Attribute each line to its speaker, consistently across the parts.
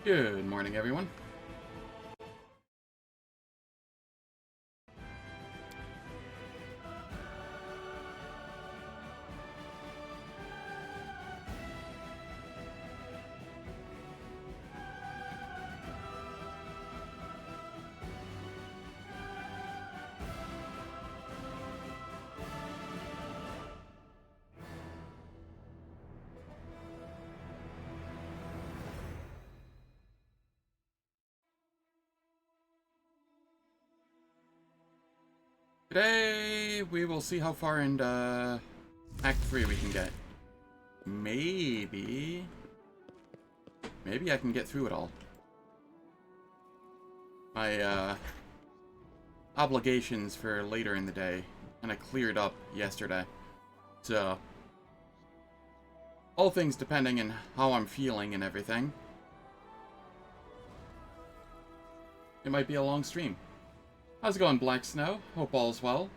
Speaker 1: Good morning, everyone. Today, we will see how far in Act 3 we can get. Maybe I can get through it all. My obligations for later in the day kind of cleared up yesterday. So, all things depending on how I'm feeling and everything, it might be a long stream. How's it going, Black Snow? Hope all's well.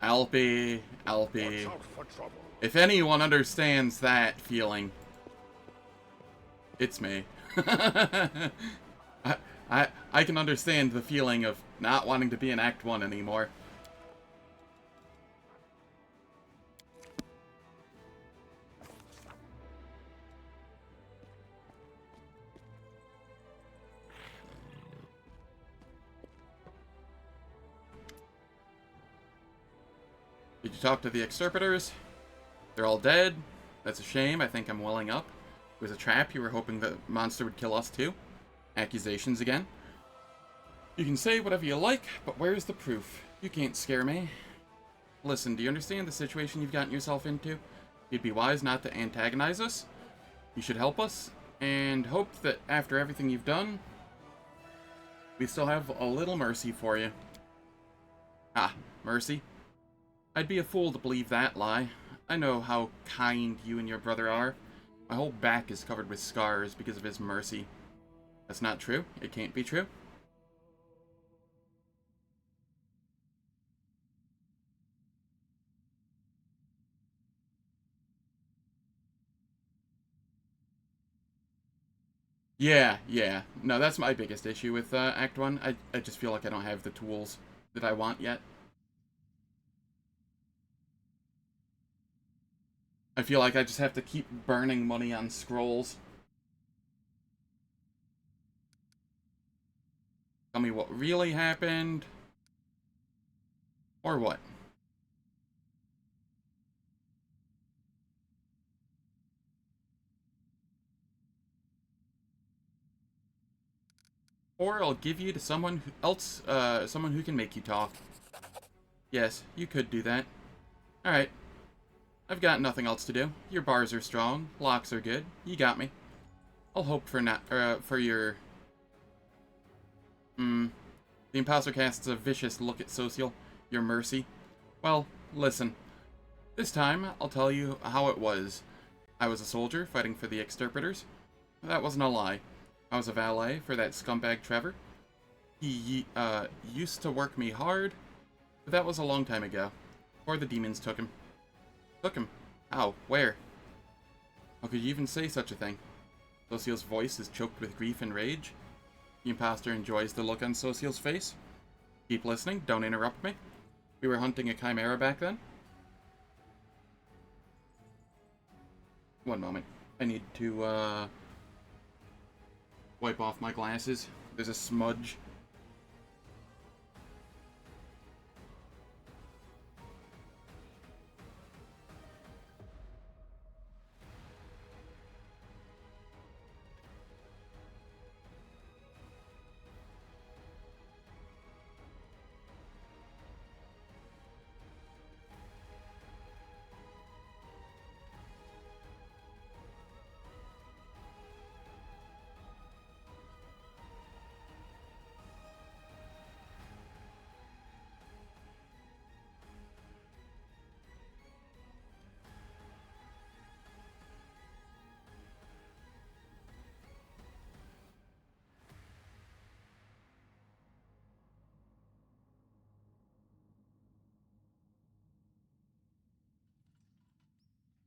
Speaker 1: Alpy. If anyone understands that feeling, it's me. I can understand the feeling of not wanting to be in Act 1 anymore. Did you talk to the extirpators? They're all dead. That's a shame. I think I'm welling up. It was a trap. You were hoping the monster would kill us too. Accusations again. You can say whatever you like, but where's the proof? You can't scare me. Listen, do you understand the situation you've gotten yourself into? You'd be wise not to antagonize us. You should help us, and hope that after everything you've done, we still have a little mercy for you. Ah, mercy? I'd be a fool to believe that lie. I know how kind you and your brother are. My whole back is covered with scars because of his mercy. That's not true. It can't be true. Yeah. No, that's my biggest issue with Act 1. I just feel like I don't have the tools that I want yet. I feel like I just have to keep burning money on scrolls. Tell me what really happened. Or what? Or I'll give you to someone else, someone who can make you talk. Yes, you could do that. Alright. I've got nothing else to do. Your bars are strong, locks are good. You got me. I'll hope for for your... The imposter casts a vicious look at Social. Your mercy. Well, listen. This time, I'll tell you how it was. I was a soldier fighting for the extirpators. That wasn't a lie. I was a valet for that scumbag Trevor. He used to work me hard, but that was a long time ago. Before the demons took him. Took him? How? Where? How could you even say such a thing? Social's voice is choked with grief and rage. The imposter enjoys the look on Social's face. Keep listening, don't interrupt me. We were hunting a chimera back then. One moment. I need to, wipe off my glasses. There's a smudge.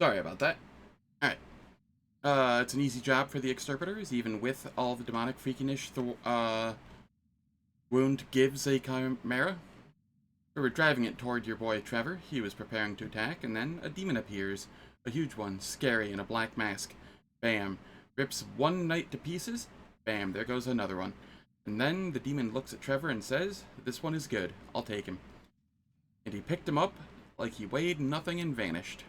Speaker 1: Sorry about that. Alright. It's an easy job for the exterpreters, even with all the demonic freakiness the wound gives a chimera. We were driving it toward your boy Trevor. He was preparing to attack, and then a demon appears. A huge one, scary, in a black mask. Bam. Rips one knight to pieces. Bam, there goes another one. And then the demon looks at Trevor and says, "This one is good. I'll take him." And he picked him up like he weighed nothing and vanished.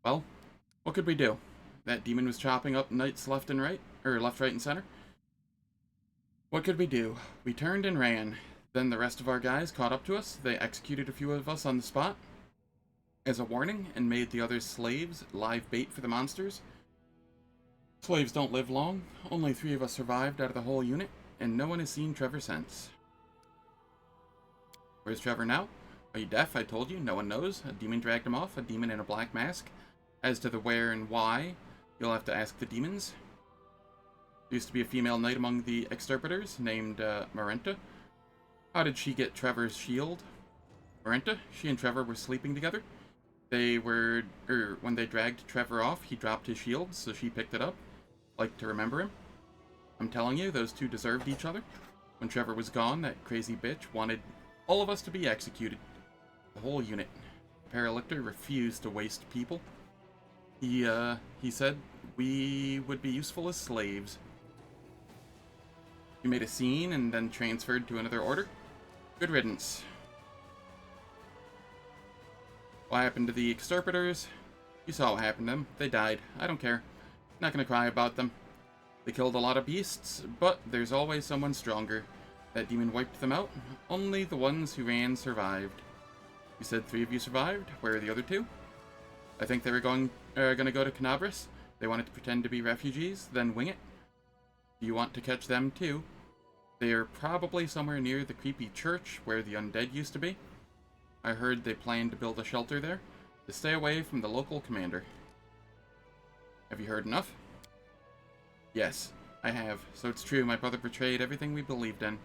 Speaker 1: Well, what could we do? That demon was chopping up knights left and right, or left, right, and center. What could we do? We turned and ran. Then the rest of our guys caught up to us. They executed a few of us on the spot as a warning and made the others slaves, live bait for the monsters. Slaves don't live long. Only 3 of us survived out of the whole unit, and no one has seen Trevor since. Where's Trevor now? Are you deaf? I told you. No one knows. A demon dragged him off. A demon in a black mask. As to the where and why, you'll have to ask the demons. There used to be a female knight among the exterpreters named Marenta. How did she get Trevor's shield? Marenta? She and Trevor were sleeping together. When they dragged Trevor off, he dropped his shield, so she picked it up. Like to remember him. I'm telling you, those two deserved each other. When Trevor was gone, that crazy bitch wanted all of us to be executed. The whole unit. Paralictor refused to waste people. He said we would be useful as slaves. He made a scene and then transferred to another order. Good riddance. What happened to the exterpreters? You saw what happened to them. They died. I don't care. Not gonna cry about them. They killed a lot of beasts, but there's always someone stronger. That demon wiped them out. Only the ones who ran survived. You said 3 of you survived. Where are the other 2? I think they were gonna go to Canabras. They wanted to pretend to be refugees, then wing it. Do you want to catch them too? They are probably somewhere near the creepy church where the undead used to be. I heard they planned to build a shelter there to stay away from the local commander. Have you heard enough? Yes, I have. So it's true, my brother betrayed everything we believed in.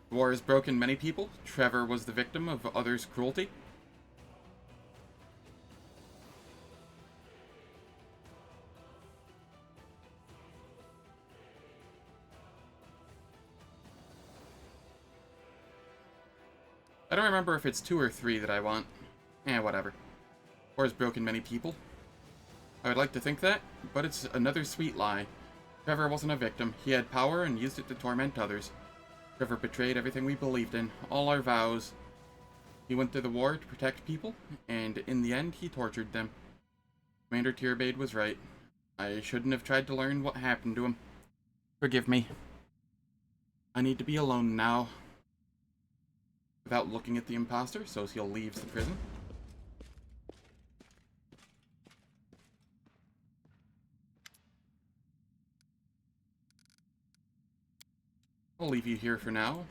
Speaker 1: The war has broken many people. Trevor was the victim of others' cruelty. I don't remember if it's 2 or 3 that I want. Whatever. War has broken many people. I would like to think that, but it's another sweet lie. Trevor wasn't a victim. He had power and used it to torment others. Trevor betrayed everything we believed in, all our vows. He went to the war to protect people, and in the end, he tortured them. Commander Tierbade was right. I shouldn't have tried to learn what happened to him. Forgive me. I need to be alone now. Without looking at the imposter, Sociel leaves the prison. I'll leave you here for now.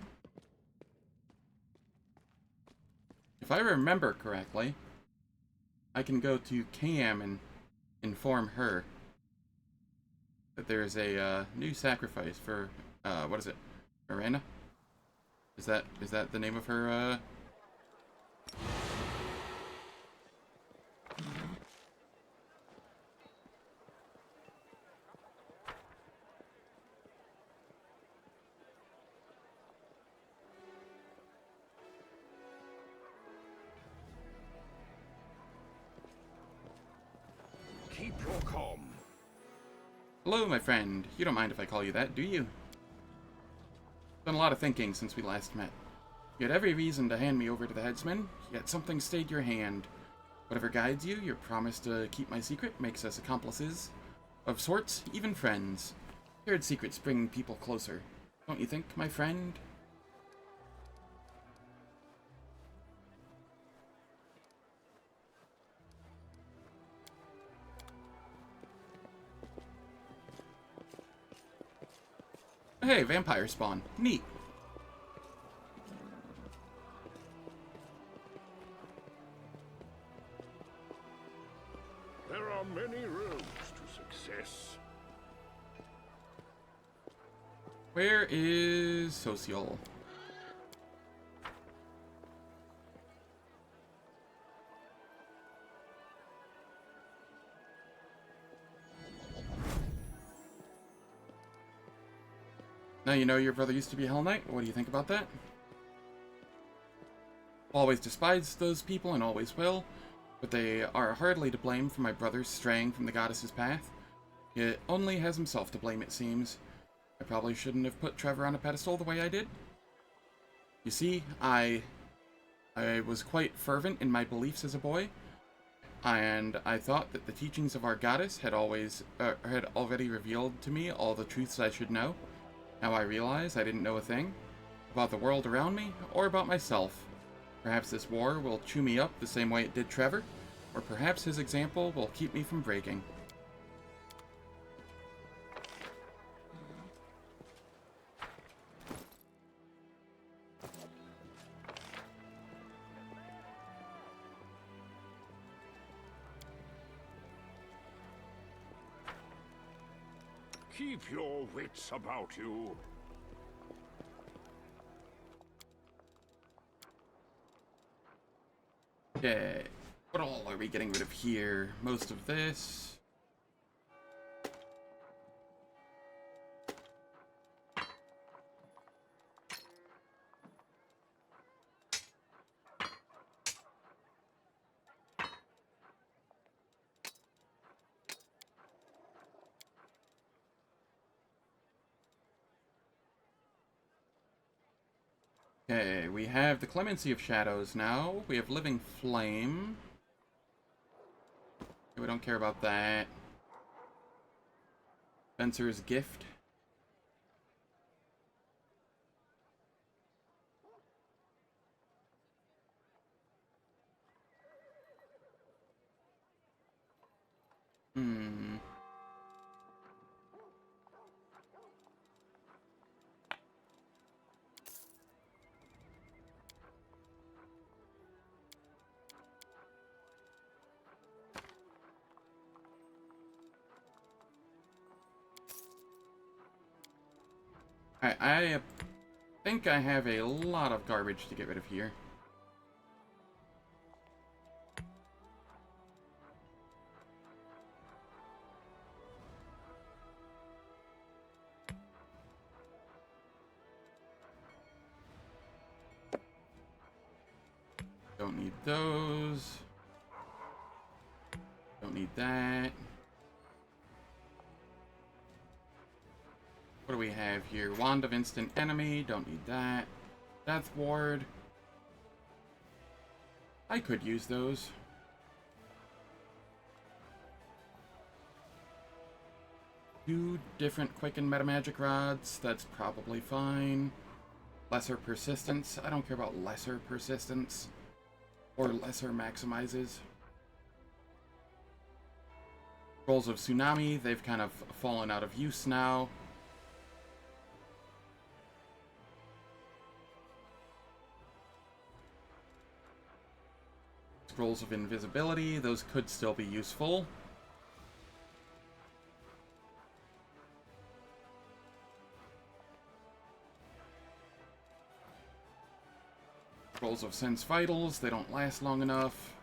Speaker 1: If I remember correctly, I can go to Cam and inform her that there's a new sacrifice for, what is it? Miranda? Is that the name of her,
Speaker 2: Keep your calm.
Speaker 1: Hello, my friend. You don't mind if I call you that, do you? Done a lot of thinking since we last met. You had every reason to hand me over to the headsman, yet something stayed your hand. Whatever guides you, your promise to keep my secret makes us accomplices. Of sorts, even friends. Shared secrets bring people closer. Don't you think, my friend? Hey, vampire spawn. Neat.
Speaker 2: There are many roads to success.
Speaker 1: Where is Social? Now you know your brother used to be a Hell Knight. What do you think about that? Always despised those people and always will, but they are hardly to blame for my brother straying from the goddess's path. He only has himself to blame, it seems. I probably shouldn't have put Trevor on a pedestal the way I did. You see, I was quite fervent in my beliefs as a boy, and I thought that the teachings of our goddess had already revealed to me all the truths I should know. Now I realize I didn't know a thing about the world around me or about myself. Perhaps this war will chew me up the same way it did Trevor, or perhaps his example will keep me from breaking.
Speaker 2: Keep your wits about you.
Speaker 1: Okay, what all are we getting rid of here? Most of this. Okay, we have the Clemency of Shadows now. We have Living Flame. We don't care about that. Spencer's Gift. I think I have a lot of garbage to get rid of here. Don't need those. Don't need that. What do we have here? Wand of Instant Enemy. Don't need that. Death Ward. I could use those. Two different Quicken Metamagic Rods. That's probably fine. Lesser Persistence. I don't care about Lesser Persistence. Or Lesser Maximizes. Rolls of Tsunami. They've kind of fallen out of use now. Scrolls of Invisibility, those could still be useful. Scrolls of Sense Vitals, they don't last long enough.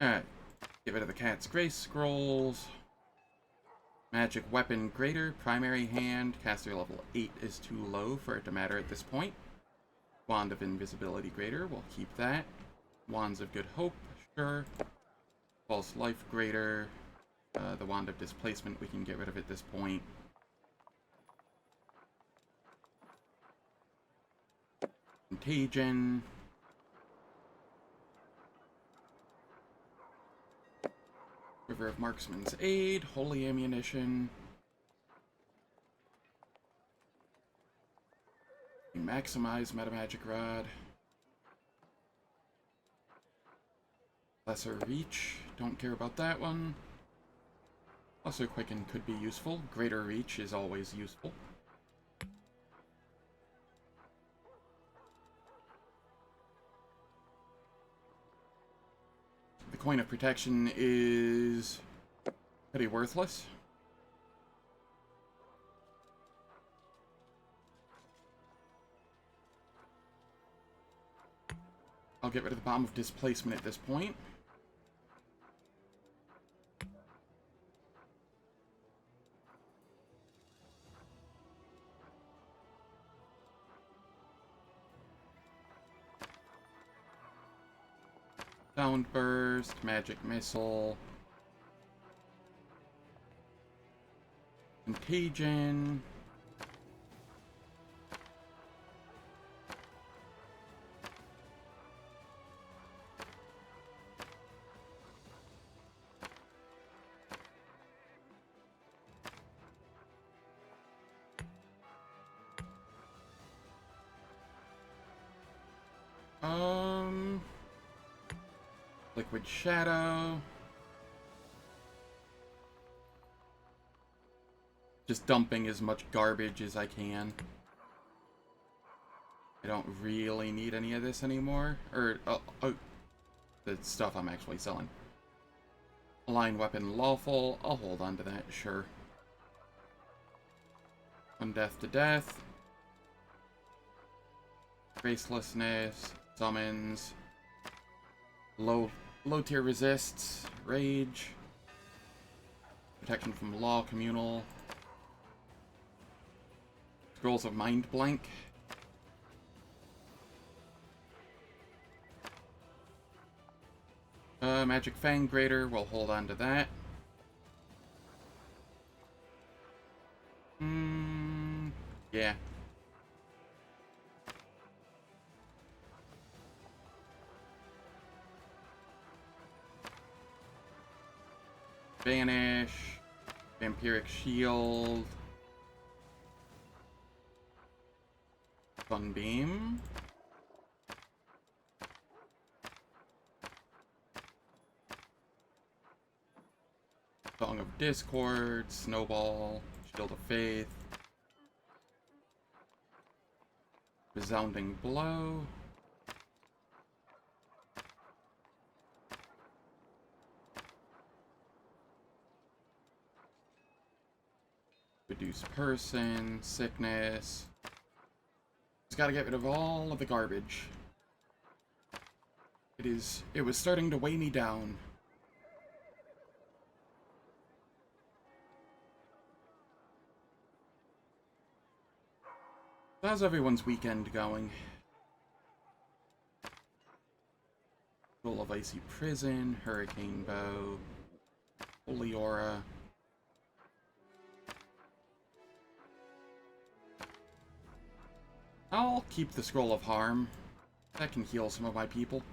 Speaker 1: Alright, get rid of the Cat's Grace Scrolls. Magic Weapon Greater, Primary Hand. Caster level 8 is too low for it to matter at this point. Wand of Invisibility Greater, we'll keep that. Wands of Good Hope, sure. False Life Greater. The Wand of Displacement, we can get rid of at this point. Contagion. River of Marksman's Aid, Holy Ammunition. Maximize Metamagic Rod. Lesser Reach, don't care about that one. Lesser Quicken could be useful. Greater Reach is always useful. The Coin of Protection is pretty worthless. I'll get rid of the Bomb of Displacement at this point. Sound Burst, Magic Missile, Contagion. Liquid Shadow. Just dumping as much garbage as I can. I don't really need any of this anymore. Or, the stuff I'm actually selling. Align Weapon Lawful. I'll hold on to that, sure. One Death to Death. Gracelessness. Summons. Low tier resists. Rage. Protection from Law. Communal. Scrolls of Mind Blank. Magic Fang Grater, we'll hold on to that. Yeah. Vanish. Vampiric Shield. Sunbeam. Song of Discord, Snowball, Shield of Faith, Resounding Blow, Reduce Person, Sickness. Just gotta get rid of all of the garbage. It was starting to weigh me down. How's everyone's weekend going? Full of Icy Prison, Hurricane Bow, Holy Aura. I'll keep the Scroll of Harm. That can heal some of my people.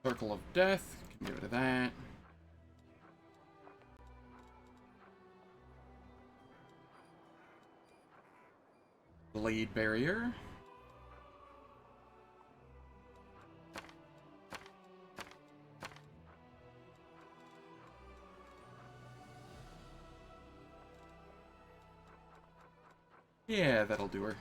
Speaker 1: Circle of Death, can get rid of that. Blade Barrier. Yeah, that'll do her.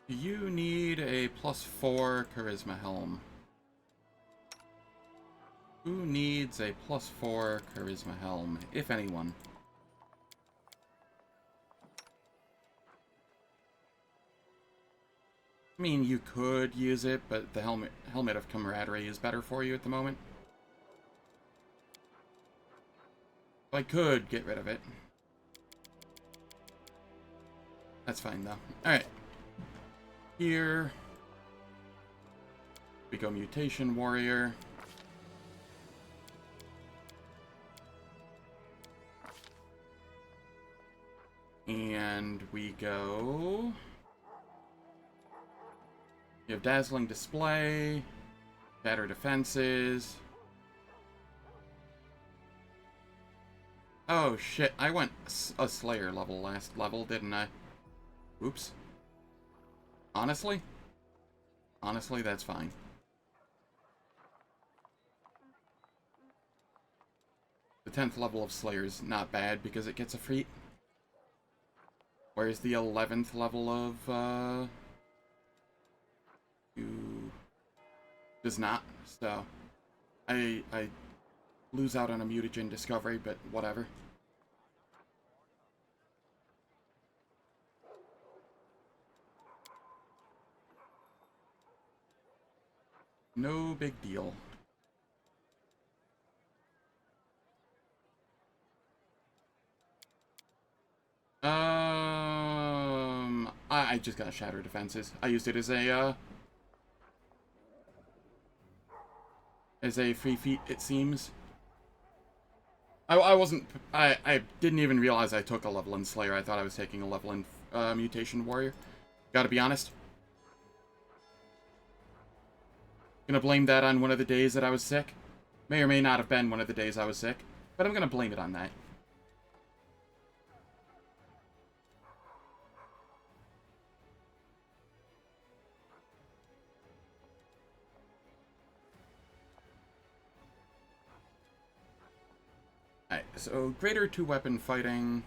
Speaker 1: You need a +4 Charisma Helm. Who needs a +4 Charisma Helm, if anyone? I mean, you could use it, but the Helmet of Camaraderie is better for you at the moment. I could get rid of it. That's fine, though. Alright. Here. We go Mutation Warrior. And we go... You have Dazzling Display, Batter Defenses. Oh shit, I went a Slayer level last level, didn't I? Oops. Honestly? Honestly, that's fine. The 10th level of Slayer is not bad because it gets a feat. Whereas the 11th level of, does not, so I lose out on a mutagen discovery, but whatever. No big deal. I just got Shatter Defenses. I used it as a free feat, it seems. I didn't even realize I took a level in Slayer. I thought I was taking a level in Mutation Warrior. Gotta be honest. Gonna blame that on one of the days that I was sick. May or may not have been one of the days I was sick, but I'm gonna blame it on that. Alright, so greater two-weapon fighting.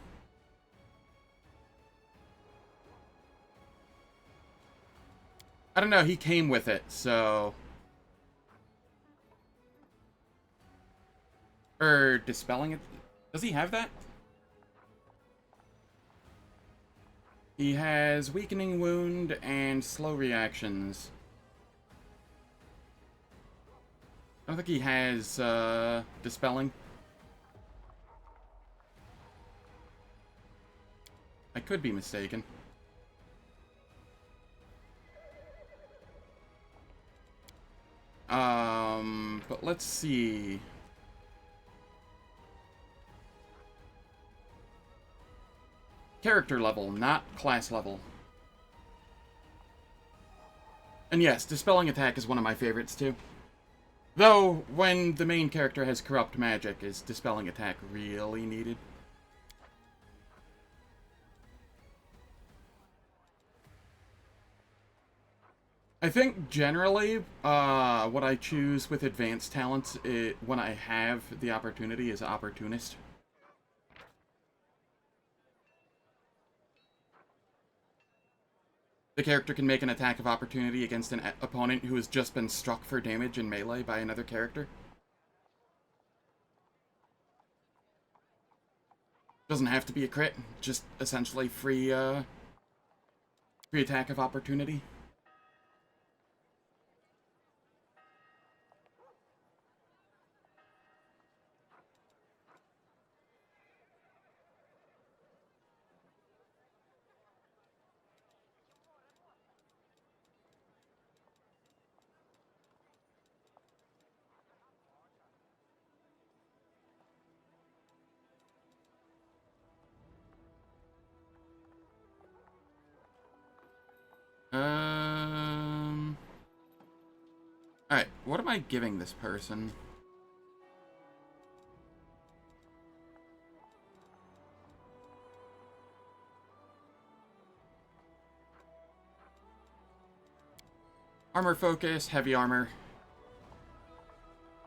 Speaker 1: I don't know, he came with it, so... Dispelling it? Does he have that? He has Weakening Wound and Slow Reactions. I don't think he has, Dispelling. I could be mistaken. But let's see. Character level, not class level. And yes, Dispelling Attack is one of my favorites too. Though, when the main character has Corrupt Magic, is Dispelling Attack really needed? I think generally, what I choose with advanced talents, when I have the opportunity, is Opportunist. The character can make an attack of opportunity against an opponent who has just been struck for damage in melee by another character. Doesn't have to be a crit, just essentially free attack of opportunity. Alright, what am I giving this person? Armor focus, heavy armor.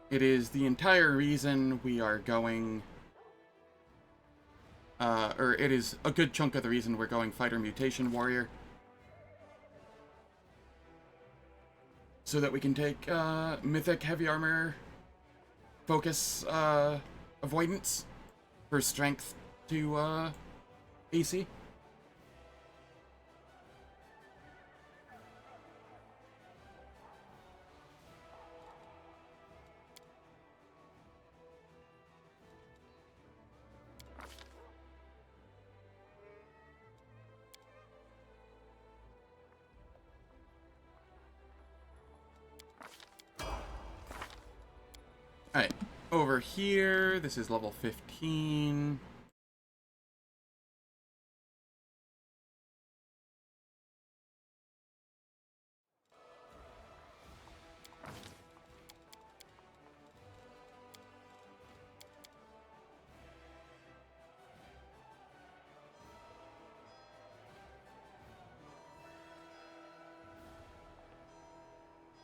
Speaker 1: It is the entire reason we are going... or it is a good chunk of the reason we're going Fighter Mutation Warrior. So that we can take Mythic Heavy Armor Focus Avoidance for Strength to AC. Alright, over here, this is level 15.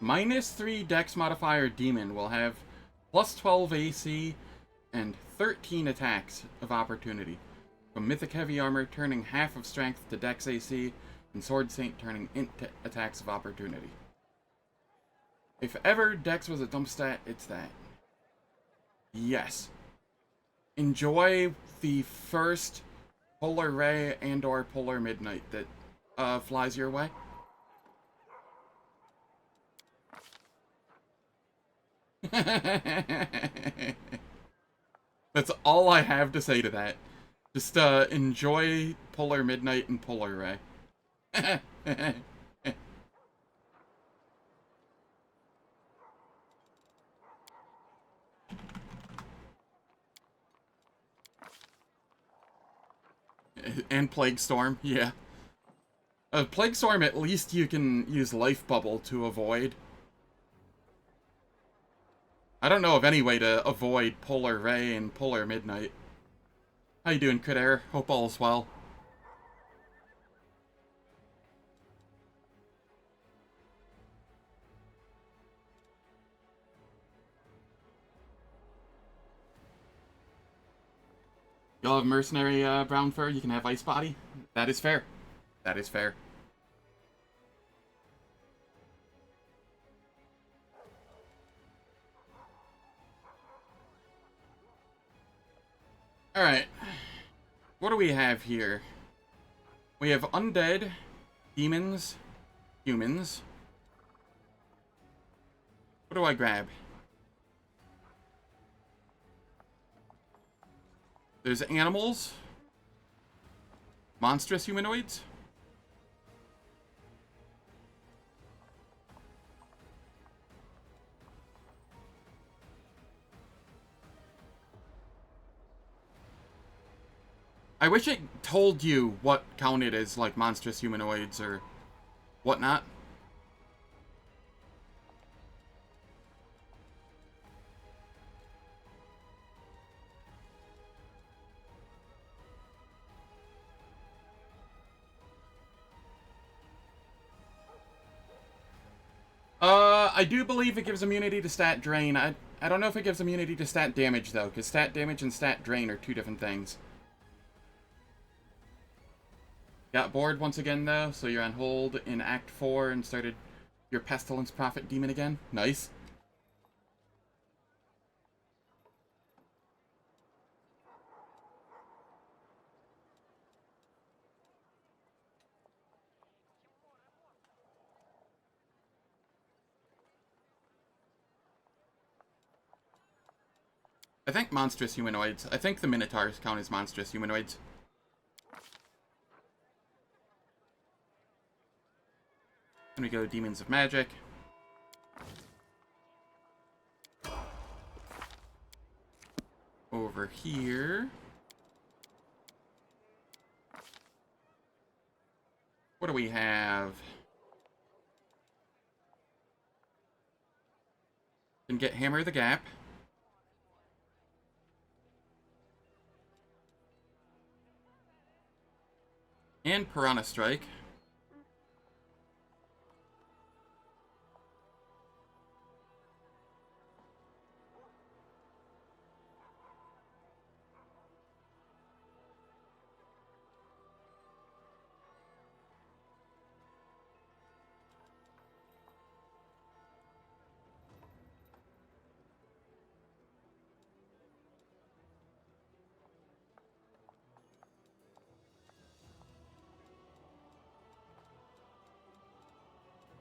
Speaker 1: -3 Dex modifier demon will have plus 12 AC and 13 attacks of opportunity. From Mythic Heavy Armor turning half of strength to Dex AC, and Sword Saint turning into attacks of opportunity. If ever Dex was a dump stat, it's that. Yes. Enjoy the first Polar Ray and or Polar Midnight that flies your way. That's all I have to say to that. Just enjoy Polar Midnight and Polar Ray. And Plague Storm, yeah. Plague Storm, at least you can use Life Bubble to avoid. I don't know of any way to avoid Polar Ray and Polar Midnight. How you doing, Critter? Hope all is well. You'll have Mercenary Brown Fur, you can have Ice Body. That is fair. That is fair. Alright. What do we have here? We have undead, demons, humans. What do I grab? There's animals. Monstrous humanoids. I wish it told you what counted as, like, monstrous humanoids or whatnot. I do believe it gives immunity to stat drain. I don't know if it gives immunity to stat damage, though, because stat damage and stat drain are two different things. Got bored once again, though, so you're on hold in Act 4 and started your Pestilence Prophet Demon again. Nice. I think monstrous humanoids. I think the Minotaurs count as monstrous humanoids. Then we go Demons of Magic. Over here. What do we have? Can get Hammer the Gap. And Piranha Strike.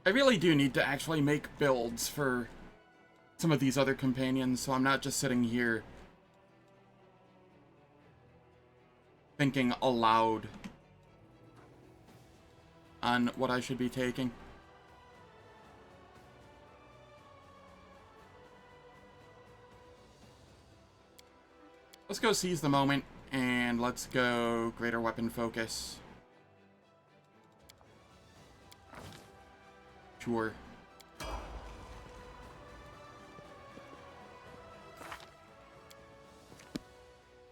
Speaker 1: I really do need to actually make builds for some of these other companions, so I'm not just sitting here thinking aloud on what I should be taking. Let's go seize the moment, and let's go greater weapon focus. Sure.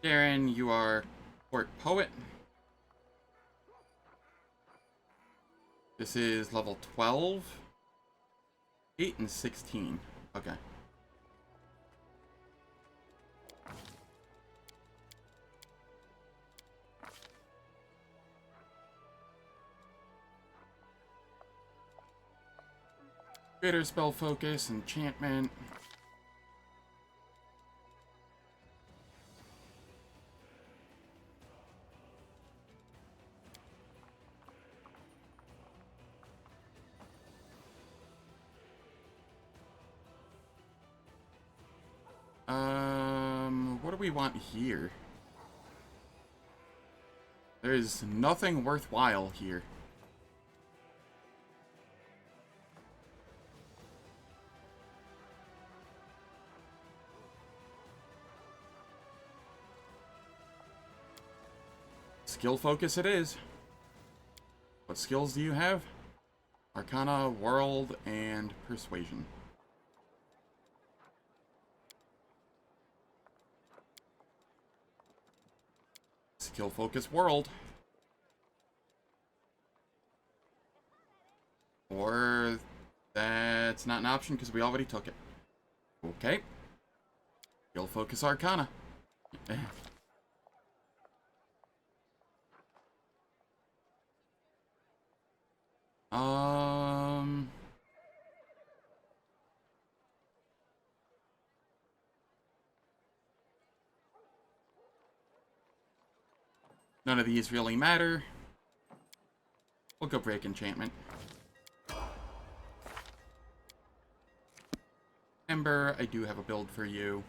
Speaker 1: Darren, you are Court Poet. This is level 12. 8 and 16. Okay. Greater spell focus, enchantment. What do we want here? There's nothing worthwhile here. Skill focus it is. What skills do you have? Arcana, World, and Persuasion. Skill focus World. Or that's not an option because we already took it. Okay. Skill focus Arcana. None of these really matter. We'll go break enchantment. Ember, I do have a build for you.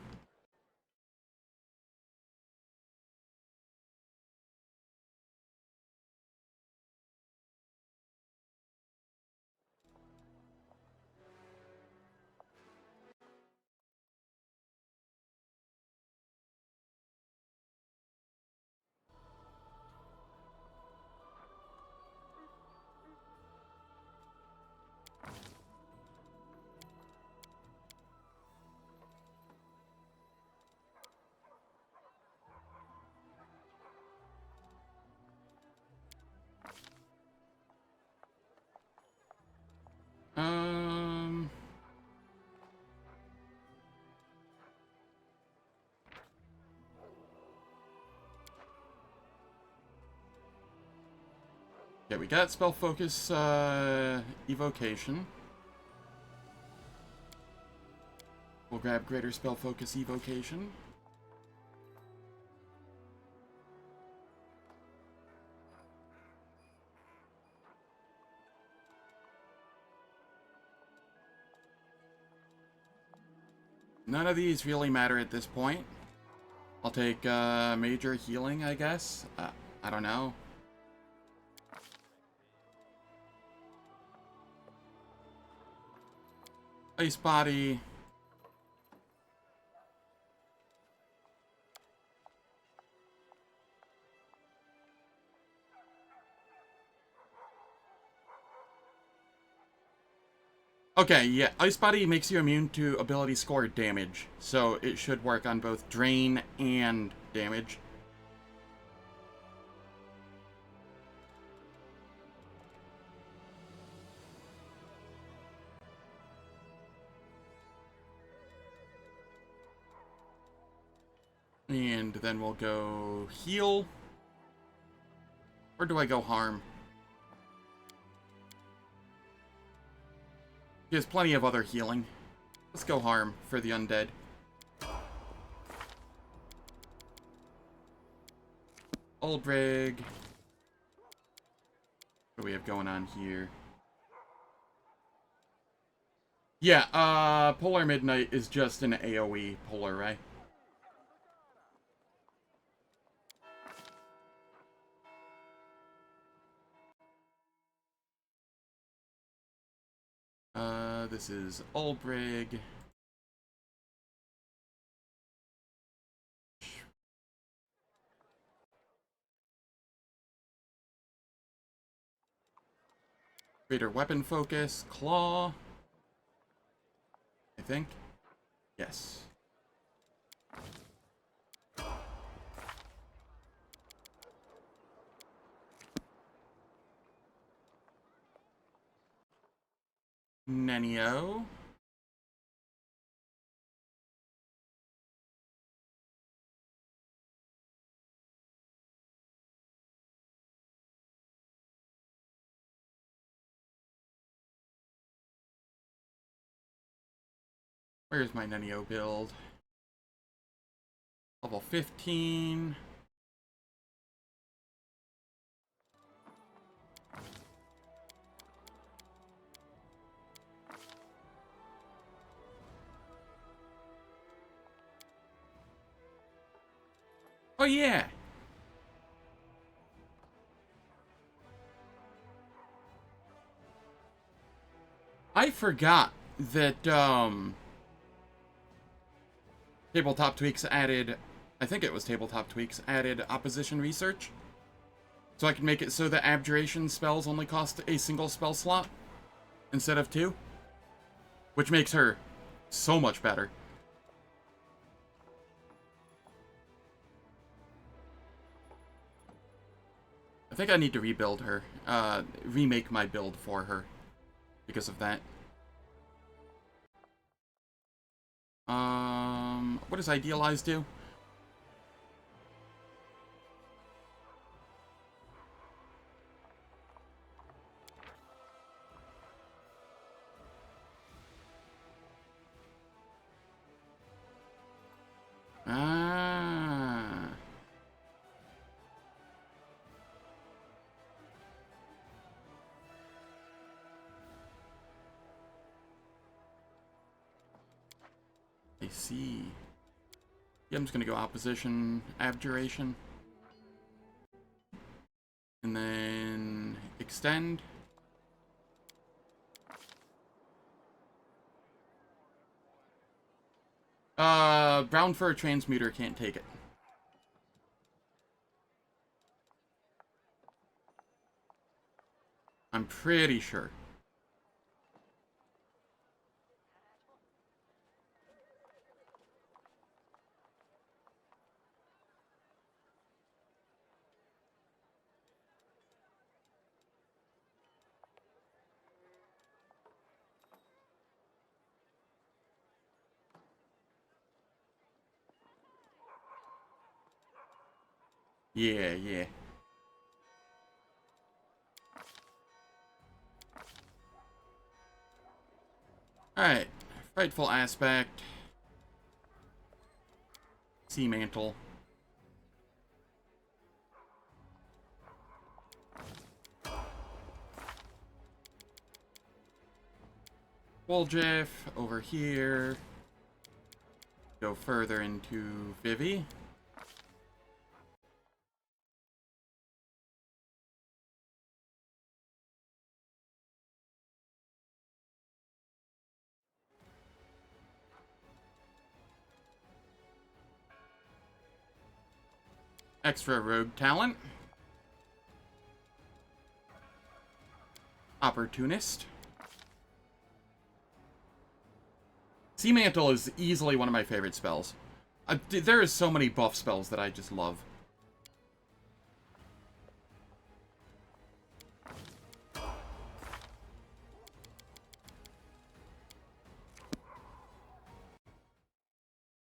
Speaker 1: Yeah, we got spell focus, evocation. We'll grab greater spell focus evocation. None of these really matter at this point. I'll take major healing, I guess. I don't know. Ice body. Okay, yeah, Ice Body makes you immune to ability score damage, so it should work on both drain and damage. And then we'll go heal. Or do I go harm? He has plenty of other healing. Let's go harm for the undead. Ulbrig. What do we have going on here? Yeah, Polar Midnight is just an AoE Polar Ray. This is Ulbrig. Greater weapon focus, claw. I think. Yes. Nenio. Where's my Nenio build? Level 15. Oh yeah. I forgot that Tabletop Tweaks added, I think it was Tabletop Tweaks added opposition research. So I can make it so that abjuration spells only cost a single spell slot instead of 2. Which makes her so much better. I think I need to rebuild her. Remake my build for her. Because of that. What does Idealize do? Ah. I see. Yeah, I'm just gonna go opposition, abjuration. And then extend. Brown Fur Transmuter can't take it. I'm pretty sure. Yeah, yeah. Alright. Frightful Aspect. Sea Mantle. Woljif over here. Go further into Vivi. Extra Rogue Talent. Opportunist. Sea Mantle is easily one of my favorite spells. There is so many buff spells that I just love.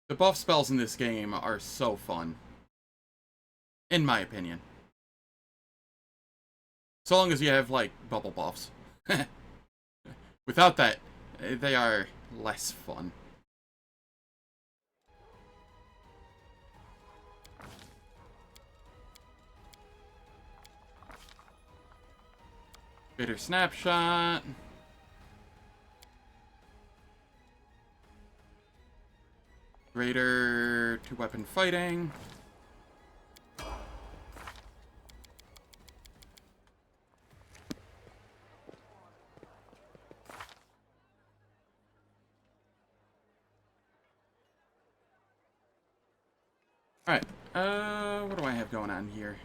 Speaker 1: The buff spells in this game are so fun. In my opinion. So long as you have, like, bubble buffs. Without that, they are less fun. Bitter Snapshot. Greater 2-weapon fighting. Alright, what do I have going on here?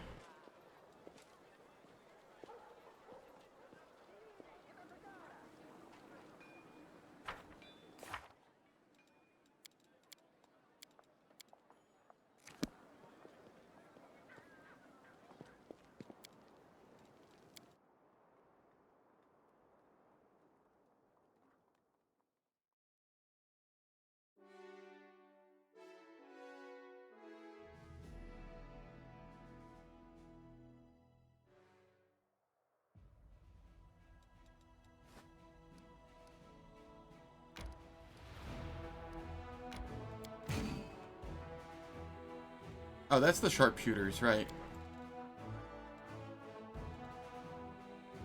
Speaker 1: Oh, that's the sharpshooters, right.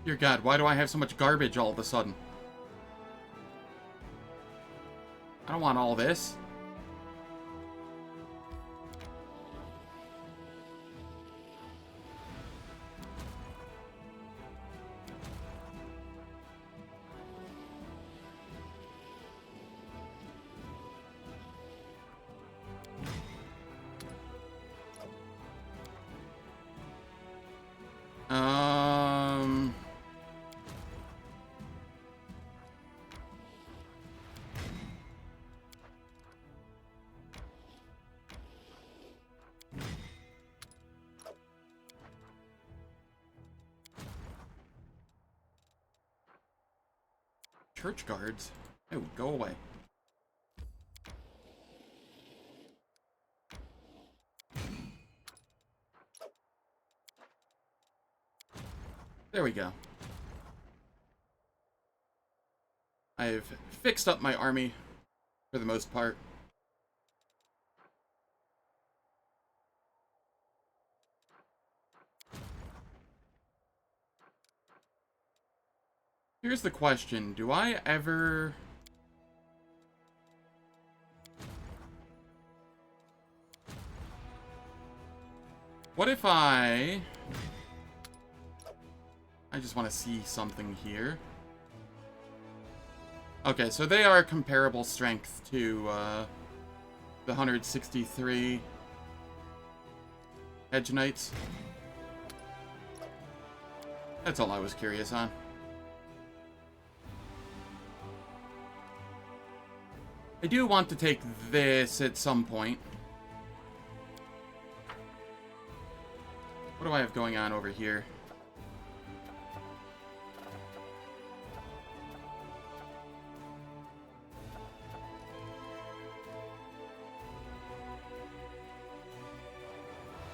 Speaker 1: Dear God, why do I have so much garbage all of a sudden? I don't want all this. Church guards? Oh, go away. There we go. I've fixed up my army for the most part. Here's the question. Do I ever... What if I just want to see something here. Okay, so they are comparable strength to the 163 Edge Knights. That's all I was curious on. I do want to take this at some point. What do I have going on over here?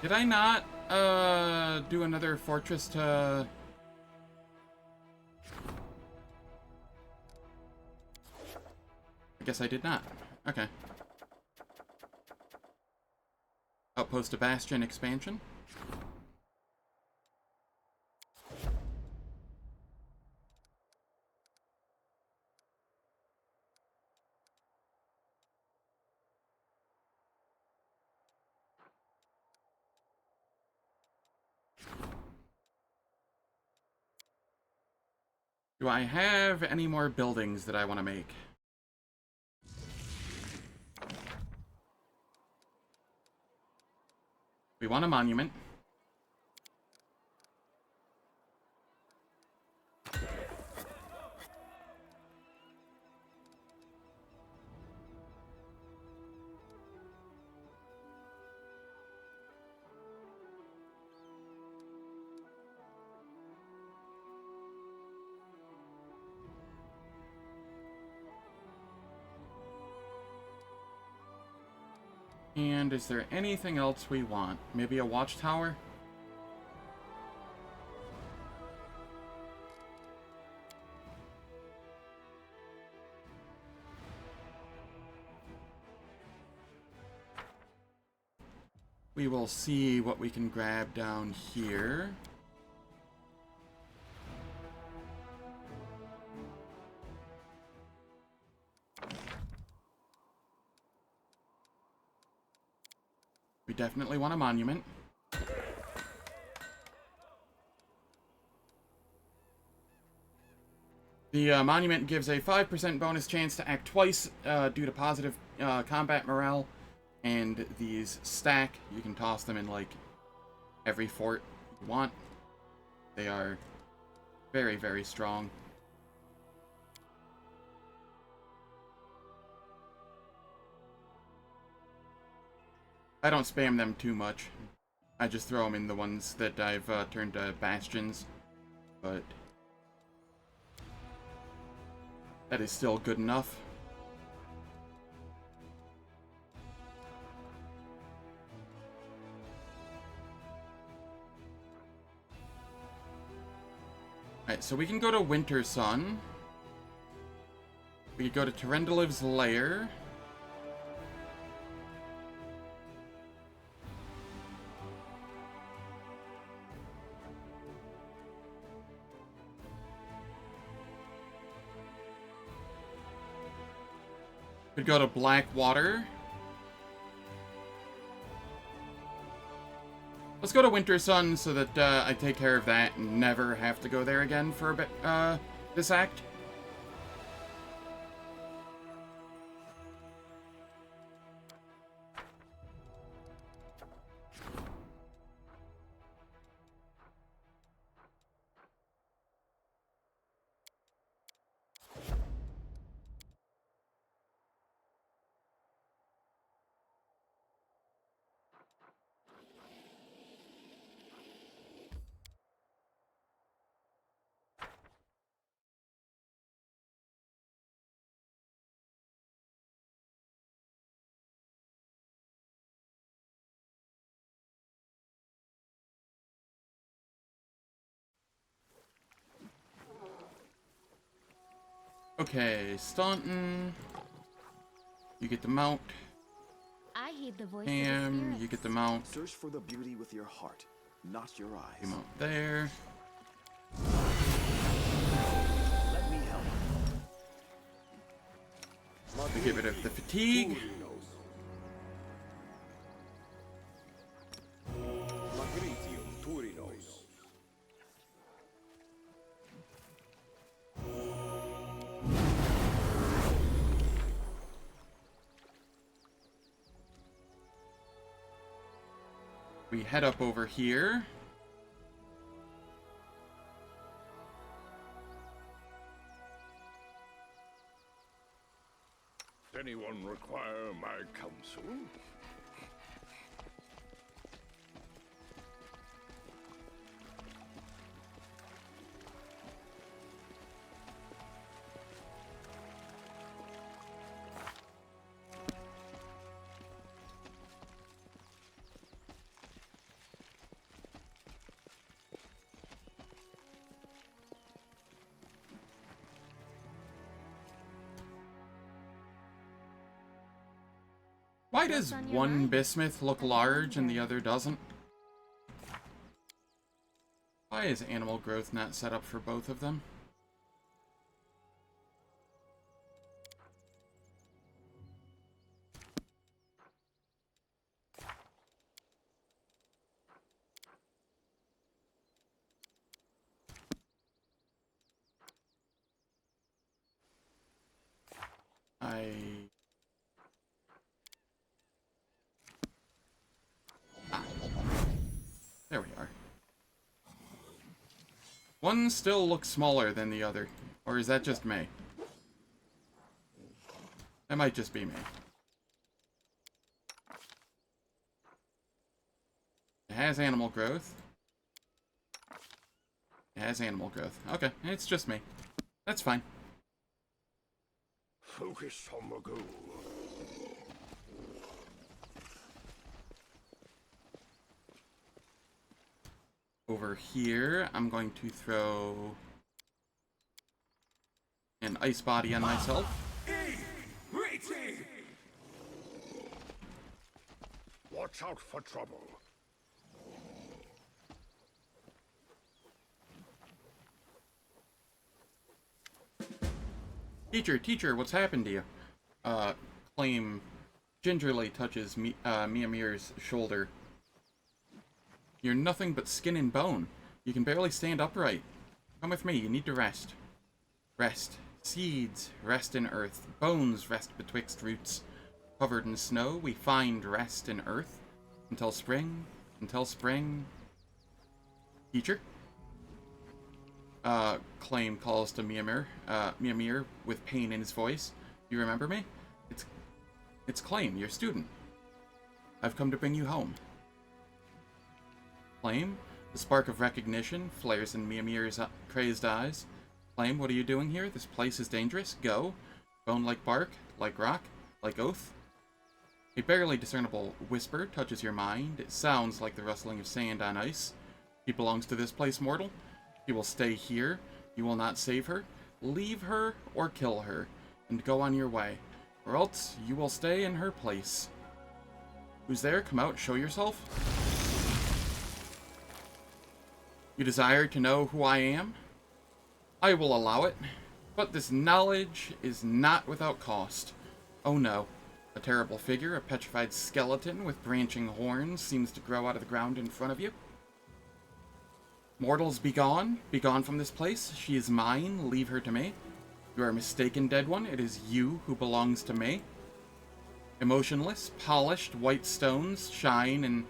Speaker 1: Did I not do another fortress to... I guess I did not. Okay. Outpost to Bastion expansion. Do I have any more buildings that I want to make? We want a monument. And is there anything else we want? Maybe a watchtower? We will see what we can grab down here. We definitely want a monument. The monument gives a 5% bonus chance to act twice due to positive combat morale. And these stack. You can toss them in, like, every fort you want. They are very, very strong. I don't spam them too much. I just throw them in the ones that I've turned to bastions. But that is still good enough. Alright, so we can go to Wintersun. We could go to Terendelev's Lair. Could go to Blackwater. Let's go to Wintersun so that I take care of that and never have to go there again for a bit, this act. Okay, Staunton. You get the mount.
Speaker 3: I heed the voice
Speaker 1: Pam,
Speaker 3: of the
Speaker 1: you get the mount.
Speaker 4: Search for the beauty with your heart, not your eyes.
Speaker 1: You mount there.
Speaker 4: Let me help.
Speaker 1: We get rid of the fatigue. We head up over here.
Speaker 2: Anyone require my counsel?
Speaker 1: Why does one bismuth look large and the other doesn't? Why is animal growth not set up for both of them? There we are. One still looks smaller than the other. Or is that just me? That might just be me. It has animal growth. It has animal growth. Okay, it's just me. That's fine.
Speaker 2: Focus on the goal.
Speaker 1: Over here, I'm going to throw an ice body on myself.
Speaker 2: Watch out for trouble.
Speaker 1: Teacher, what's happened to you? Claim gingerly touches Miammir's shoulder. You're nothing but skin and bone. You can barely stand upright. Come with me, you need to rest. Rest. Seeds rest in earth. Bones rest betwixt roots. Covered in snow, we find rest in earth. Until spring. Teacher? Claim calls to Miammir with pain in his voice. You remember me? It's Claim, your student. I've come to bring you home. Claim, the spark of recognition flares in Miammir's crazed eyes. Claim, what are you doing here? This place is dangerous. Go. Bone like bark, like rock, like oath. A barely discernible whisper touches your mind. It sounds like the rustling of sand on ice. He belongs to this place, mortal. He will stay here. You will not save her. Leave her or kill her, and go on your way. Or else you will stay in her place. Who's there? Come out, show yourself. You desire to know who I am? I will allow it, but this knowledge is not without cost. Oh no. A terrible figure, a petrified skeleton with branching horns, seems to grow out of the ground in front of you. Mortals, be gone. Be gone from this place. She is mine. Leave her to me. You are mistaken, dead one. It is you who belongs to me. Emotionless, polished white stones shine in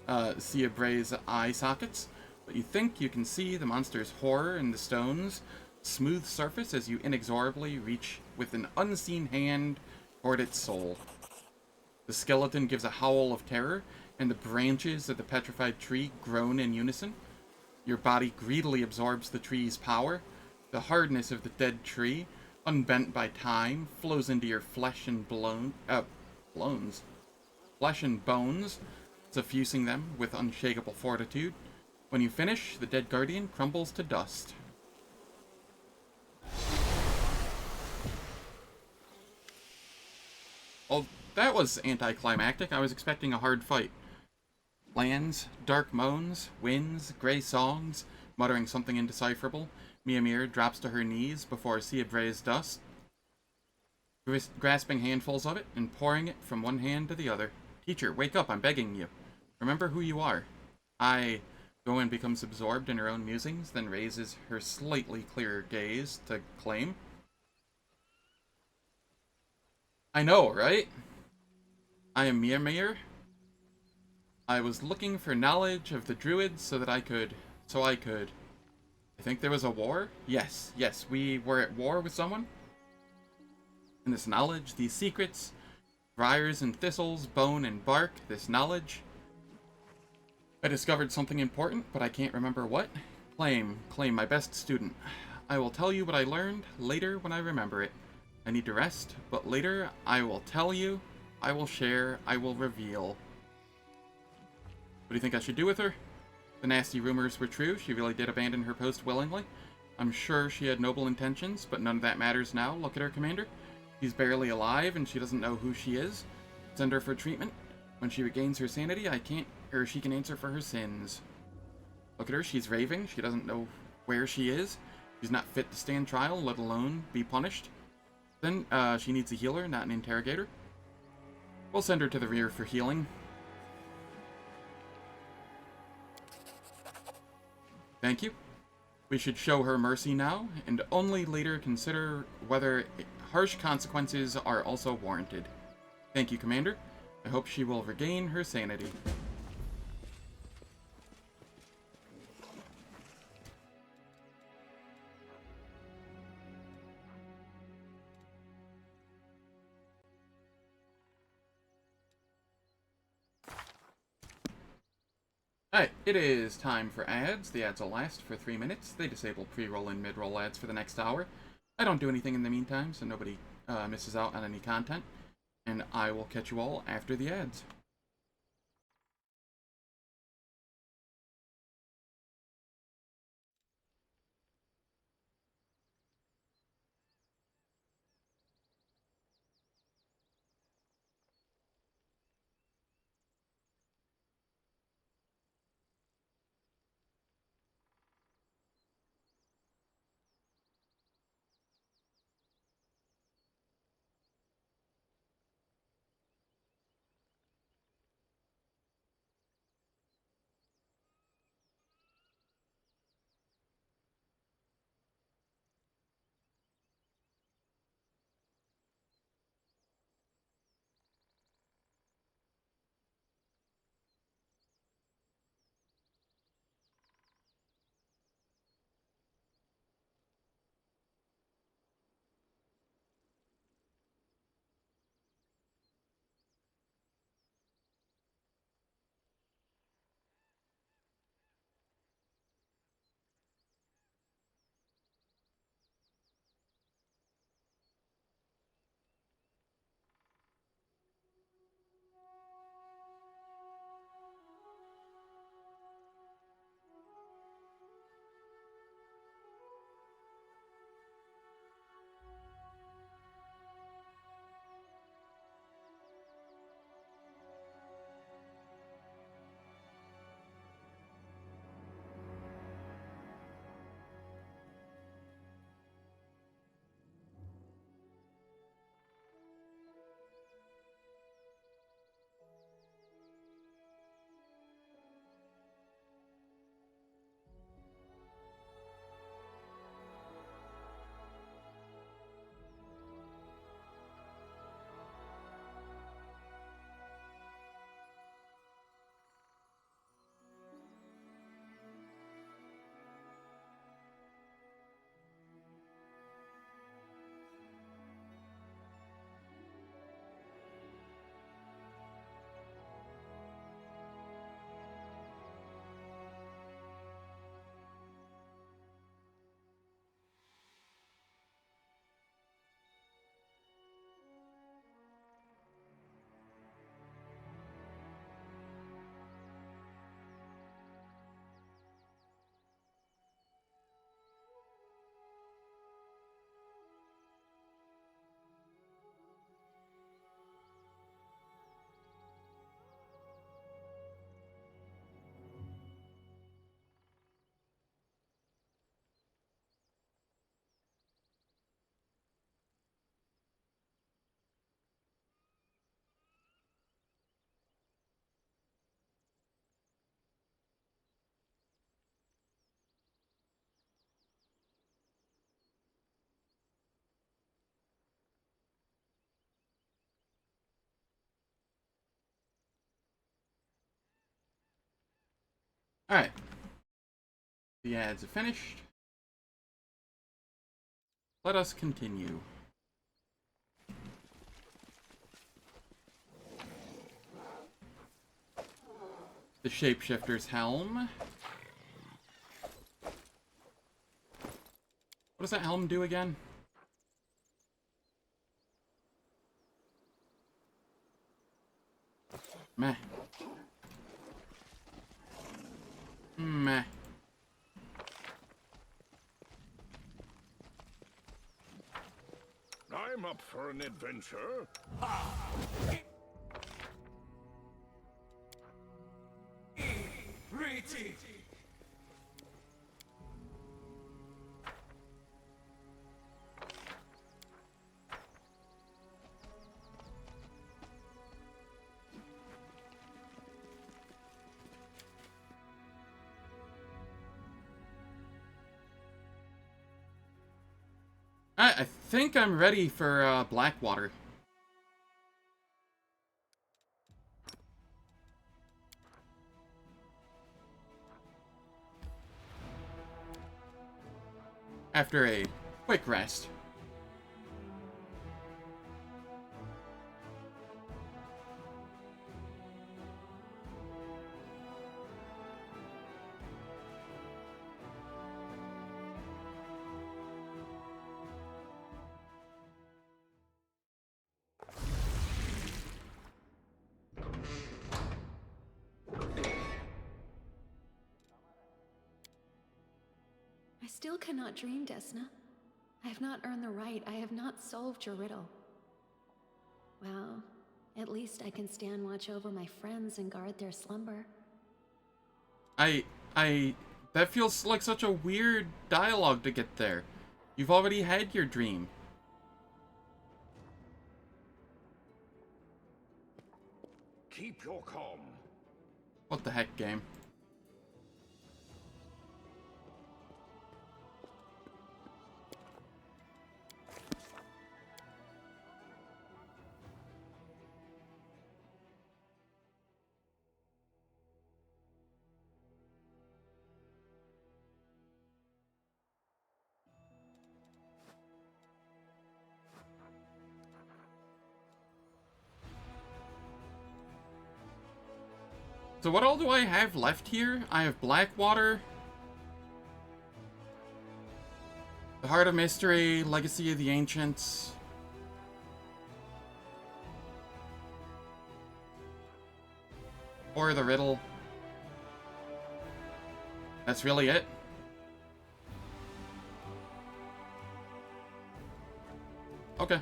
Speaker 1: Ciabray's eye sockets, but you think you can see the monster's horror in the stone's smooth surface as you inexorably reach with an unseen hand toward its soul. The skeleton gives a howl of terror, and the branches of the petrified tree groan in unison. Your body greedily absorbs the tree's power. The hardness of the dead tree, unbent by time, flows into your flesh and flesh and bones, suffusing them with unshakable fortitude. When you finish, the dead guardian crumbles to dust. Oh, that was anticlimactic. I was expecting a hard fight. Lands, dark moans, winds, grey songs, muttering something indecipherable. Miammir drops to her knees before Ciabray's dust, grasping handfuls of it and pouring it from one hand to the other. Teacher, wake up, I'm begging you. Remember who you are. Goen becomes absorbed in her own musings, then raises her slightly clearer gaze to claim. I know, right? I am Miammir. I was looking for knowledge of the druids so I could. I think there was a war? Yes, we were at war with someone. And this knowledge, these secrets, briars and thistles, bone and bark, this knowledge. I discovered something important, but I can't remember what. Claim, my best student. I will tell you what I learned later when I remember it. I need to rest, but later I will tell you, I will share, I will reveal. What do you think I should do with her? The nasty rumors were true. She really did abandon her post willingly. I'm sure she had noble intentions, but none of that matters now. Look at her, Commander. She's barely alive, and she doesn't know who she is. Send her for treatment. When she regains her sanity, she can answer for her sins. Look at her. She's raving. She doesn't know where she is. She's not fit to stand trial, let alone be punished. Then, she needs a healer, not an interrogator. We'll send her to the rear for healing. Thank you. We should show her mercy now, and only later consider whether harsh consequences are also warranted. Thank you, Commander. I hope she will regain her sanity. Alright, it is time for ads. The ads will last for 3 minutes. They disable pre-roll and mid-roll ads for the next hour. I don't do anything in the meantime, so nobody misses out on any content. And I will catch you all after the ads. Alright. The ads are finished. Let us continue. The Shapeshifter's Helm. What does that helm do again? Meh. Meh.
Speaker 2: I'm up for an adventure.
Speaker 1: I think I'm ready for Blackwater. After a quick rest.
Speaker 3: I still cannot dream, Desna. I have not earned the right. I have not solved your riddle. Well, at least I can stand watch over my friends and guard their slumber.
Speaker 1: That feels like such a weird dialogue to get there. You've already had your dream.
Speaker 2: Keep your calm.
Speaker 1: What the heck, game? So what all do I have left here? I have Blackwater, the Heart of Mystery, Legacy of the Ancients, or the Riddle. That's really it. Okay.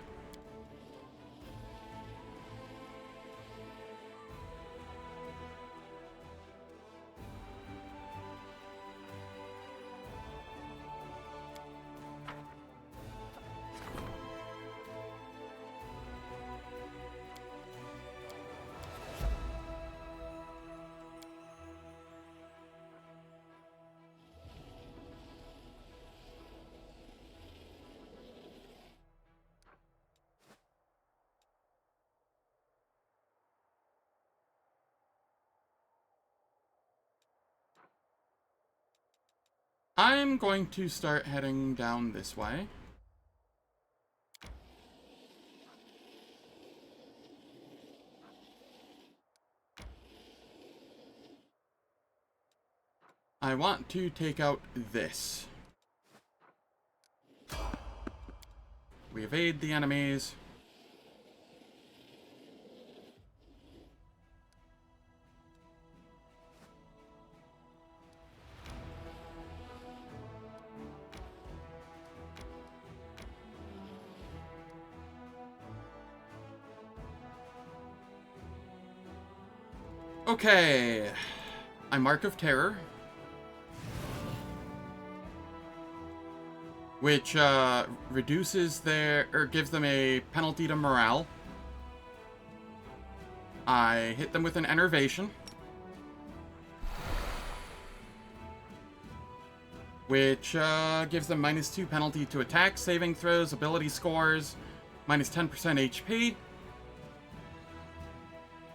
Speaker 1: I'm going to start heading down this way. I want to take out this. We evade the enemies. Okay, a Mark of Terror, which reduces their, or gives them a penalty to morale. I hit them with an Enervation, which gives them -2 penalty to attack, saving throws, ability scores, -10% HP.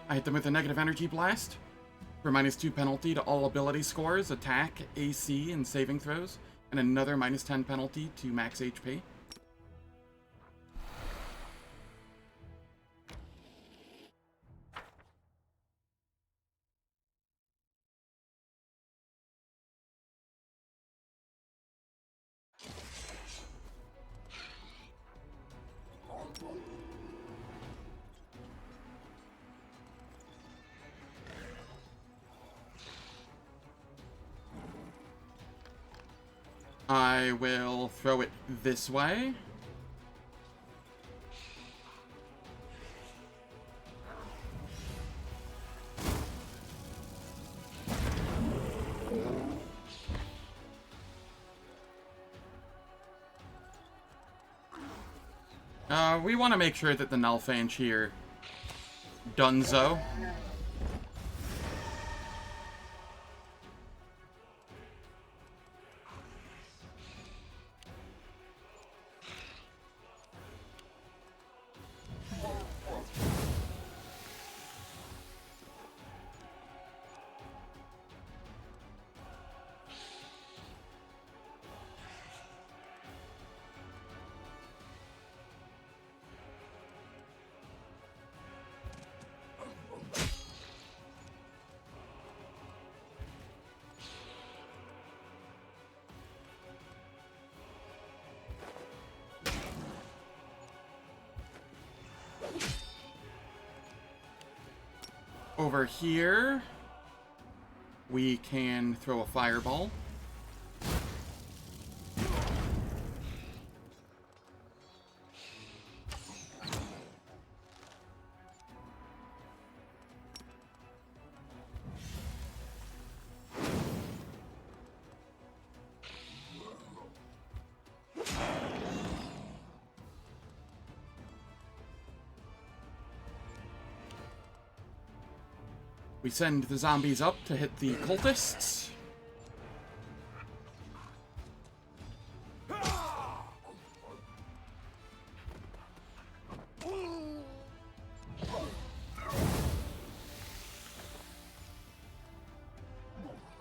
Speaker 1: I hit them with a Negative Energy Blast, For -2 penalty to all ability scores, attack, AC, and saving throws, and another -10 penalty to max HP. I will throw it this way. We want to make sure that the Nullfange here donezo. Over here, we can throw a fireball. We send the zombies up to hit the cultists.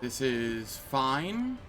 Speaker 1: This is fine.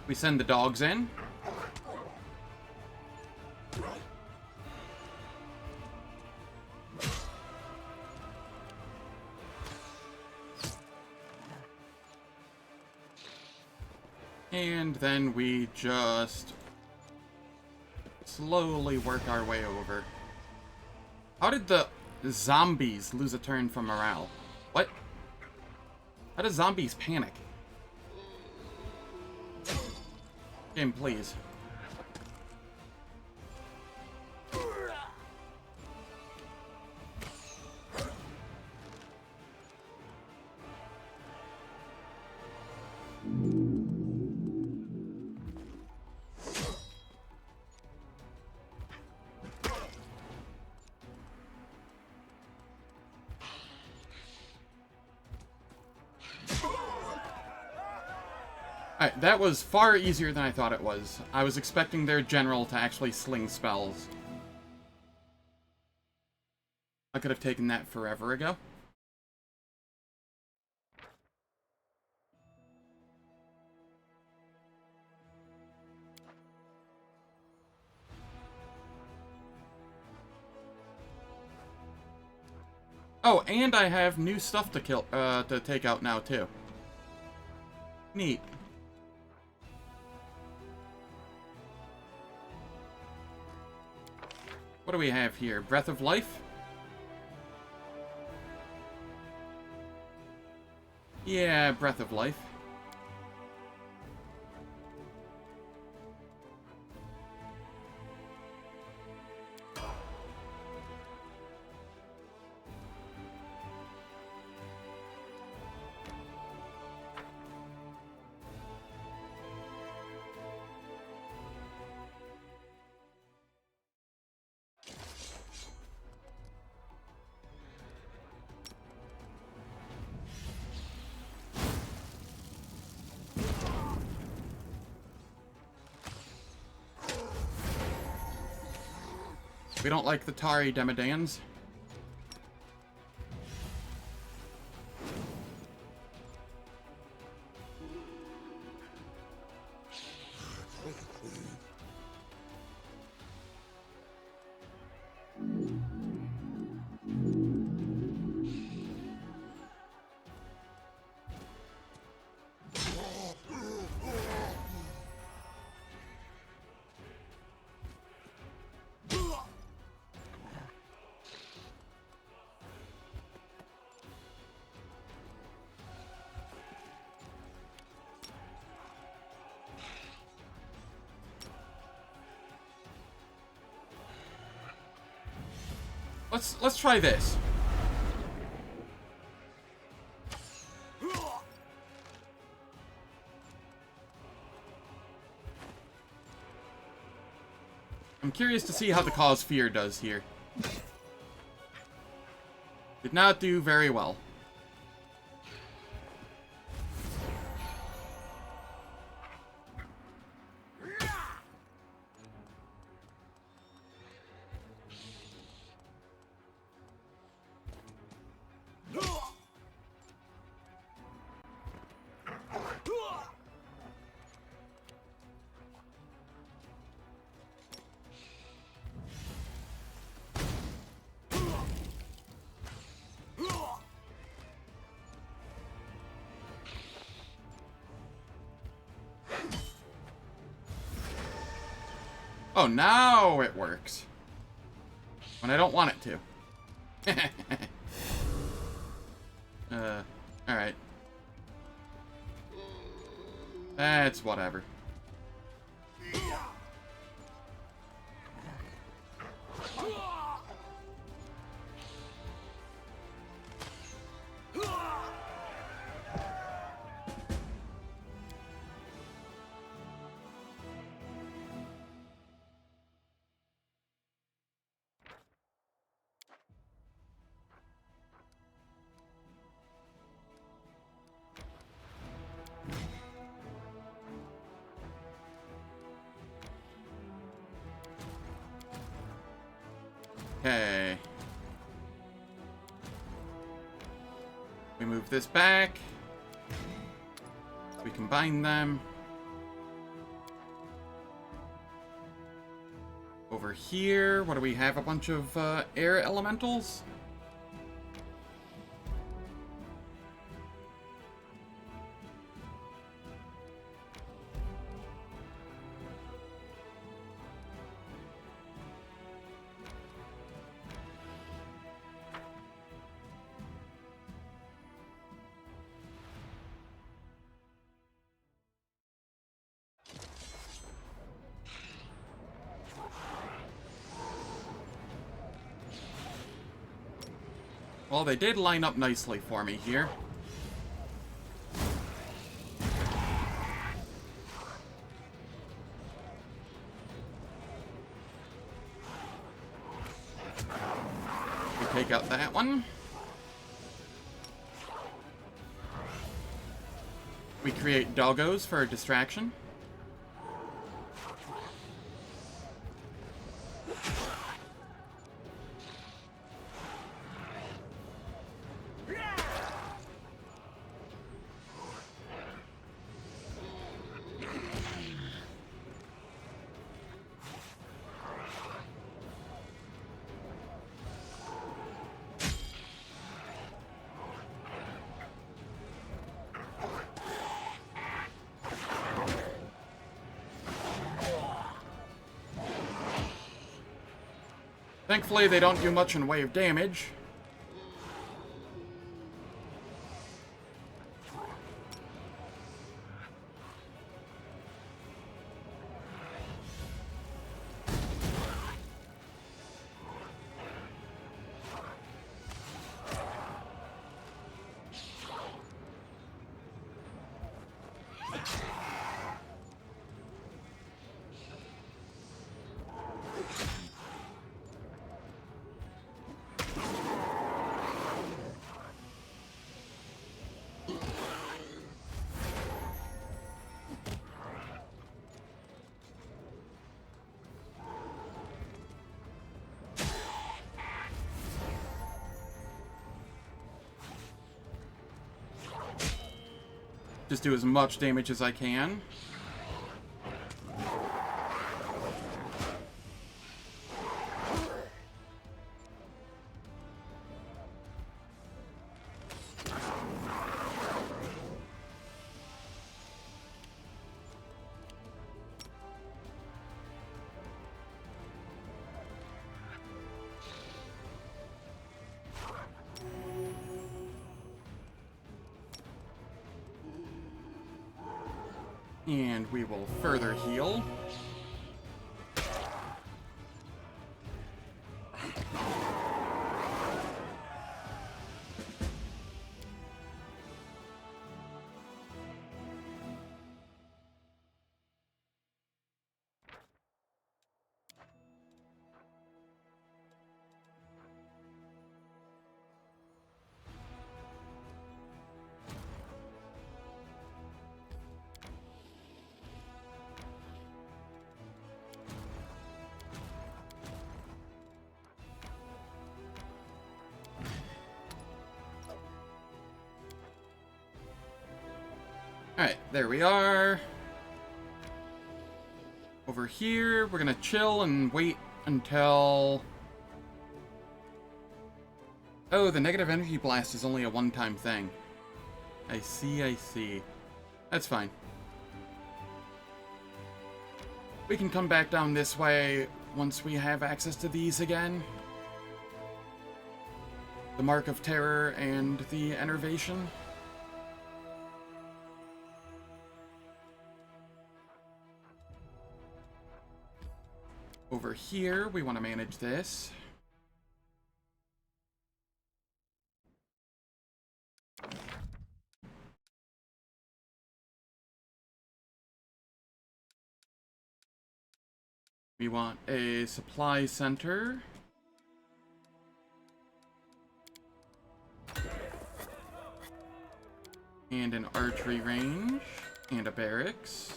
Speaker 1: We send the dogs in. And then we just slowly work our way over. How did the zombies lose a turn from morale? What? How do zombies panic? Game, please. Alright, that was far easier than I thought it was. I was expecting their general to actually sling spells. I could have taken that forever ago. Oh, and I have new stuff to take out now too. Neat. What do we have here? Breath of Life? Yeah, Breath of Life. We don't like the Tari Demodans. Let's try this. I'm curious to see how the Cause Fear does here. Did not do very well. Oh, now it works. When I don't want it to. Alright. That's whatever. Okay. We move this back. We combine them. Over here, what do we have? A bunch of air elementals? Well, they did line up nicely for me here. We take out that one. We create doggos for a distraction. Thankfully, they don't do much in the way of damage. Just do as much damage as I can. And we will further heal. Alright, there we are. Over here, we're gonna chill and wait until... Oh, the negative energy blast is only a one-time thing. I see, I see. That's fine. We can come back down this way once we have access to these again. The Mark of Terror and the Enervation. Over here, we want to manage this. We want a supply center. And an archery range. And a barracks.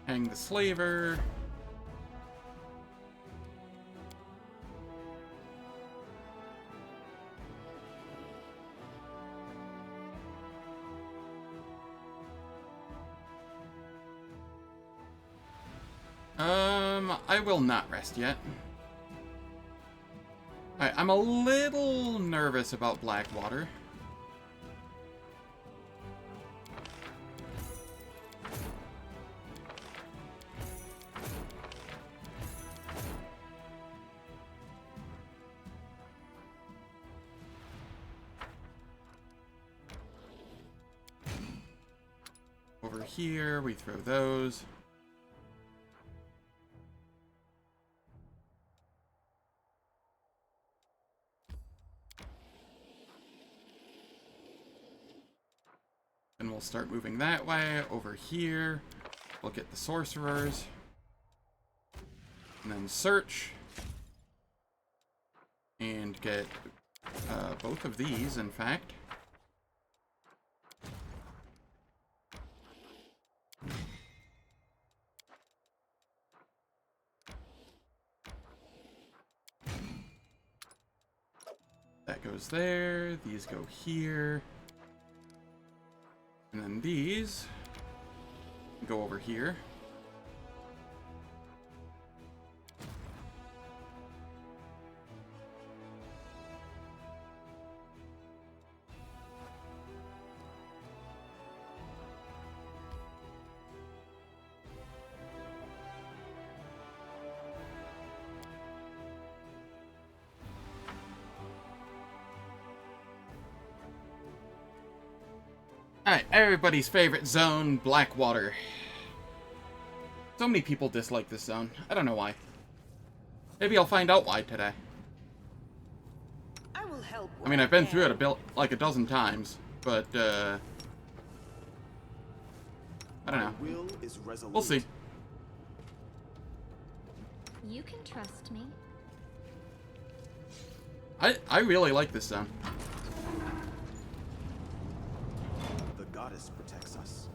Speaker 1: Hang the slaver. I will not rest yet. Alright, I'm a little nervous about Blackwater. Over here, we throw those. And we'll start moving that way. Over here, we'll get the sorcerers. And then search. And get both of these, in fact. That goes there, these go here. And then these go over here. Alright, everybody's favorite zone, Blackwater. So many people dislike this zone. I don't know why. Maybe I'll find out why today.
Speaker 5: I will help.
Speaker 1: I mean, I've been through it like a dozen times, but, I don't know.
Speaker 4: Will is
Speaker 1: We'll see.
Speaker 5: You can trust me.
Speaker 1: I really like this sound.
Speaker 4: The goddess protects us.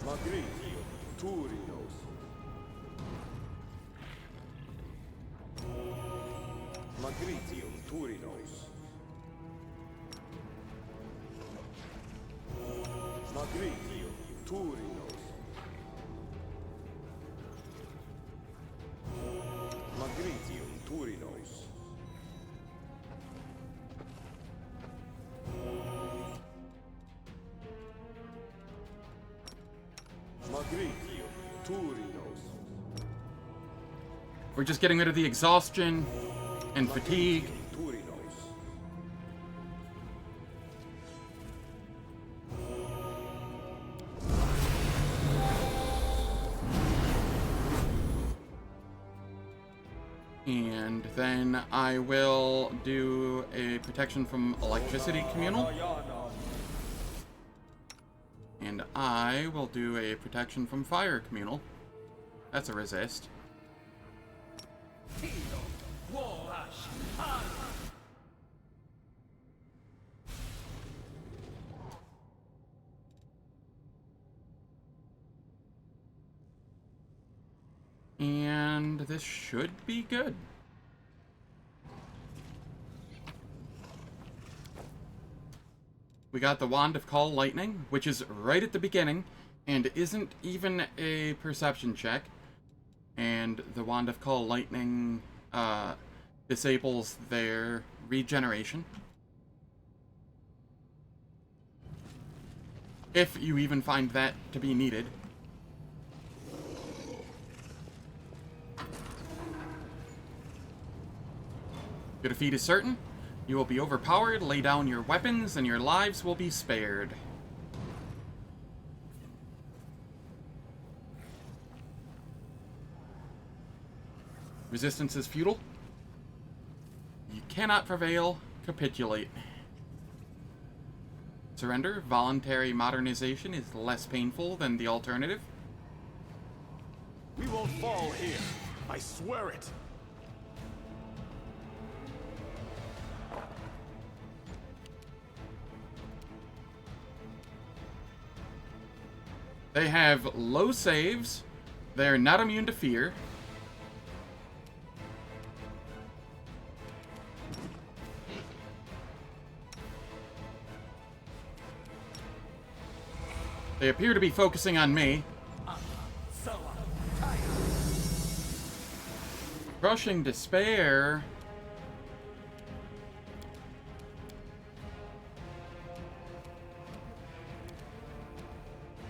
Speaker 6: Magritio, Turinos. Magritio, Turinos. Magritio, Turinos. Magritio, Turinos. Magritio, Turinos.
Speaker 1: We're just getting rid of the exhaustion and fatigue.
Speaker 6: Turinos.
Speaker 1: And then I will do a protection from electricity communal. And I will do a protection from fire communal. That's a resist. And this should be good. We got the Wand of Call Lightning, which is right at the beginning, and isn't even a perception check. And the Wand of Call Lightning disables their regeneration. If you even find that to be needed. Your defeat is certain. You will be overpowered, lay down your weapons, and your lives will be spared. Resistance is futile. You cannot prevail. Capitulate. Surrender. Voluntary modernization is less painful than the alternative.
Speaker 4: We won't fall here. I swear it.
Speaker 1: They have low saves. They're not immune to fear. They appear to be focusing on me. Crushing Despair.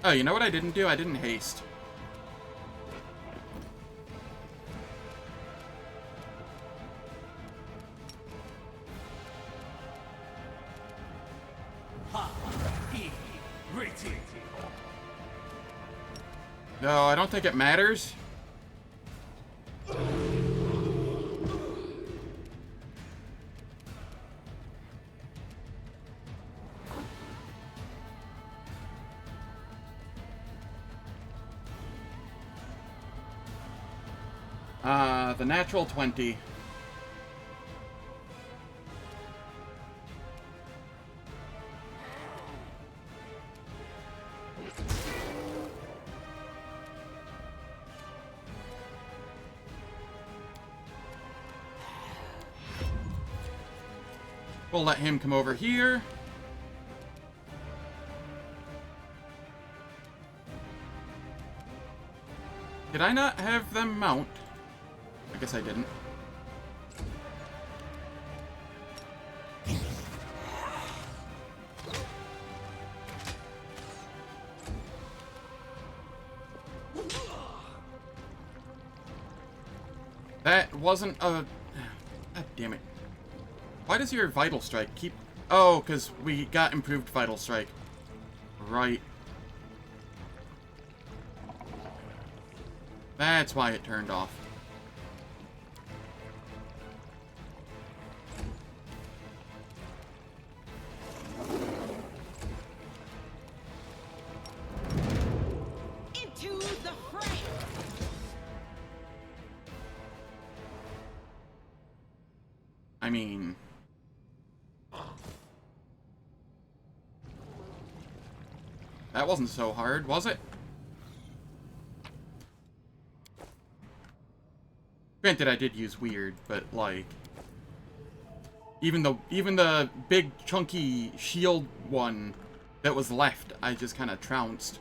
Speaker 1: Oh, you know what I didn't do? I didn't haste. No, I don't think it matters. The natural 20. We'll let him come over here. Did I not have them mount? I guess I didn't. That wasn't a... God damn it. Why does your Vital Strike keep... Oh, because we got improved Vital Strike. Right. That's why it turned off.
Speaker 7: Into the fray.
Speaker 1: I mean... That wasn't so hard, was it? Granted, I did use weird, but like... Even the big, chunky shield one that was left, I just kind of trounced.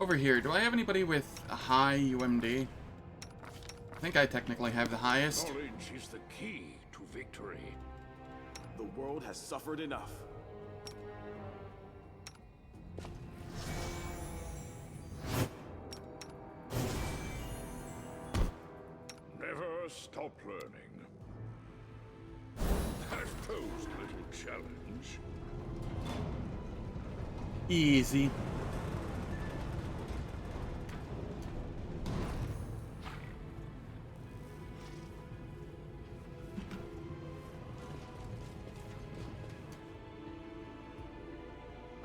Speaker 1: Over here, do I have anybody with a high UMD? I think I technically have the highest.
Speaker 2: Knowledge is the key to victory.
Speaker 4: The world has suffered enough.
Speaker 2: Never stop learning. I've posed a little challenge.
Speaker 1: Easy.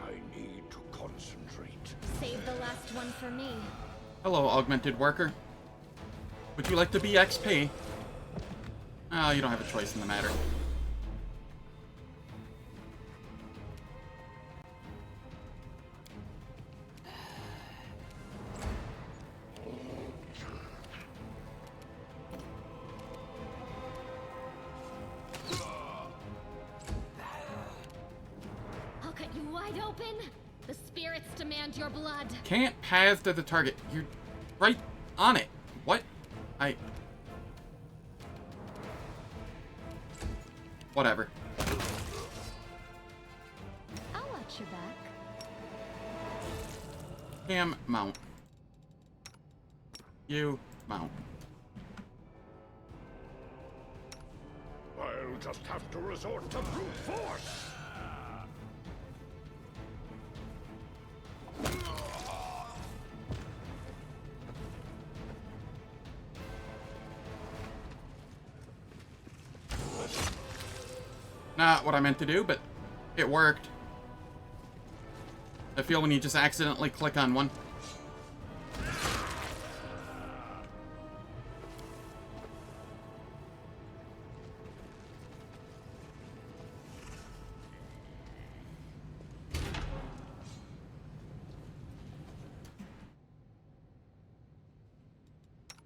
Speaker 2: I need to concentrate.
Speaker 5: Save the last one for me.
Speaker 1: Hello, augmented worker. Would you like to be XP? Oh, you don't have a choice in the matter.
Speaker 5: I'll cut you wide open. The spirits demand your blood.
Speaker 1: Can't path to the target. You're right on it. What? Whatever.
Speaker 5: I'll watch your back.
Speaker 1: Cam, mount. You, mount.
Speaker 2: I'll just have to resort to brute force.
Speaker 1: Not what I meant to do, but it worked. I feel when you just accidentally click on one.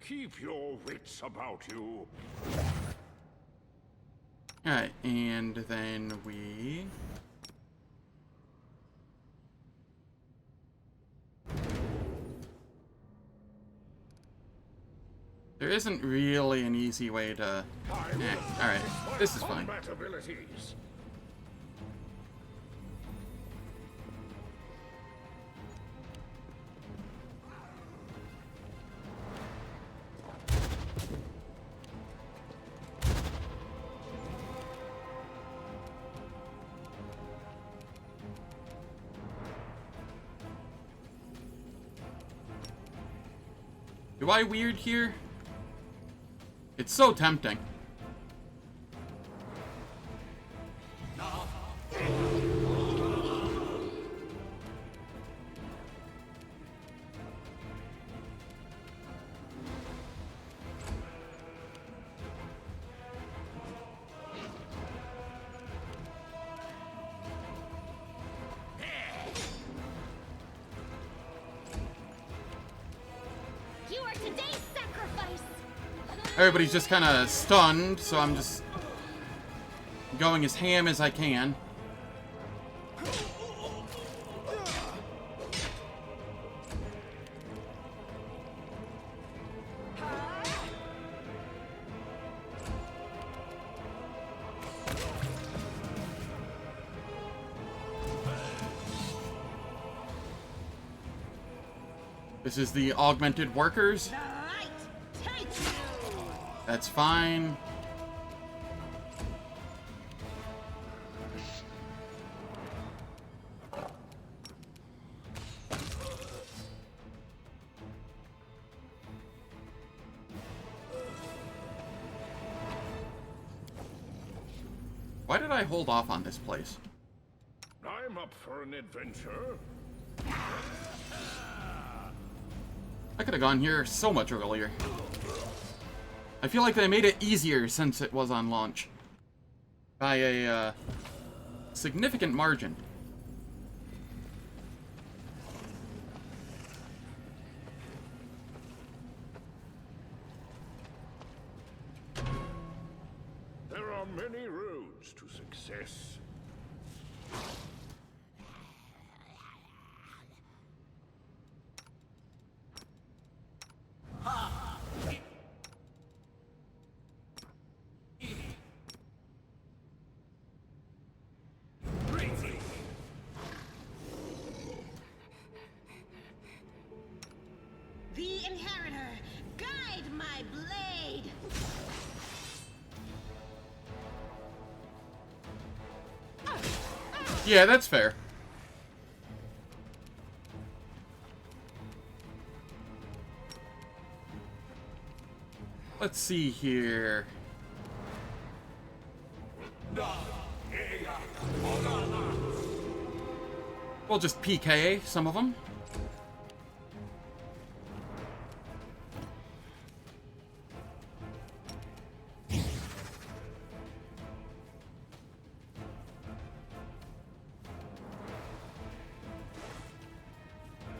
Speaker 2: Keep your wits about you.
Speaker 1: Alright, and then we... There isn't really an easy way to... alright, this is fine.
Speaker 2: Combat abilities.
Speaker 1: Do I weird here? It's so tempting.
Speaker 5: You are today's sacrifice.
Speaker 1: Everybody's just kind of stunned, so I'm just going as ham as I can. This is the augmented workers. That's fine. Why did I hold off on this place?
Speaker 2: I'm up for an adventure.
Speaker 1: I could have gone here so much earlier. I feel like they made it easier since it was on launch. By a significant margin.
Speaker 2: There are many roads to success.
Speaker 5: The Inheritor, guide my blade!
Speaker 1: Yeah, that's fair. Let's see here. We'll just PKA some of them.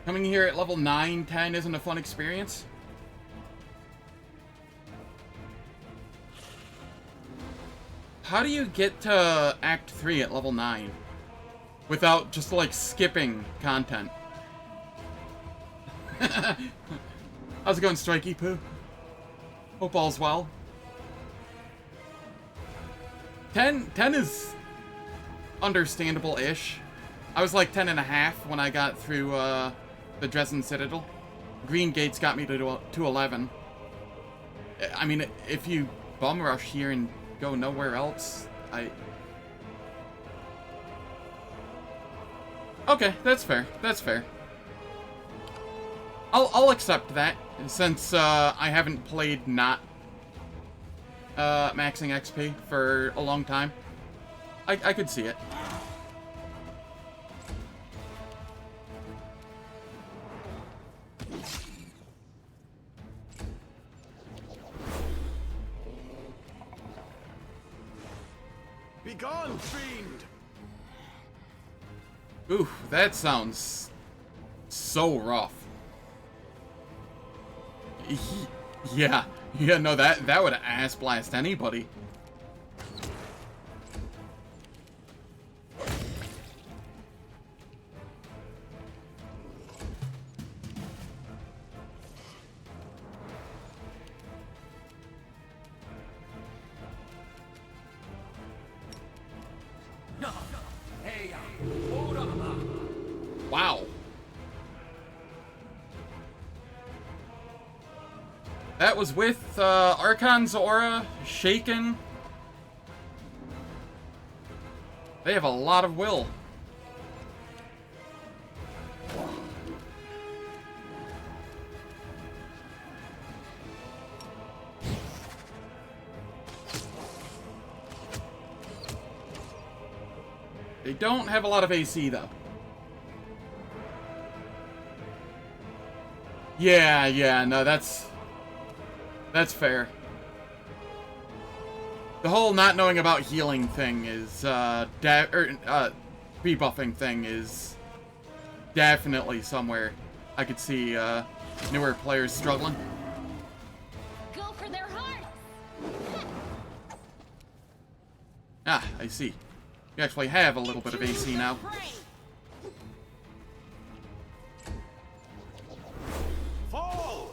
Speaker 1: Coming here at level 9, 10 isn't a fun experience. How do you get to Act 3 at level 9? Without just, like, skipping content? How's it going, Strikey Poo? Hope all's well. 10 is understandable-ish. I was like 10.5 when I got through, the Drezen Citadel. Green Gates got me to 11. I mean, if you bum rush here and go nowhere else, Okay, that's fair. That's fair. I'll accept that, since I haven't played not maxing XP for a long time. I could see it.
Speaker 4: Begone, fiend!
Speaker 1: Ooh, that sounds so rough. Yeah, no, that would ass blast anybody. Wow. That was with Archon's Aura, Shaken. They have a lot of will. They don't have a lot of AC, though. Yeah, no, that's fair. The whole not knowing about healing thing is, rebuffing thing is definitely somewhere I could see, newer players struggling.
Speaker 5: Go for their hearts!
Speaker 1: Ah, I see. You actually have a little bit of AC now.
Speaker 4: Fall!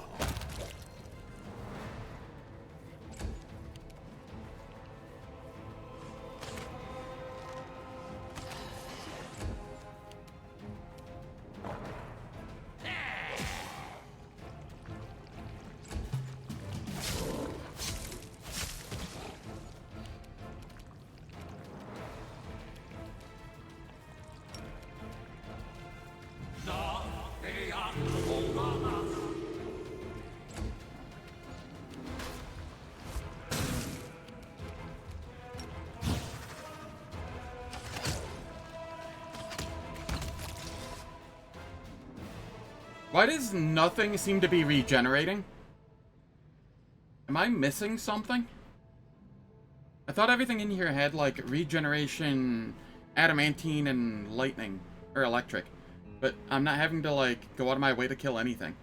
Speaker 1: Why does nothing seem to be regenerating? Am I missing something? I thought everything in here had, like, regeneration, adamantine, and lightning. Or electric. But I'm not having to, like, go out of my way to kill anything.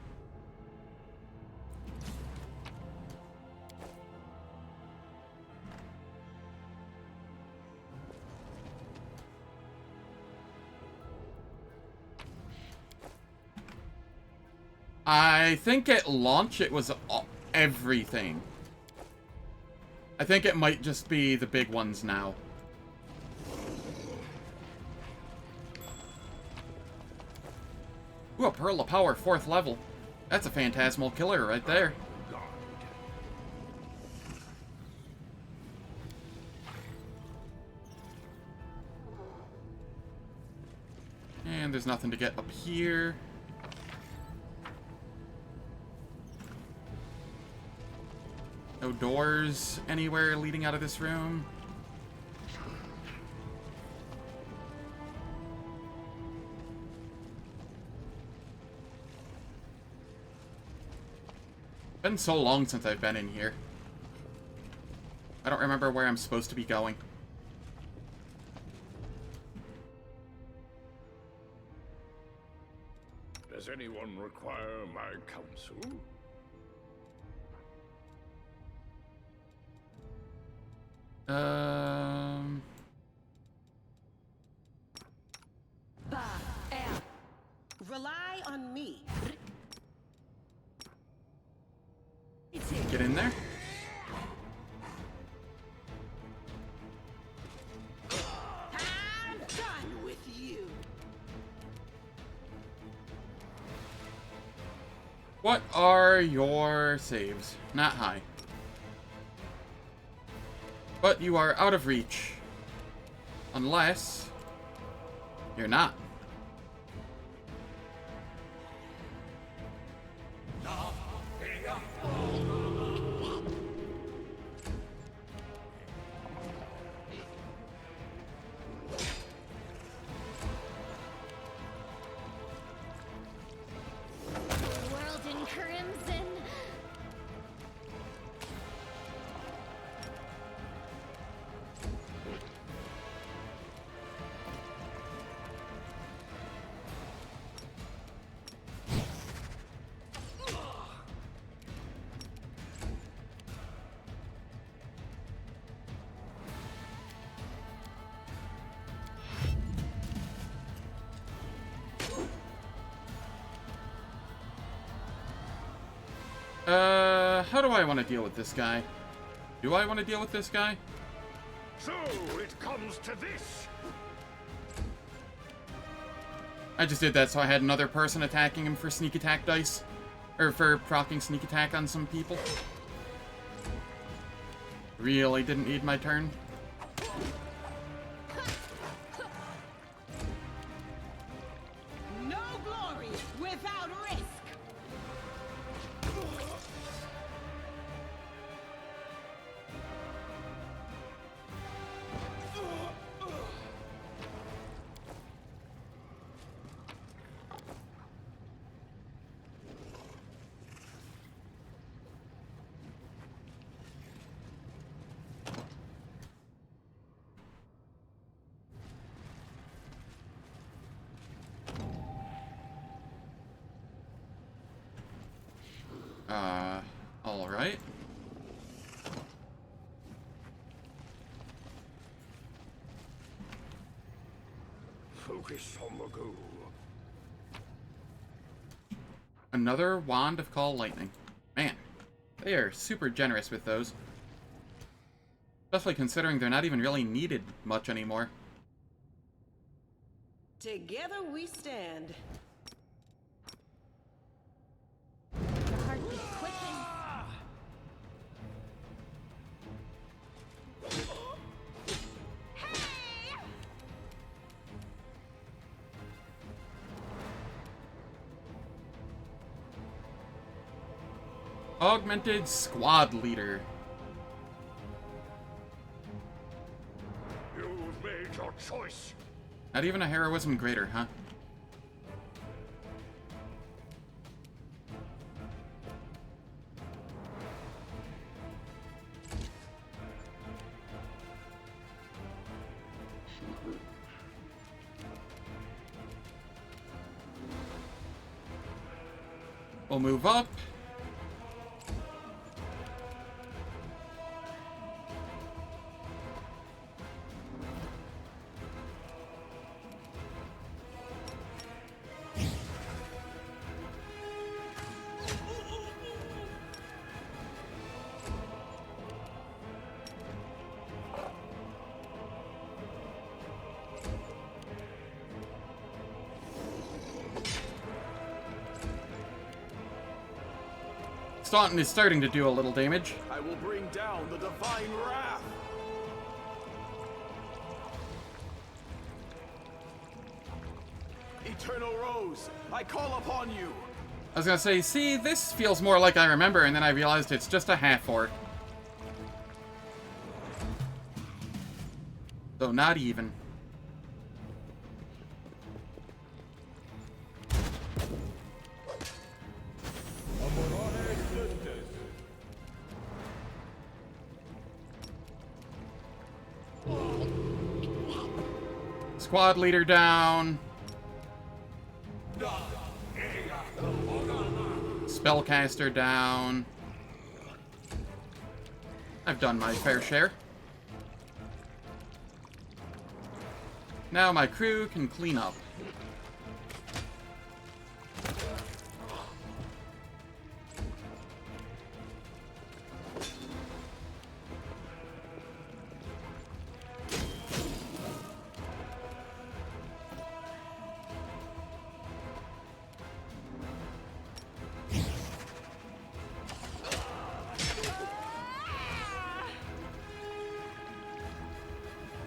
Speaker 1: I think at launch it was everything. I think it might just be the big ones now. Ooh, a Pearl of Power, 4th level. That's a phantasmal killer right there. And there's nothing to get up here. No doors anywhere leading out of this room. It's been so long since I've been in here. I don't remember where I'm supposed to be going.
Speaker 2: Does anyone require my counsel?
Speaker 7: Rely on me.
Speaker 1: Get in there.
Speaker 7: I'm done with you.
Speaker 1: What are your saves? Not high. But you are out of reach. Unless you're not.
Speaker 5: World in crimson.
Speaker 1: How do I want to deal with this guy? Do I want to deal with this guy?
Speaker 2: So it comes to this.
Speaker 1: I just did that so I had another person attacking him for sneak attack dice. Or for proccing sneak attack on some people. Really didn't need my turn.
Speaker 7: No glory without risk.
Speaker 1: Alright.
Speaker 2: Focus on the goal.
Speaker 1: Another Wand of Call Lightning. Man, they are super generous with those. Especially considering they're not even really needed much anymore.
Speaker 7: Together we stand.
Speaker 5: The heartbeat quickens.
Speaker 1: Augmented Squad Leader.
Speaker 2: You've made your choice.
Speaker 1: Not even a heroism greater, huh? We'll move up. Staunton is starting to do a little damage.
Speaker 4: I will bring down the divine wrath. Eternal Rose, I call upon you.
Speaker 1: I was gonna say, see, this feels more like I remember, and then I realized it's just a half-orc. So not even. Squad leader down. Spellcaster down. I've done my fair share. Now my crew can clean up.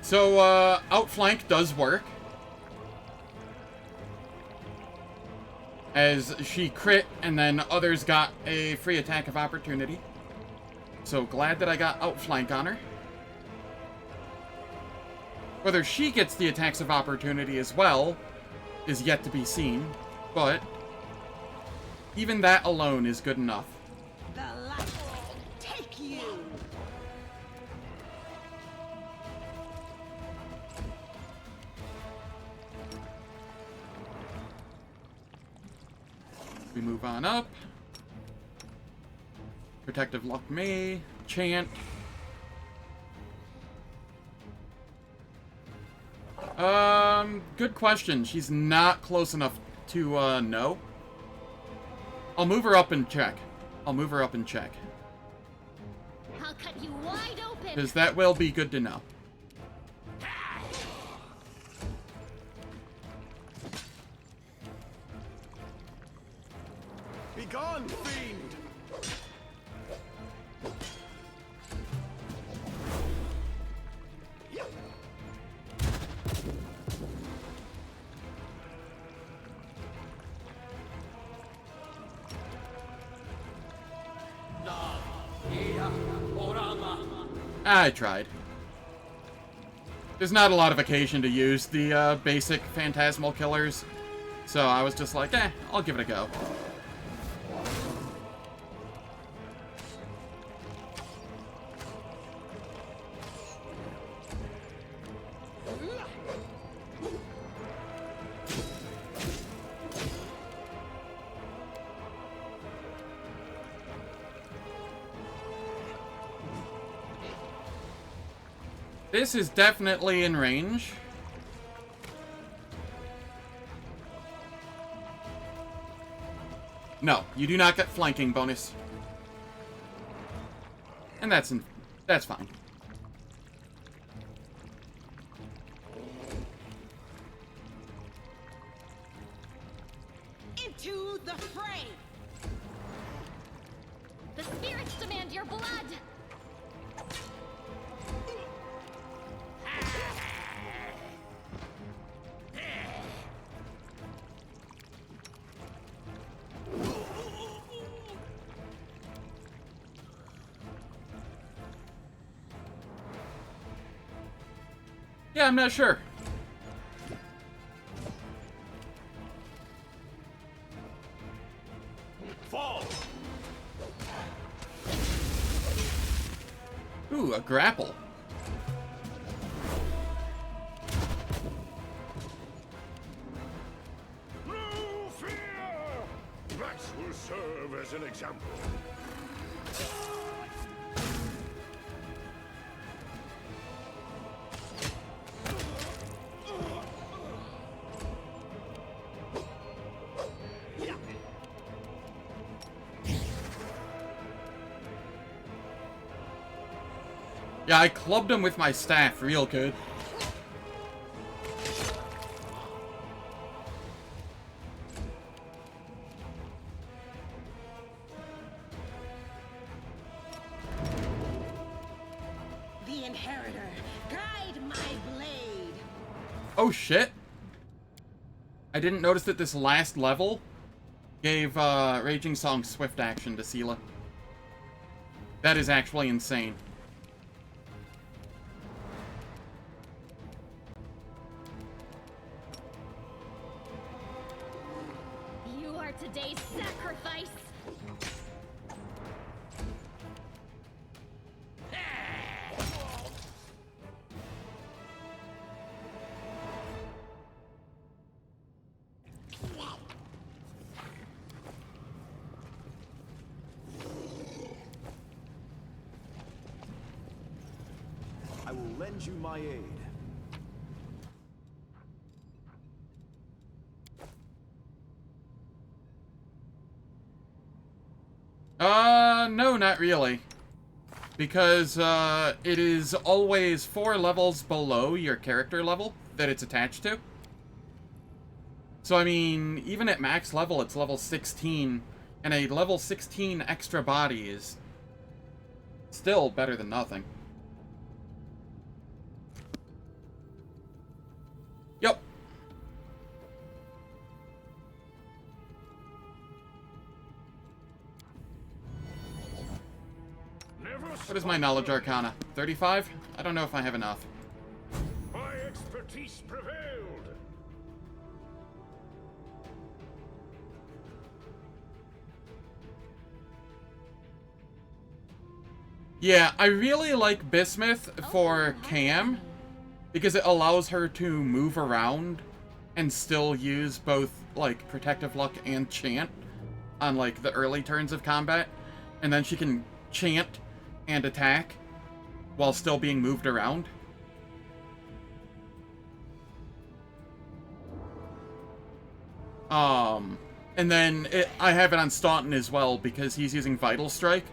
Speaker 1: So, outflank does work. As she crit, and then others got a free attack of opportunity. So, glad that I got outflank on her. Whether she gets the attacks of opportunity as well is yet to be seen, but even that alone is good enough.
Speaker 7: The light take you.
Speaker 1: We move on up. Protective Luck May, Chant. Good question. She's not close enough to, know. I'll move her up and check. I'll check.
Speaker 5: I'll cut you wide open.
Speaker 1: Because that will be good to know.
Speaker 4: Begone, fiend!
Speaker 1: I tried. There's not a lot of occasion to use the basic phantasmal killers, so I was just like, I'll give it a go. This is definitely in range. No, you do not get flanking bonus. And that's fine.
Speaker 7: Into the fray.
Speaker 5: The spirits demand your blood.
Speaker 1: Yeah, I'm not sure.
Speaker 4: Fall!
Speaker 1: Ooh, a grapple.
Speaker 2: No fear! That will serve. as an example.
Speaker 1: Yeah, I clubbed him with my staff real good.
Speaker 7: The Inheritor, guide my blade.
Speaker 1: Oh shit! I didn't notice that this last level gave Raging Song swift action to Seela. That is actually insane.
Speaker 5: You are today's sacrifice.
Speaker 4: I will lend you my aid.
Speaker 1: No, not really. Because, it is always 4 levels below your character level that it's attached to. So, I mean, even at max level, it's level 16, and a level 16 extra body is still better than nothing. Yep. What is my knowledge arcana? 35? I don't know if I have enough.
Speaker 2: My expertise prevailed.
Speaker 1: Yeah, I really like Bismuth for Cam, because it allows her to move around and still use both, like, Protective Luck and Chant on, like, the early turns of combat. And then she can chant and attack while still being moved around. And then I have it on Staunton as well because he's using Vital Strike.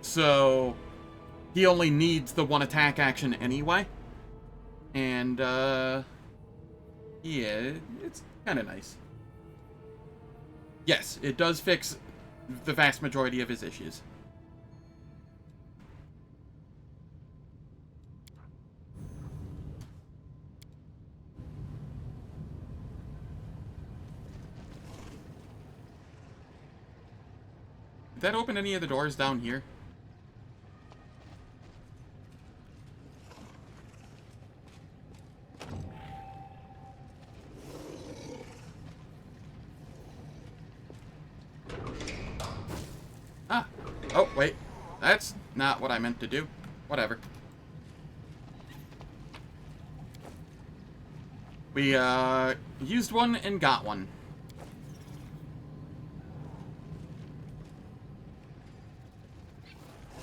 Speaker 1: So he only needs the 1 attack action anyway. And, yeah, it's kind of nice. Yes, it does fix the vast majority of his issues. Did that open any of the doors down here? Ah! Oh, wait. That's not what I meant to do. Whatever. We, used one and got one.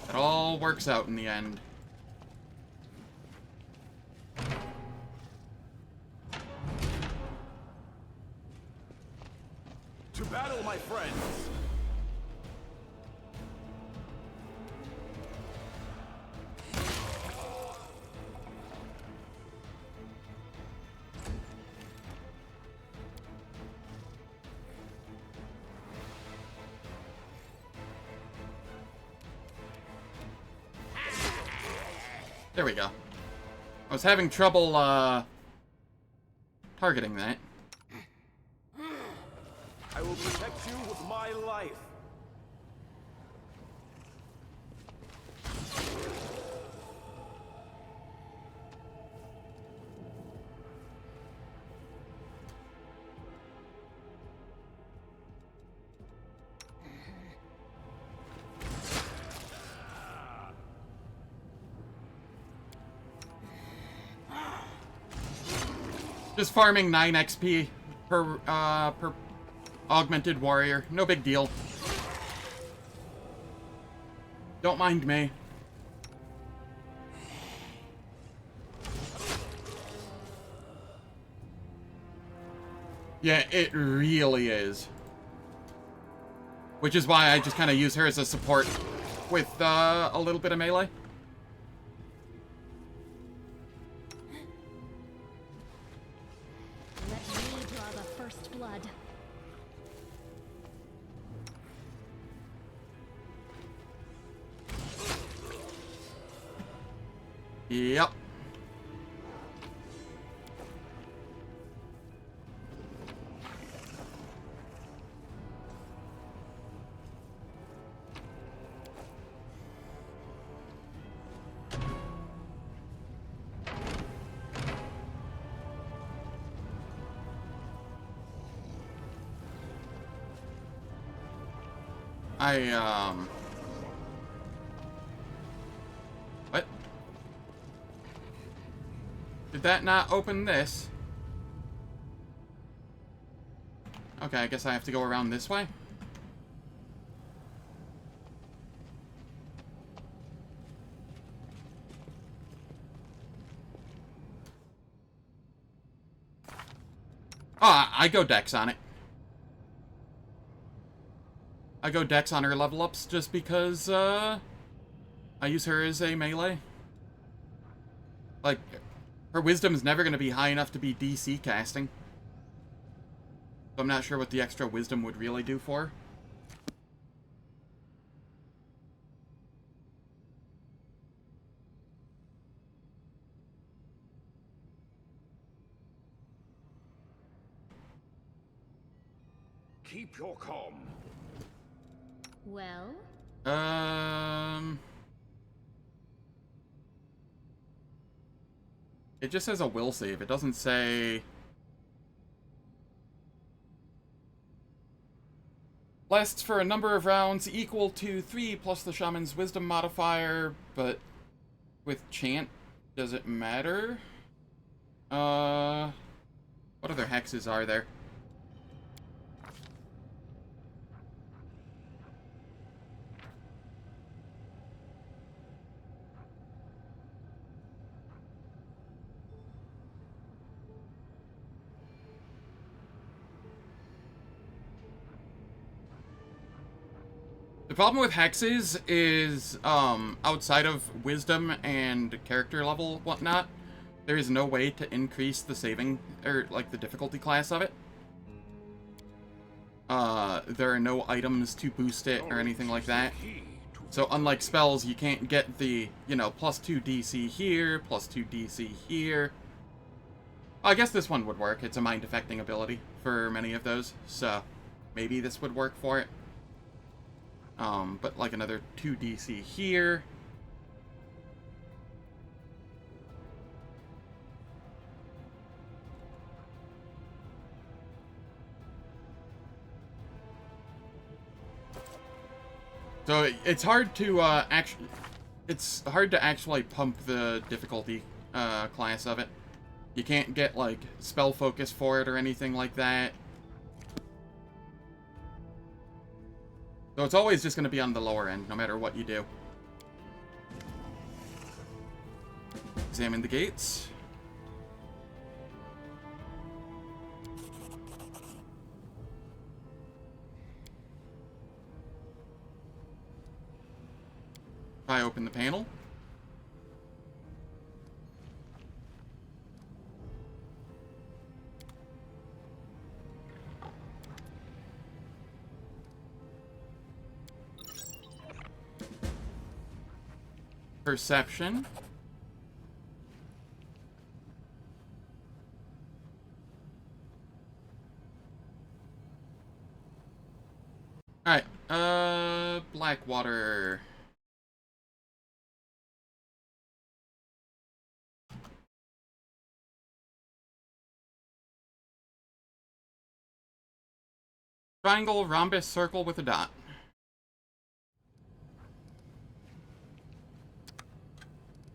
Speaker 1: It all works out in the end.
Speaker 4: To battle, my friends!
Speaker 1: There we go. I was having trouble, targeting that.
Speaker 4: I will protect you with my life.
Speaker 1: Just farming 9 XP per augmented warrior. No big deal. Don't mind me. Yeah, it really is. Which is why I just kind of use her as a support with a little bit of melee.
Speaker 5: Let me draw the first blood.
Speaker 1: Yep. What? Did that not open this? Okay, I guess I have to go around this way. Oh, I go Dex on it. I go Dex on her level ups just because, I use her as a melee. Like, her wisdom is never going to be high enough to be DC casting. So I'm not sure what the extra wisdom would really do for her.
Speaker 2: Keep your calm.
Speaker 5: Well,
Speaker 1: It just says a will save. It doesn't say... Lasts for a number of rounds equal to 3 plus the shaman's wisdom modifier, but with chant, does it matter? What other hexes are there? The problem with hexes is, outside of wisdom and character level whatnot, there is no way to increase the saving, or, like, the difficulty class of it. There are no items to boost it or anything like that. So, unlike spells, you can't get the, you know, +2 DC here, +2 DC here. I guess this one would work. It's a mind-affecting ability for many of those, so maybe this would work for it. But like another 2 DC here. So it's hard to actually pump the difficulty class of it. You can't get like spell focus for it or anything like that. So it's always just going to be on the lower end, no matter what you do. Examine the gates. I open the panel. Perception. Alright, Blackwater. Triangle, rhombus, circle with a dot.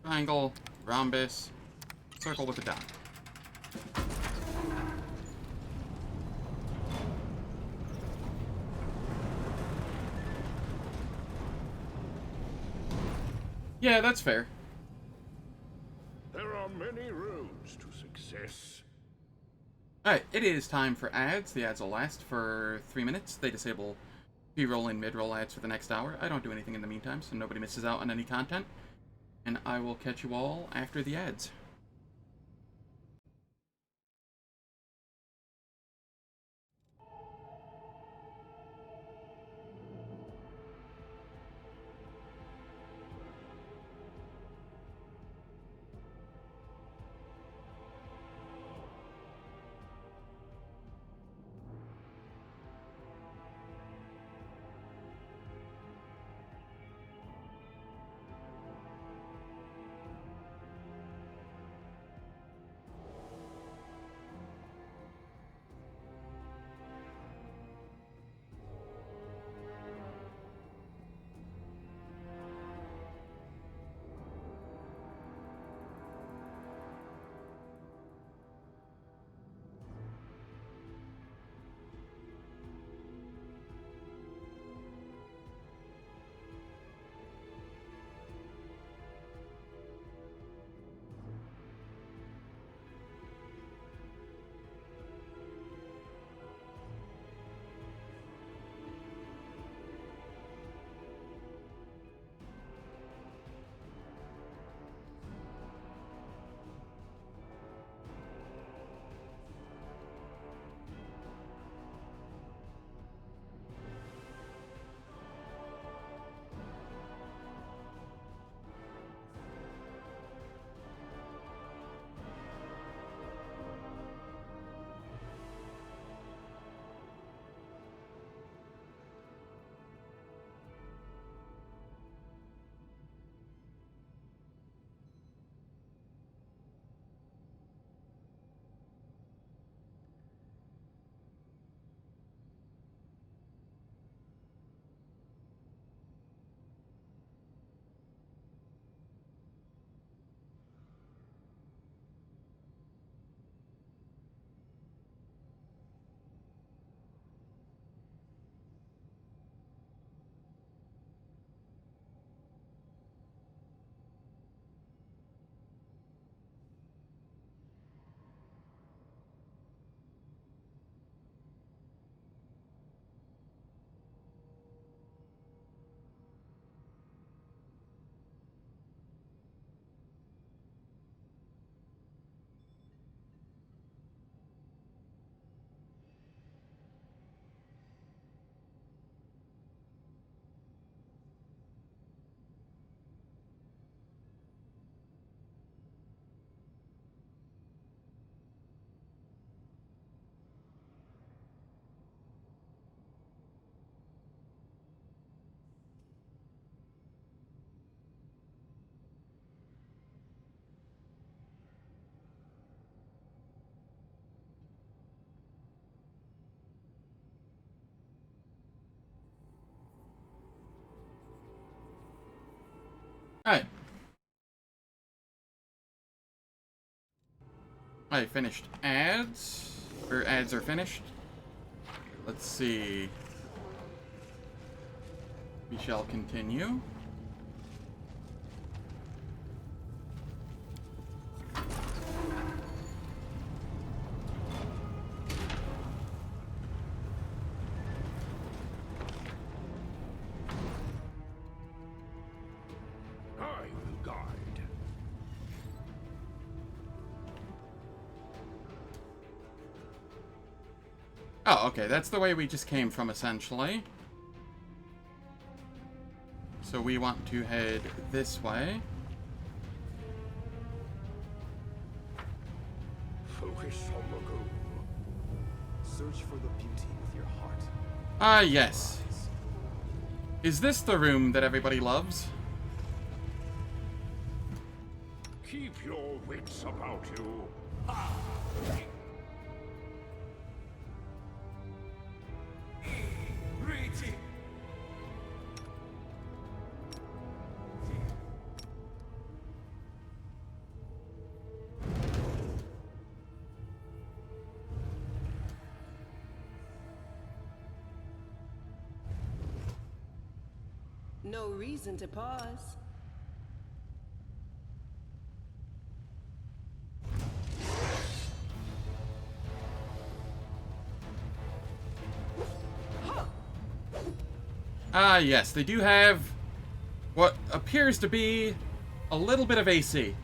Speaker 1: Triangle, rhombus, circle with a dot. Yeah, that's fair.
Speaker 2: There are many roads to success.
Speaker 1: Alright, it is time for ads. The ads will last for 3 minutes. They disable B-roll and mid-roll ads for the next hour. I don't do anything in the meantime, so nobody misses out on any content. And I will catch you all after the ads. Alright. I finished ads. Or ads are finished. Let's see. We shall continue.
Speaker 2: I will guide.
Speaker 1: Oh, okay, that's the way we just came from, essentially. So we want to head this way.
Speaker 2: Focus on the goal.
Speaker 6: Search for the beauty with your heart.
Speaker 1: Ah, yes. Is this the room that everybody loves?
Speaker 2: Keep your wits about you.
Speaker 7: No reason to pause.
Speaker 1: Ah, yes, they do have what appears to be a little bit of AC.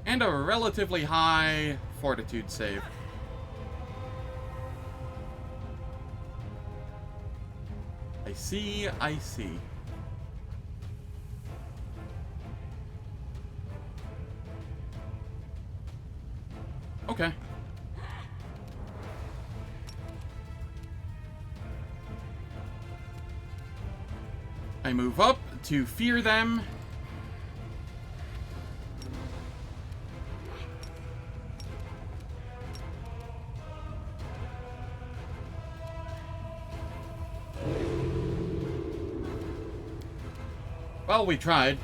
Speaker 1: And a relatively high fortitude save. I see, I see. Okay. I move up to fear them. Well, we tried.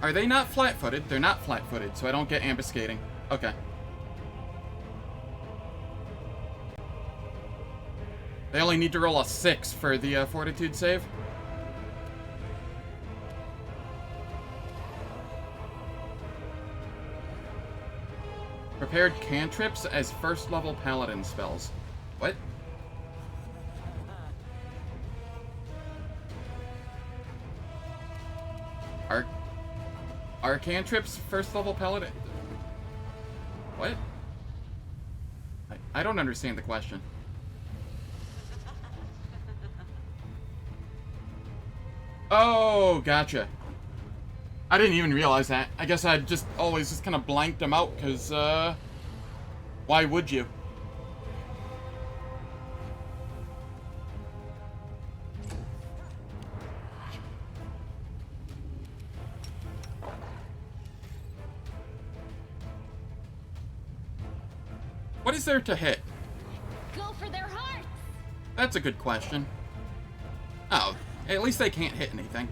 Speaker 1: Are they not flat-footed? They're not flat-footed, so I don't get ambuscading. Okay. They only need to roll a 6 for the fortitude save. Prepared cantrips as first-level paladin spells. What? Are cantrips first-level paladin? What? I don't understand the question. Oh, gotcha. I didn't even realize that. I guess I'd just always just kind of blanked them out, because, why would you? What is there to hit?
Speaker 5: Go for their hearts.
Speaker 1: That's a good question. Oh, at least they can't hit anything.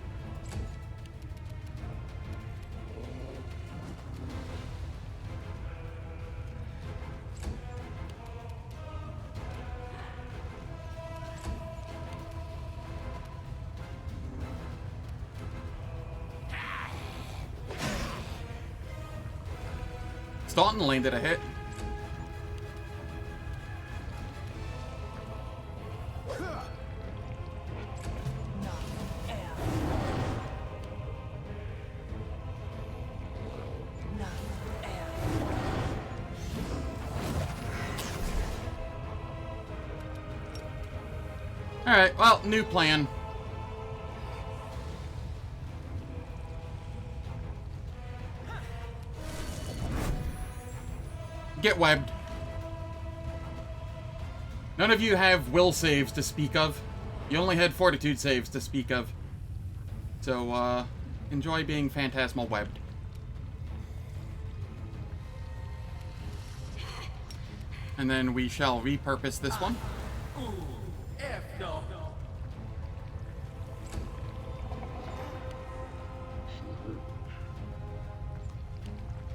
Speaker 1: Staunton landed a hit. Alright, well, new plan. Get webbed. None of you have will saves to speak of. You only had fortitude saves to speak of. So, enjoy being phantasmal webbed. And then we shall repurpose this one.
Speaker 4: No.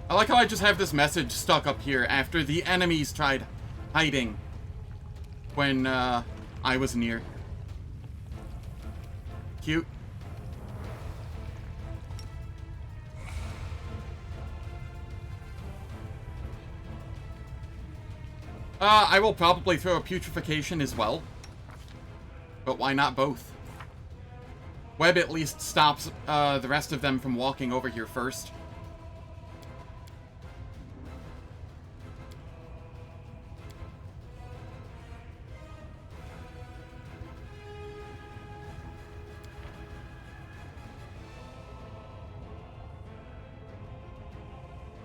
Speaker 1: I like how I just have this message stuck up here after the enemies tried hiding when I was near. Cute. I will probably throw a putrefaction as well. But why not both? Web at least stops the rest of them from walking over here first.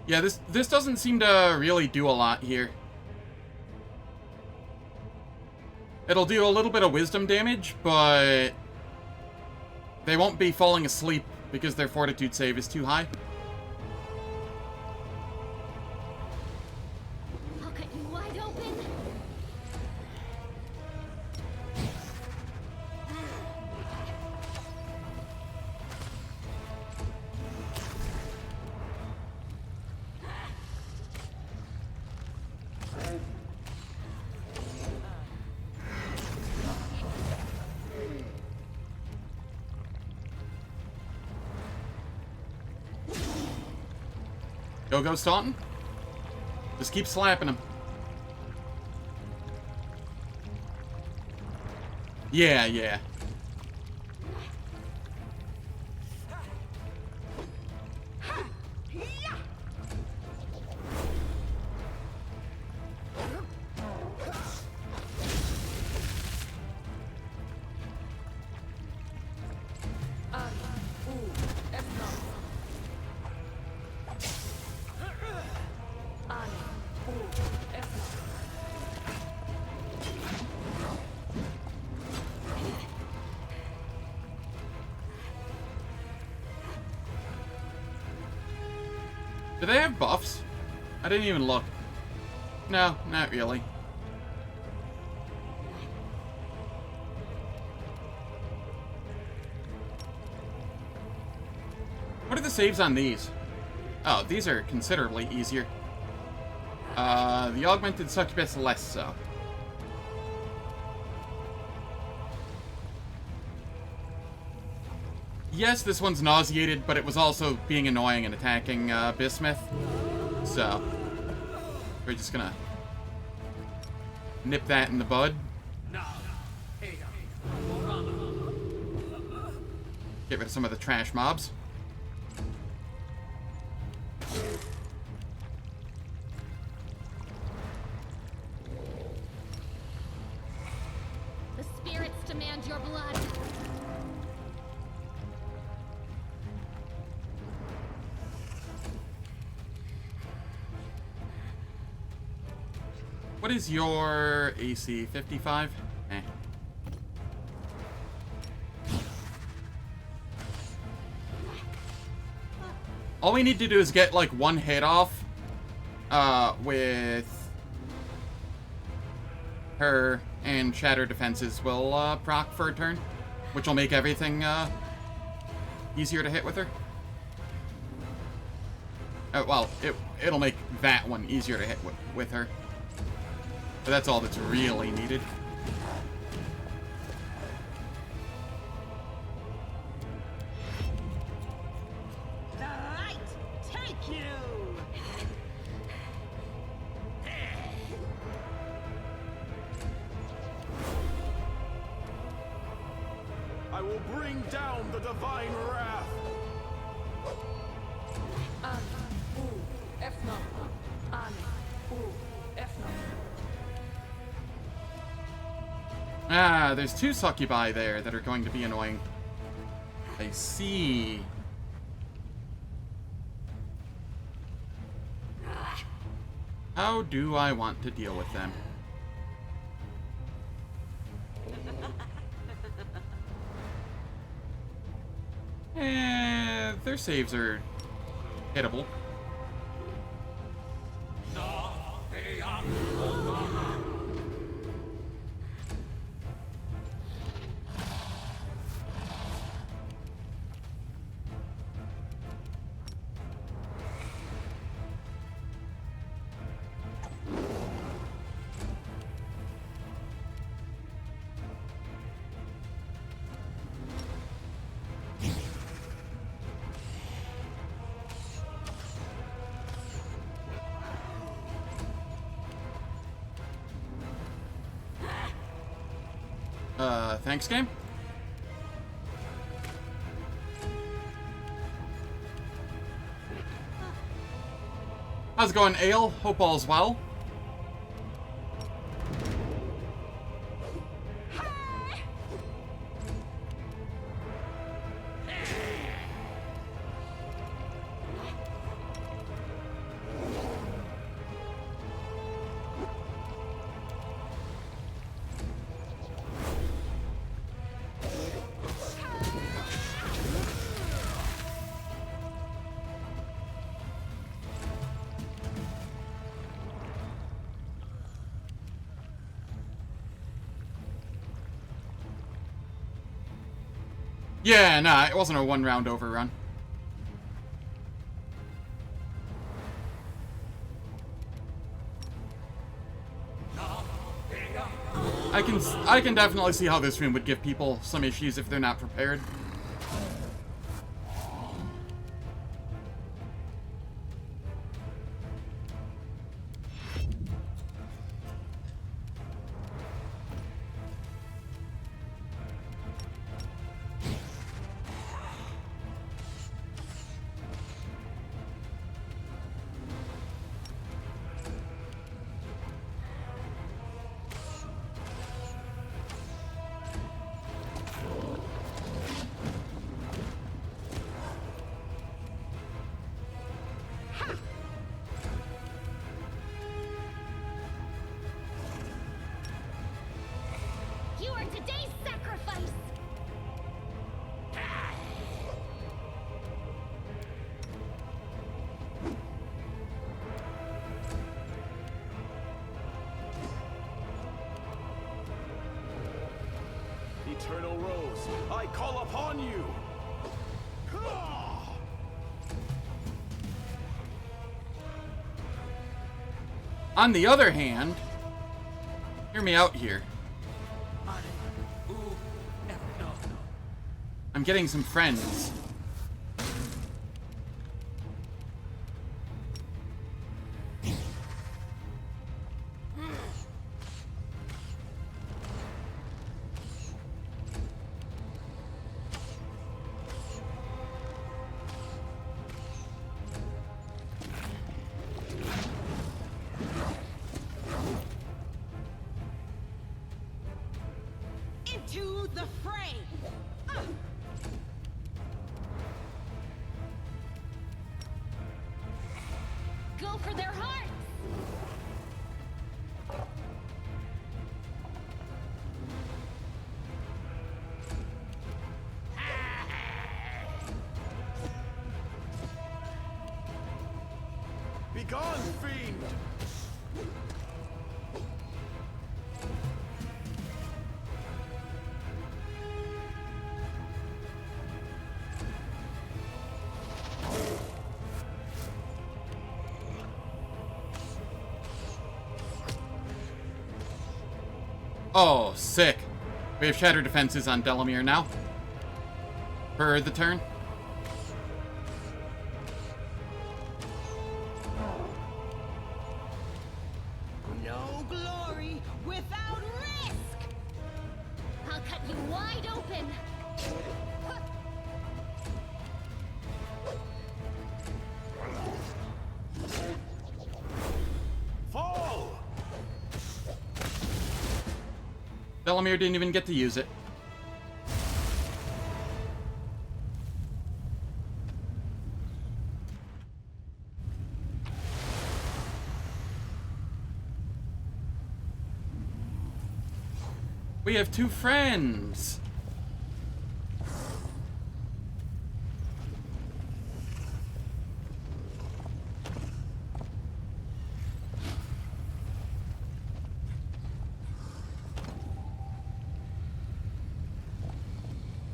Speaker 1: Yeah, this doesn't seem to really do a lot here. It'll do a little bit of wisdom damage, but they won't be falling asleep because their fortitude save is too high.
Speaker 5: I'll cut you wide open.
Speaker 1: Go, Staunton. Just keep slapping him. Yeah, yeah. Do they have buffs? I didn't even look. No, not really. What are the saves on these? Oh, these are considerably easier. The augmented succubus less so. Yes, this one's nauseated, but it was also being annoying and attacking Bismuth. So, we're just gonna nip that in the bud. Get rid of some of the trash mobs.
Speaker 5: The spirits demand your blood.
Speaker 1: What is your AC? 55? Eh. All we need to do is get, like, one hit off, with her, and Shatter Defenses will, proc for a turn, which will make everything, easier to hit with her. Well, it'll make that one easier to hit with her. But that's all that's really needed.
Speaker 7: The light take you!
Speaker 4: I will bring down the divine wrath.
Speaker 1: Ah, there's two succubi there that are going to be annoying. I see. How do I want to deal with them? Their saves are hittable. Thanks, game. How's it going, Ale? Hope all's well. Yeah, nah, it wasn't a one-round overrun. I can definitely see how this room would give people some issues if they're not prepared.
Speaker 5: You are today's sacrifice!
Speaker 4: Eternal Rose, I call upon you!
Speaker 1: On the other hand, hear me out here. I'm getting some friends.
Speaker 7: Into the fray!
Speaker 5: Go for their hearts!
Speaker 4: Begone, fiend!
Speaker 1: Oh, sick. We have Shatter Defenses on Delamere now. For the turn.
Speaker 7: No glory without risk!
Speaker 5: I'll cut you wide open!
Speaker 4: Fall!
Speaker 1: Delamere didn't even get to use it. We have two friends.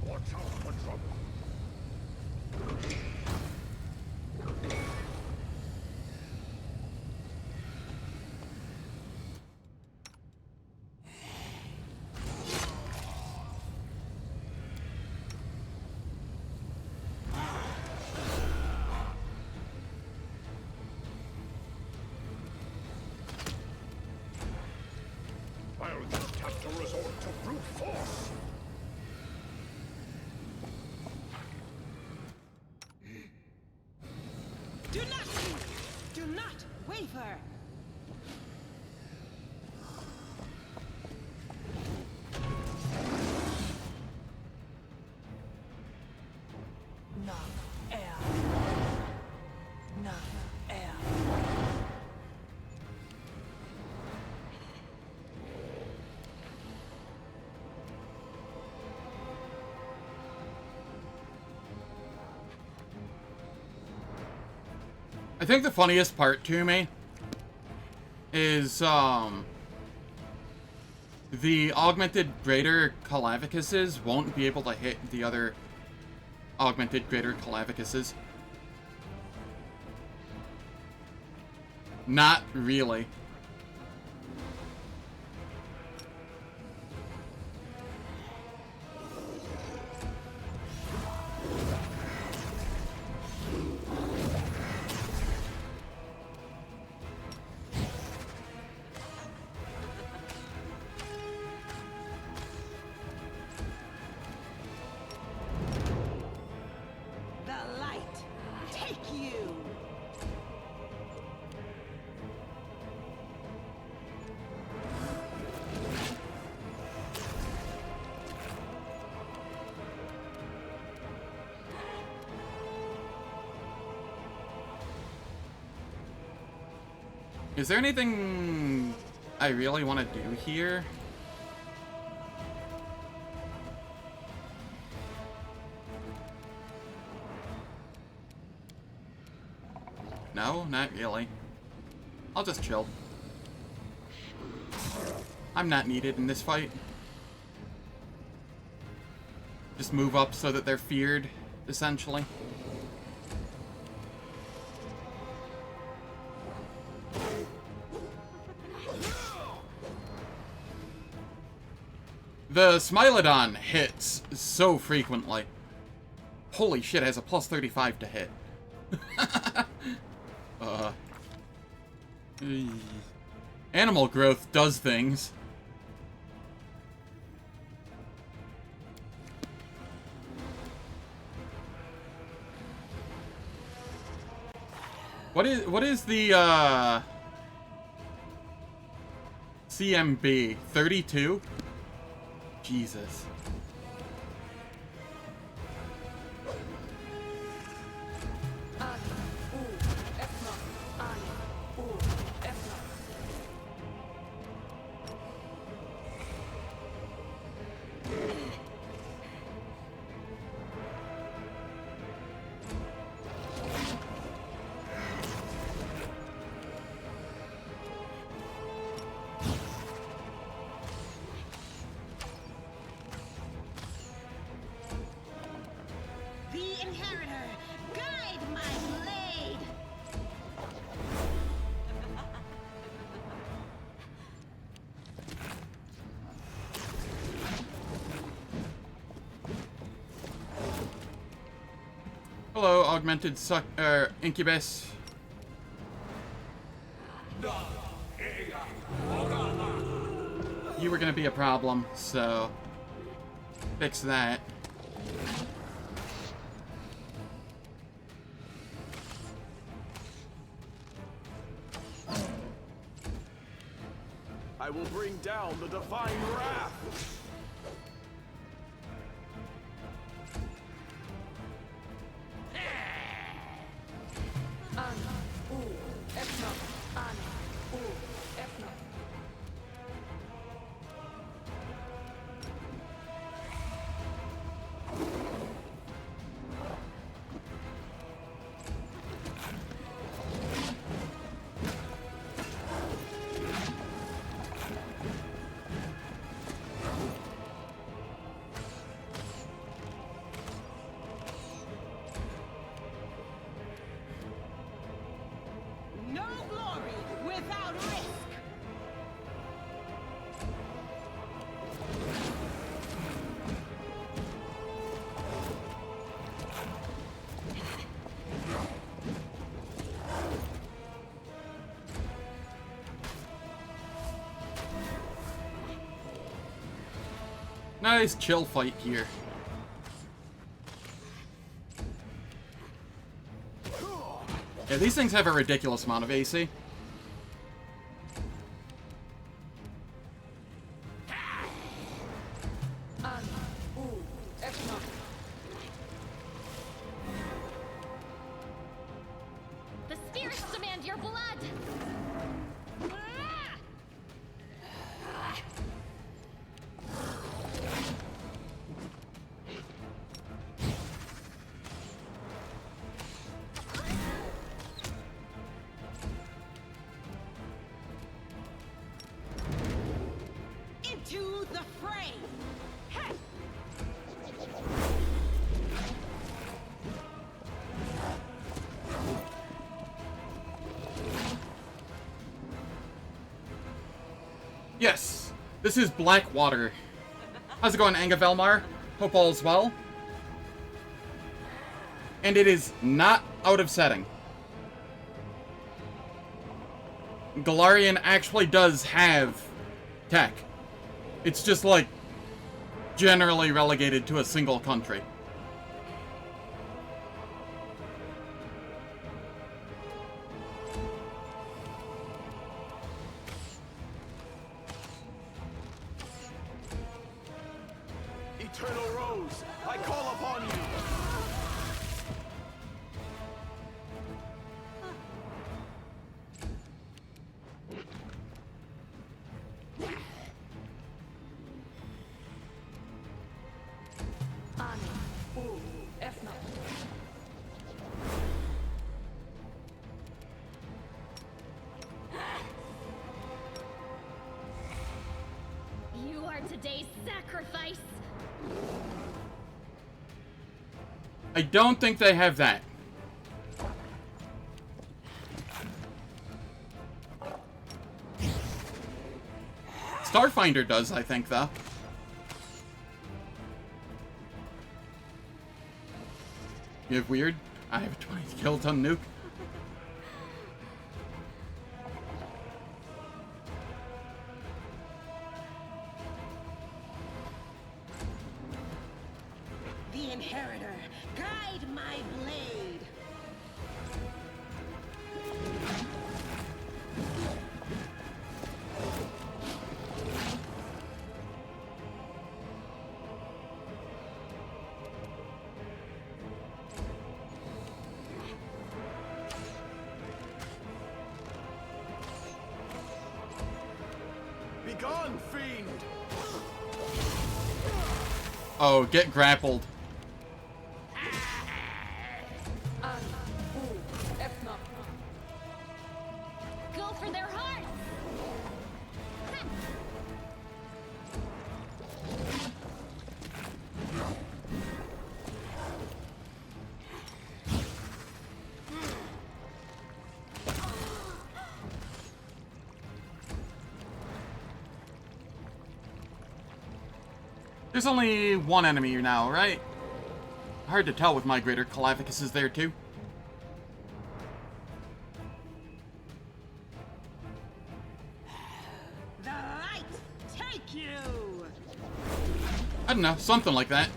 Speaker 2: Watch out for trouble. I'll just have to resort to brute force.
Speaker 7: Do not move! Do not waver! None air. None air.
Speaker 1: I think the funniest part to me is the augmented greater Calavicuses won't be able to hit the other augmented greater Calavicuses. Not really.
Speaker 7: The light take you!
Speaker 1: Is there anything I really want to do here? No, not really. I'll just chill. I'm not needed in this fight. Just move up so that they're feared, essentially. The Smilodon hits so frequently. Holy shit, it has a plus 35 to hit. Animal growth does things. What is the CMB 32? Jesus. Hello, augmented incubus. You were gonna be a problem, so fix that.
Speaker 4: I will bring down the divine wrath.
Speaker 7: No glory without risk.
Speaker 1: Nice chill fight here. Yeah, these things have a ridiculous amount of AC.
Speaker 5: The spirits demand your blood!
Speaker 7: Into the fray. Ha!
Speaker 1: Yes, this is Blackwater. How's it going, Angavelmar? Hope all is well. And it is not out of setting. Galarian actually does have tech. It's just, like, generally relegated to a single country.
Speaker 4: Eternal Rose, I call upon you.
Speaker 5: Ani. sacrifice.
Speaker 1: I don't think they have that. Starfinder does, I think, though. You have weird? I have a 20 kiloton nuke.
Speaker 7: The Inheritor, guide my blade.
Speaker 4: Begone, fiend!
Speaker 1: Oh, get grappled.
Speaker 5: Go for their hearts.
Speaker 1: There's only one enemy now, right? Hard to tell with my greater Calavicus is there too.
Speaker 7: The light take you.
Speaker 1: I don't know, something like that.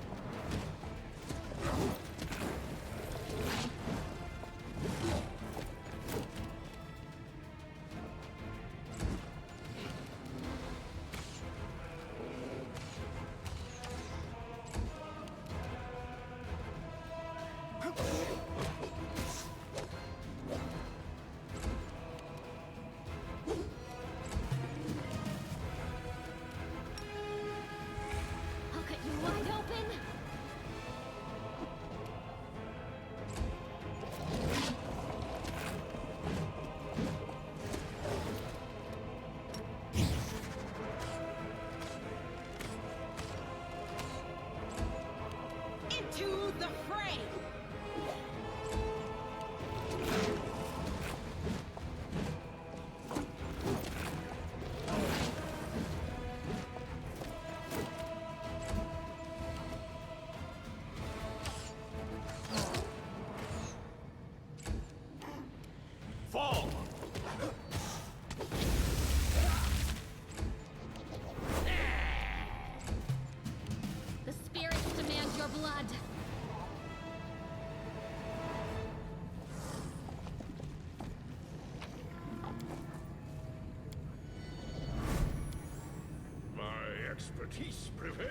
Speaker 5: I'll cut you wide open.
Speaker 7: Into the fray.
Speaker 4: Fall!
Speaker 5: The spirits demand your blood.
Speaker 2: My expertise prevailed.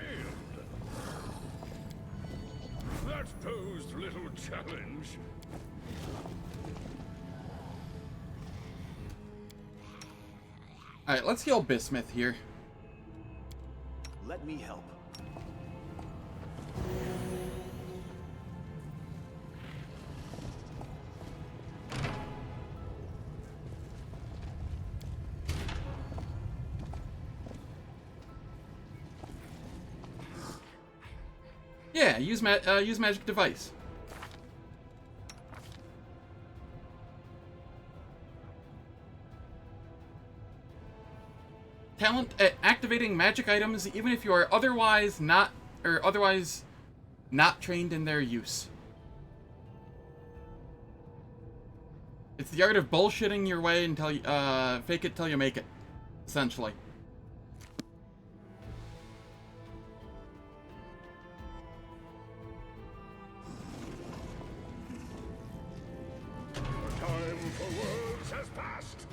Speaker 2: That posed little challenge.
Speaker 1: Alright, let's heal Bismuth here.
Speaker 6: Let me help.
Speaker 1: Yeah, use magic device. Talent at activating magic items even if you are otherwise not trained in their use. It's the art of bullshitting your way until you fake it till you make it, essentially.
Speaker 2: Time for words has passed.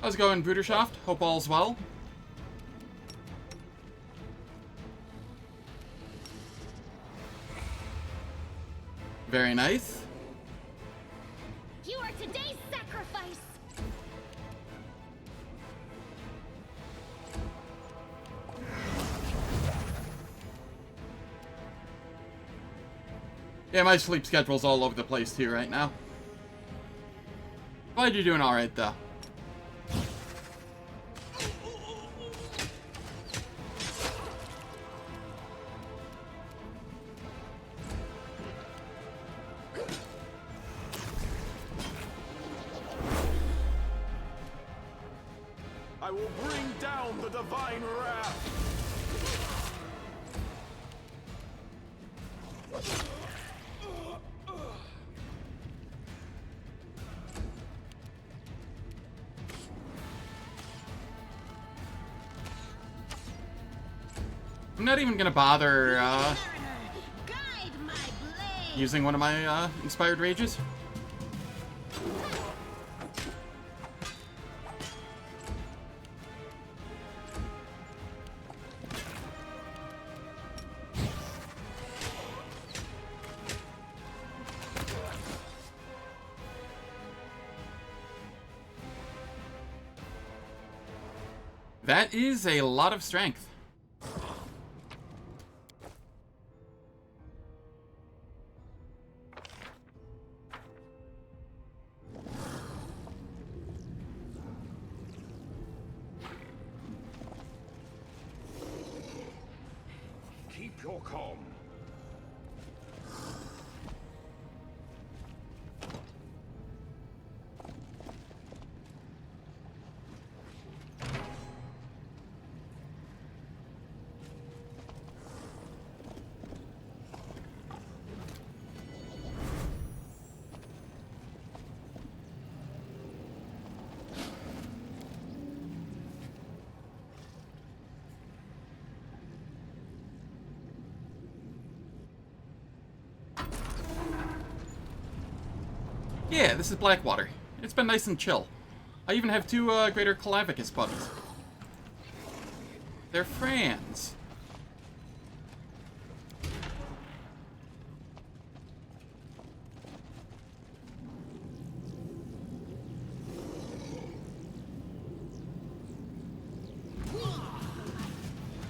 Speaker 1: How's it going, Bruderschaft? Hope all's well. Very nice.
Speaker 5: You are today's sacrifice.
Speaker 1: Yeah, my sleep schedule's all over the place too right now. Glad you're doing alright though.
Speaker 4: I will bring down the divine wrath.
Speaker 1: I'm not even gonna bother
Speaker 5: Guide my blade.
Speaker 1: using one of my inspired rages. That is a lot of strength.
Speaker 2: Keep your calm.
Speaker 1: Yeah, this is Blackwater. It's been nice and chill. I even have two Greater Calavicus buddies. They're friends.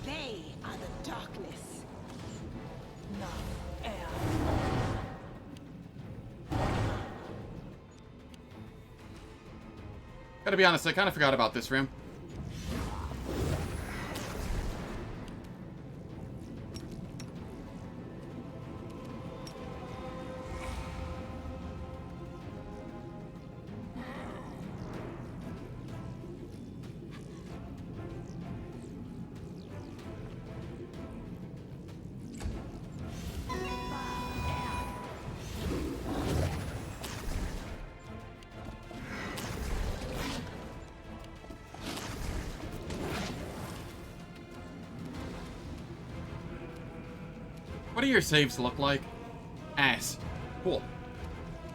Speaker 7: They are the darkness. Not air.
Speaker 1: Gotta be honest, I kind of forgot about this room. What do your saves look like? Ass. Cool.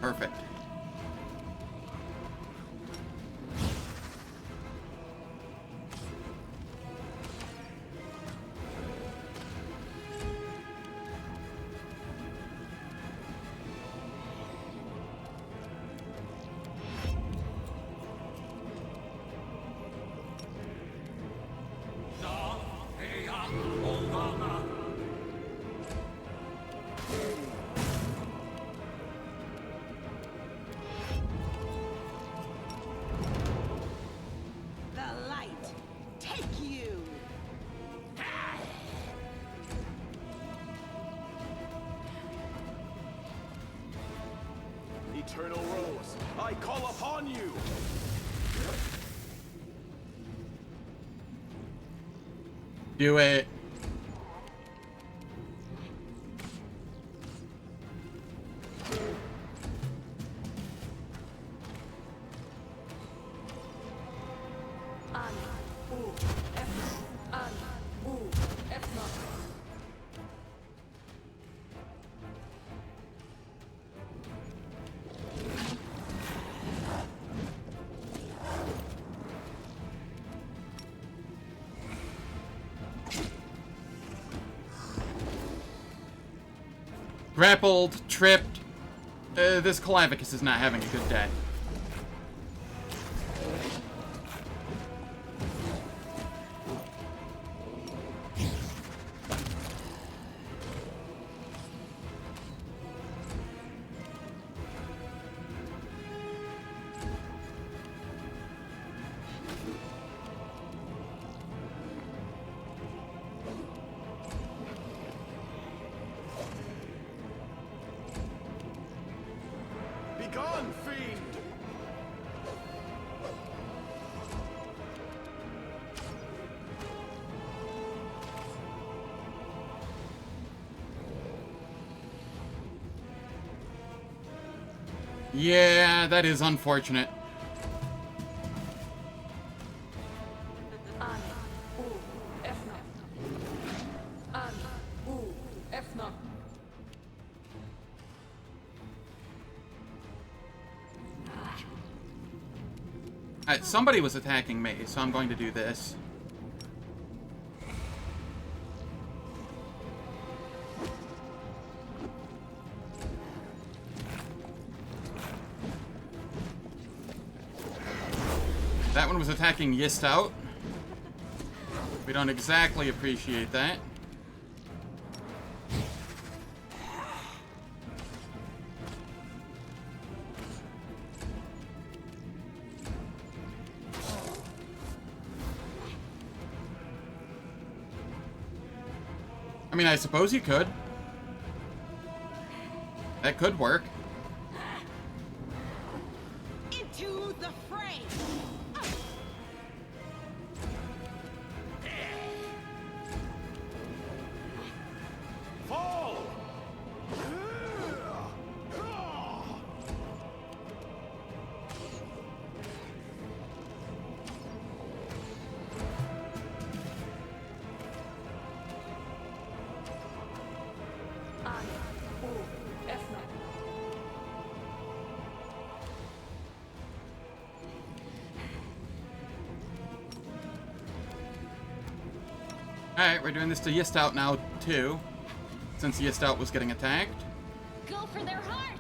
Speaker 1: Perfect.
Speaker 7: The light. Take you.
Speaker 4: Eternal Rose, I call upon you!
Speaker 1: Do it. Grappled, tripped. This Calavicus is not having a good day.
Speaker 4: Begone, fiend!
Speaker 1: Yeah, that is unfortunate. Alright, somebody was attacking me, so I'm going to do this. That one was attacking Yist out. We don't exactly appreciate that. I mean, I suppose you could. That could work.
Speaker 7: Into the fray.
Speaker 4: Fall!
Speaker 1: Alright, we're doing this to Yist out now, too. Since Yist out was getting attacked.
Speaker 5: Go for their hearts!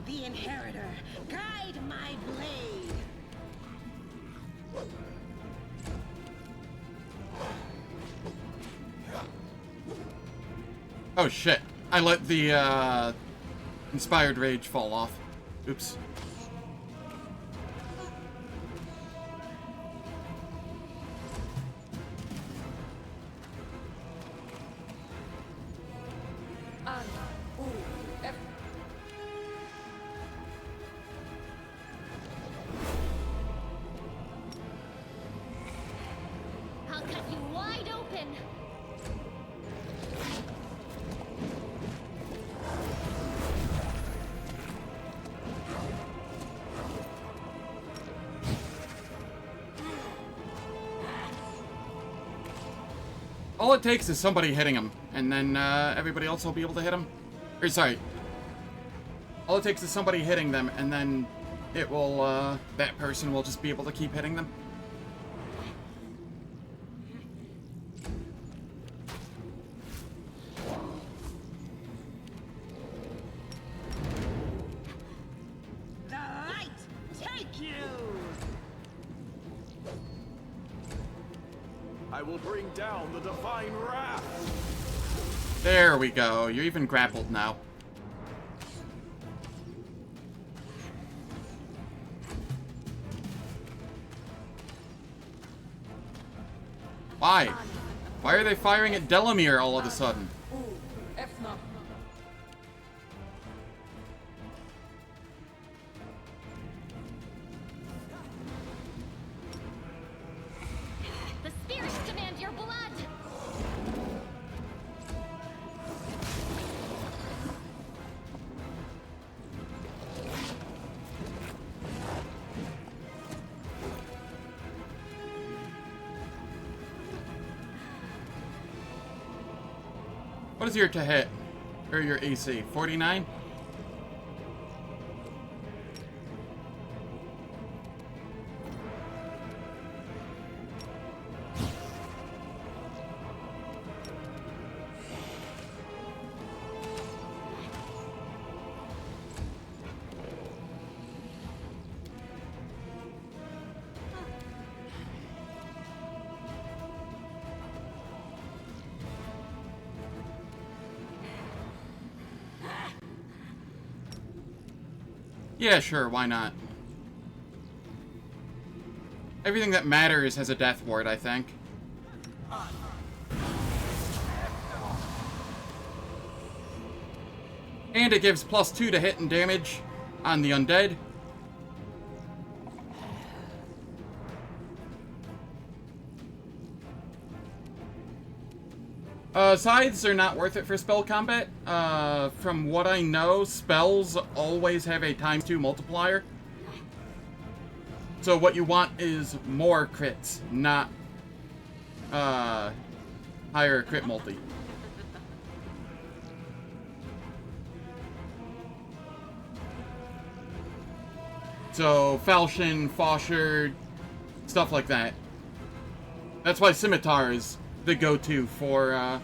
Speaker 7: The Inheritor, guide my blade.
Speaker 1: Oh shit. I let the Inspired Rage fall off. Oops.
Speaker 5: I'll cut you wide open!
Speaker 1: All it takes is somebody hitting him, and then everybody else will be able to hit him. Or sorry. All it takes is somebody hitting them, and then it will, that person will just be able to keep hitting them.
Speaker 7: The light take you.
Speaker 4: I will bring down the divine wrath.
Speaker 1: There we go. You're even grappled now. Why? Why are they firing at Delamere all of a sudden?
Speaker 5: The spirits demand your blood!
Speaker 1: What is your to hit? Or your AC? 49? Yeah, sure, why not? Everything that matters has a death ward, I think. And it gives +2 to hit and damage on the undead. Scythes are not worth it for spell combat. From what I know, spells always have a ×2 multiplier. So what you want is more crits, not higher crit multi. So falchion, faucher, stuff like that. That's why scimitar is the go-to for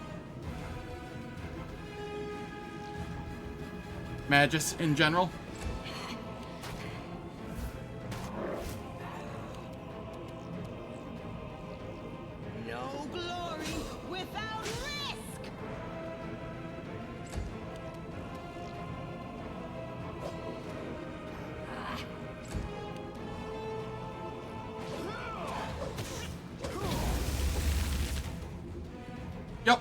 Speaker 1: Magus in general.
Speaker 7: No glory without risk!
Speaker 1: Yep.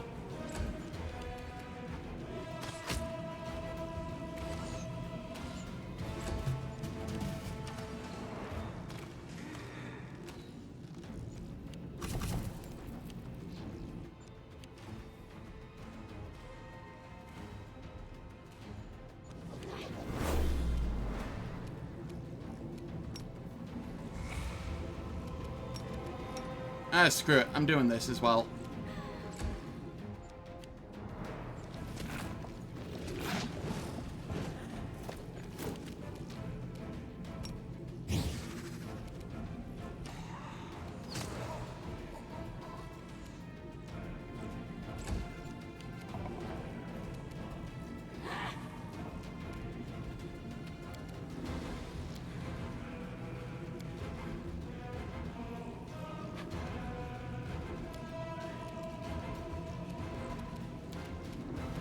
Speaker 1: Ah, screw it. I'm doing this as well.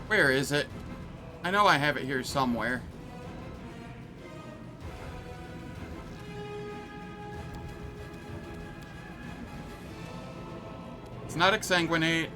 Speaker 1: Where is it? I know I have it here somewhere. It's not exsanguinate.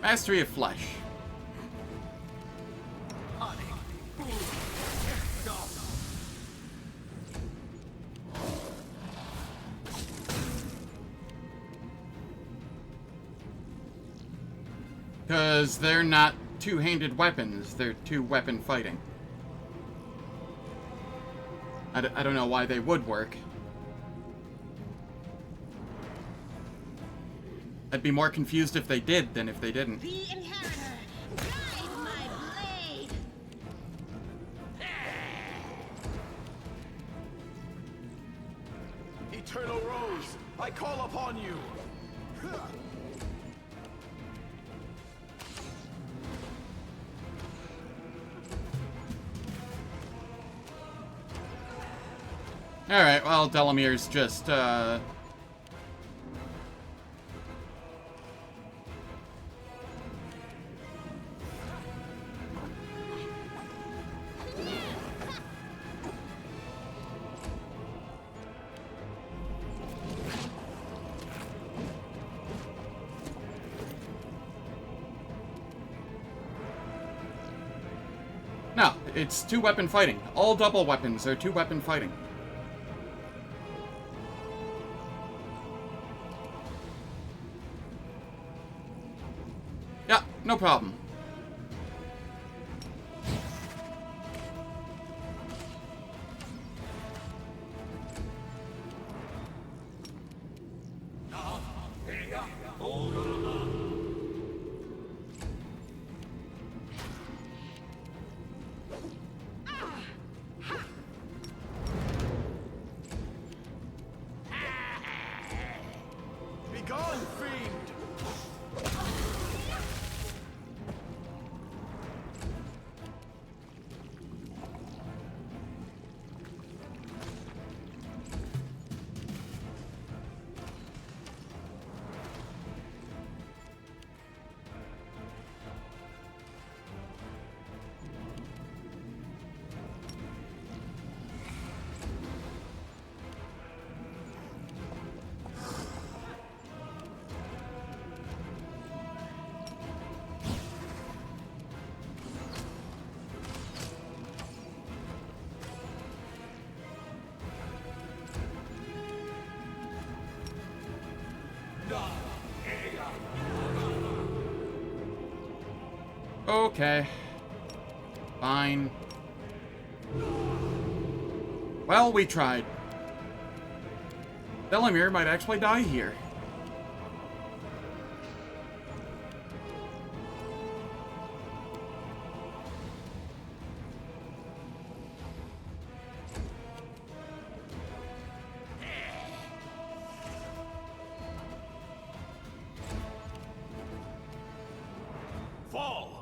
Speaker 1: Mastery of Flesh. Because they're not two-handed weapons, they're two-weapon fighting. I don't know why they would work. I'd be more confused if they did than if they didn't.
Speaker 7: The Inheritor, guide my blade!
Speaker 4: Eternal Rose, I call upon you!
Speaker 1: Alright, well, Delamir's just, No, it's two-weapon fighting. All double weapons are two-weapon fighting. Yeah, no problem. Okay. Fine. Well, we tried. Miammir might actually die here.
Speaker 4: Fall!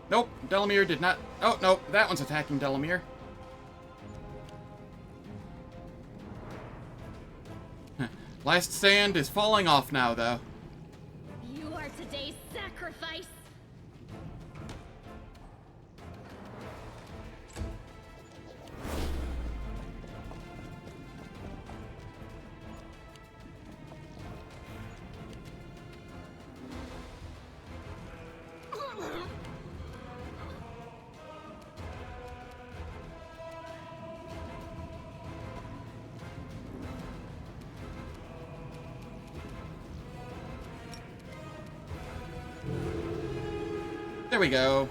Speaker 1: Nope, Miammir did not... Oh, no, that one's attacking Miammir. Last stand is falling off now, though.
Speaker 5: You are today's sacrifice.
Speaker 1: There we go.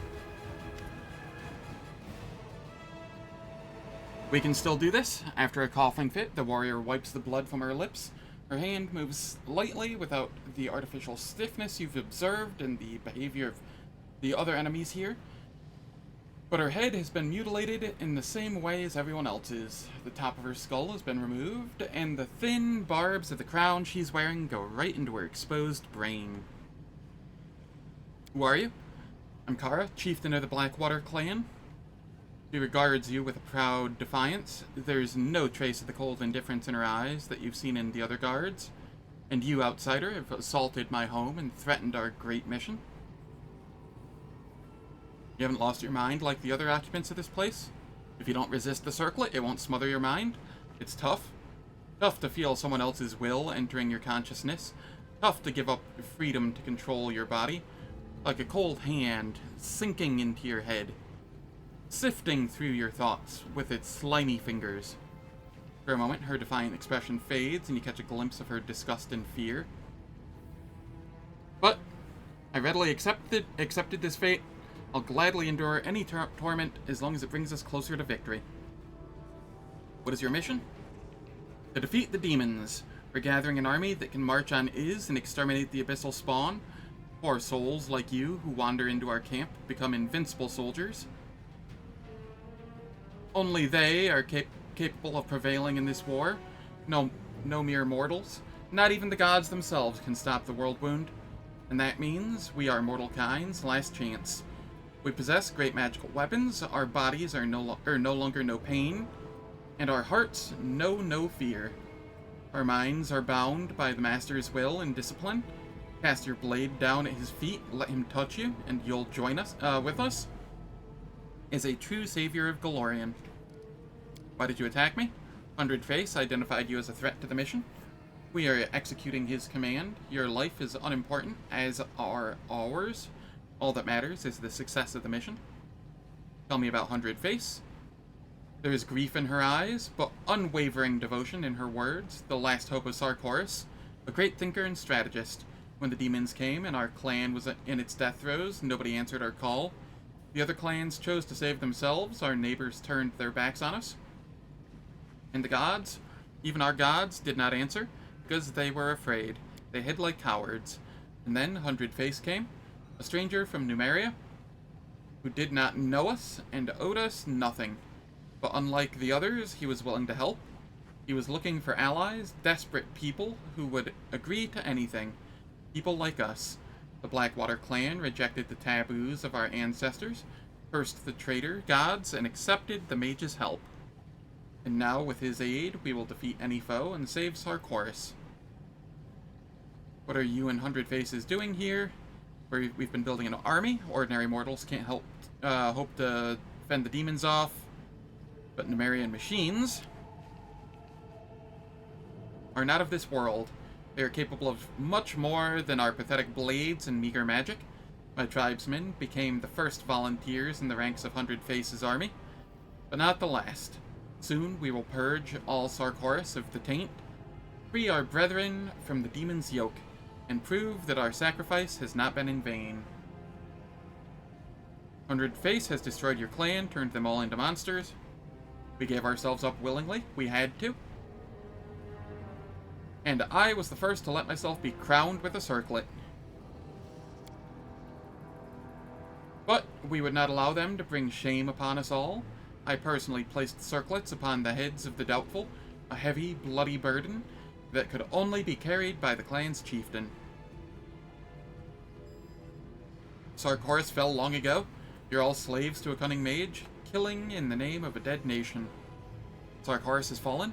Speaker 1: We can still do this. After a coughing fit, the warrior wipes the blood from her lips. Her hand moves lightly without the artificial stiffness you've observed in the behavior of the other enemies here. But her head has been mutilated in the same way as everyone else's. The top of her skull has been removed, and the thin barbs of the crown she's wearing go right into her exposed brain. Who are you? I'm Kara, chieftain of the Blackwater clan. She regards you with a proud defiance. There's no trace of the cold indifference in her eyes that you've seen in the other guards. And you, outsider, have assaulted my home and threatened our great mission. You haven't lost your mind like the other occupants of this place? If you don't resist the circlet, it won't smother your mind. It's tough. Tough to feel someone else's will entering your consciousness. Tough to give up freedom to control your body. Like a cold hand sinking into your head, sifting through your thoughts with its slimy fingers. For a moment, her defiant expression fades, and you catch a glimpse of her disgust and fear. But I readily accepted this fate. I'll gladly endure any torment as long as it brings us closer to victory. What is your mission? To defeat the demons. We're gathering an army that can march on Iz and exterminate the abyssal spawn. Poor souls like you who wander into our camp become invincible soldiers. Only they are capable of prevailing in this war. No mere mortals. Not even the gods themselves can stop the world wound. And that means we are mortal kind's last chance. We possess great magical weapons, our bodies are no longer no pain, and our hearts know no fear. Our minds are bound by the Master's will and discipline. Cast your blade down at his feet, let him touch you, and you'll join us, with us, as a true savior of Golarion. Why did you attack me? 100 Face identified you as a threat to the mission. We are executing his command. Your life is unimportant, as are ours. All that matters is the success of the mission. Tell me about 100 Face. There is grief in her eyes, but unwavering devotion in her words. The last hope of Sarkoris, a great thinker and strategist. When the demons came and our clan was in its death throes, nobody answered our call. The other clans chose to save themselves, our neighbors turned their backs on us. And the gods, even our gods, did not answer, because they were afraid. They hid like cowards. And then 100 Face came, a stranger from Miammir, who did not know us and owed us nothing. But unlike the others, he was willing to help. He was looking for allies, desperate people who would agree to anything. People like us. The Blackwater clan rejected the taboos of our ancestors, cursed the traitor gods, and accepted the mage's help. And now, with his aid, we will defeat any foe and save Sarkoris. What are you and 100 Faces doing here? We've been building an army. Ordinary mortals can't hope to fend the demons off. But Nemerian machines are not of this world. They are capable of much more than our pathetic blades and meager magic. My tribesmen became the first volunteers in the ranks of Hundred Faces' army, but not the last. Soon we will purge all Sarkoris of the taint, free our brethren from the demon's yoke, and prove that our sacrifice has not been in vain. Hundred Face has destroyed your clan, turned them all into monsters. We gave ourselves up willingly. We had to. And I was the first to let myself be crowned with a circlet. But we would not allow them to bring shame upon us all. I personally placed circlets upon the heads of the doubtful, a heavy, bloody burden that could only be carried by the clan's chieftain. Sarkoris fell long ago. You're all slaves to a cunning mage, killing in the name of a dead nation. Sarkoris has fallen?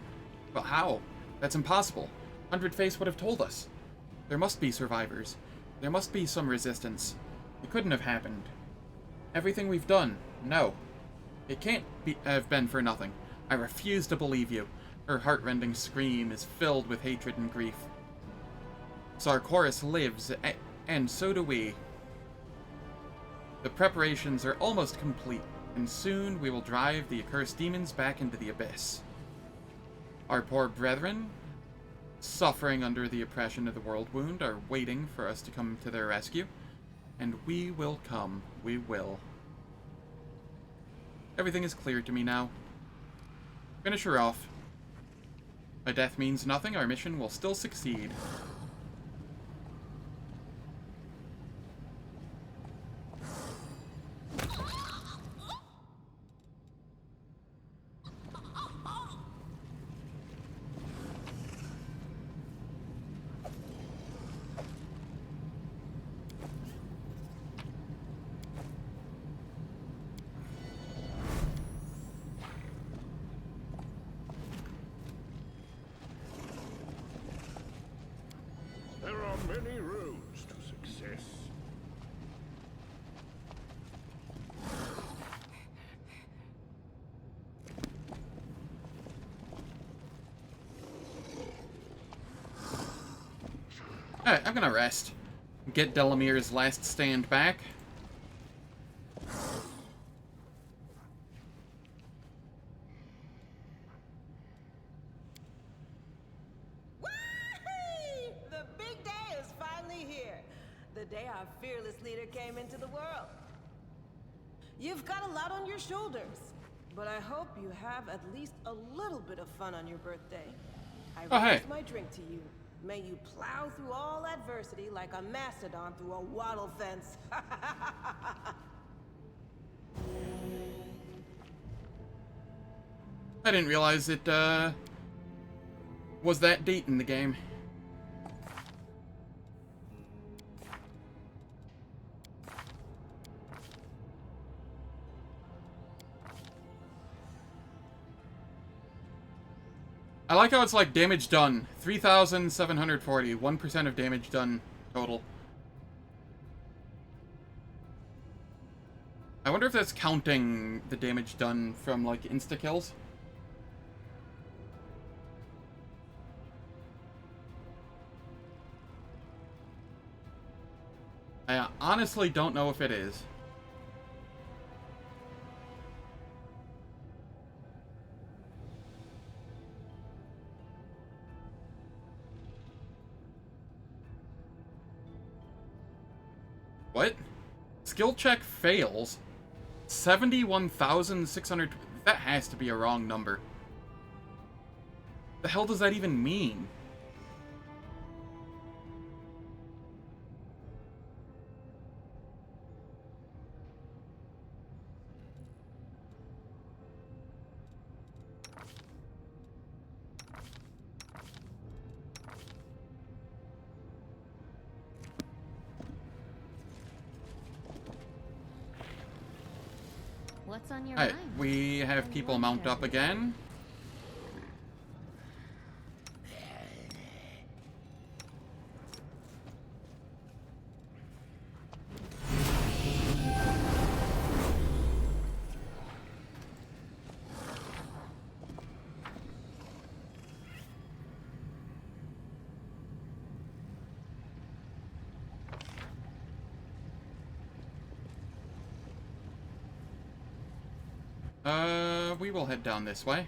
Speaker 1: But how? That's impossible. Hundred Face would have told us. There must be survivors. There must be some resistance. It couldn't have happened. Everything we've done, no. It can't have been for nothing. I refuse to believe you. Her heartrending scream is filled with hatred and grief. Sarkoris lives, and so do we. The preparations are almost complete, and soon we will drive the accursed demons back into the abyss. Our poor brethren, suffering under the oppression of the world wound, are waiting for us to come to their rescue. And we will come. We will. Everything is clear to me now. Finish her off. My death means nothing. Our mission will still succeed.
Speaker 2: There are many roads to success.
Speaker 1: Alright, I'm gonna rest. Get Delamir's last stand back.
Speaker 7: Whee! The big day is finally here. The day our fearless leader came into the world. You've got a lot on your shoulders, but I hope you have at least a little bit of fun on your birthday. I raise my drink to you. May you plow through all adversity like a mastodon through a wattle fence.
Speaker 1: I didn't realize it, was that date in the game. I like how it's like damage done. 3,740. 1% of damage done total. I wonder if that's counting the damage done from, like, insta-kills. I honestly don't know if it is. What? Skill check fails? 71,600... That has to be a wrong number. The hell does that even mean?
Speaker 5: What's on your
Speaker 1: Alright,
Speaker 5: mind?
Speaker 1: we have people mount up again. We will head down this way.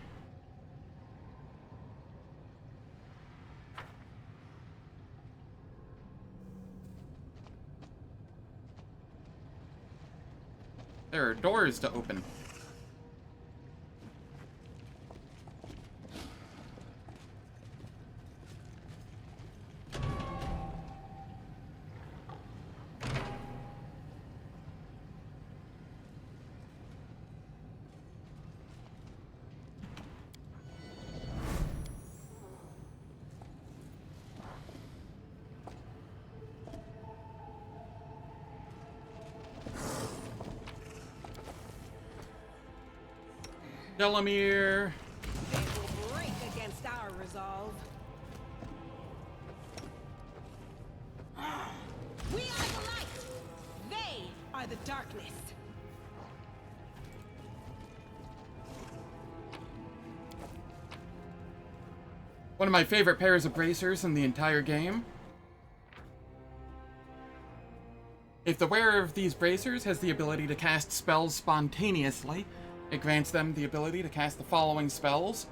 Speaker 1: There are doors to open. Miammir.
Speaker 7: They will break against our resolve. We are the light. They are the darkness.
Speaker 1: One of my favorite pairs of bracers in the entire game. If the wearer of these bracers has the ability to cast spells spontaneously, it grants them the ability to cast the following spells: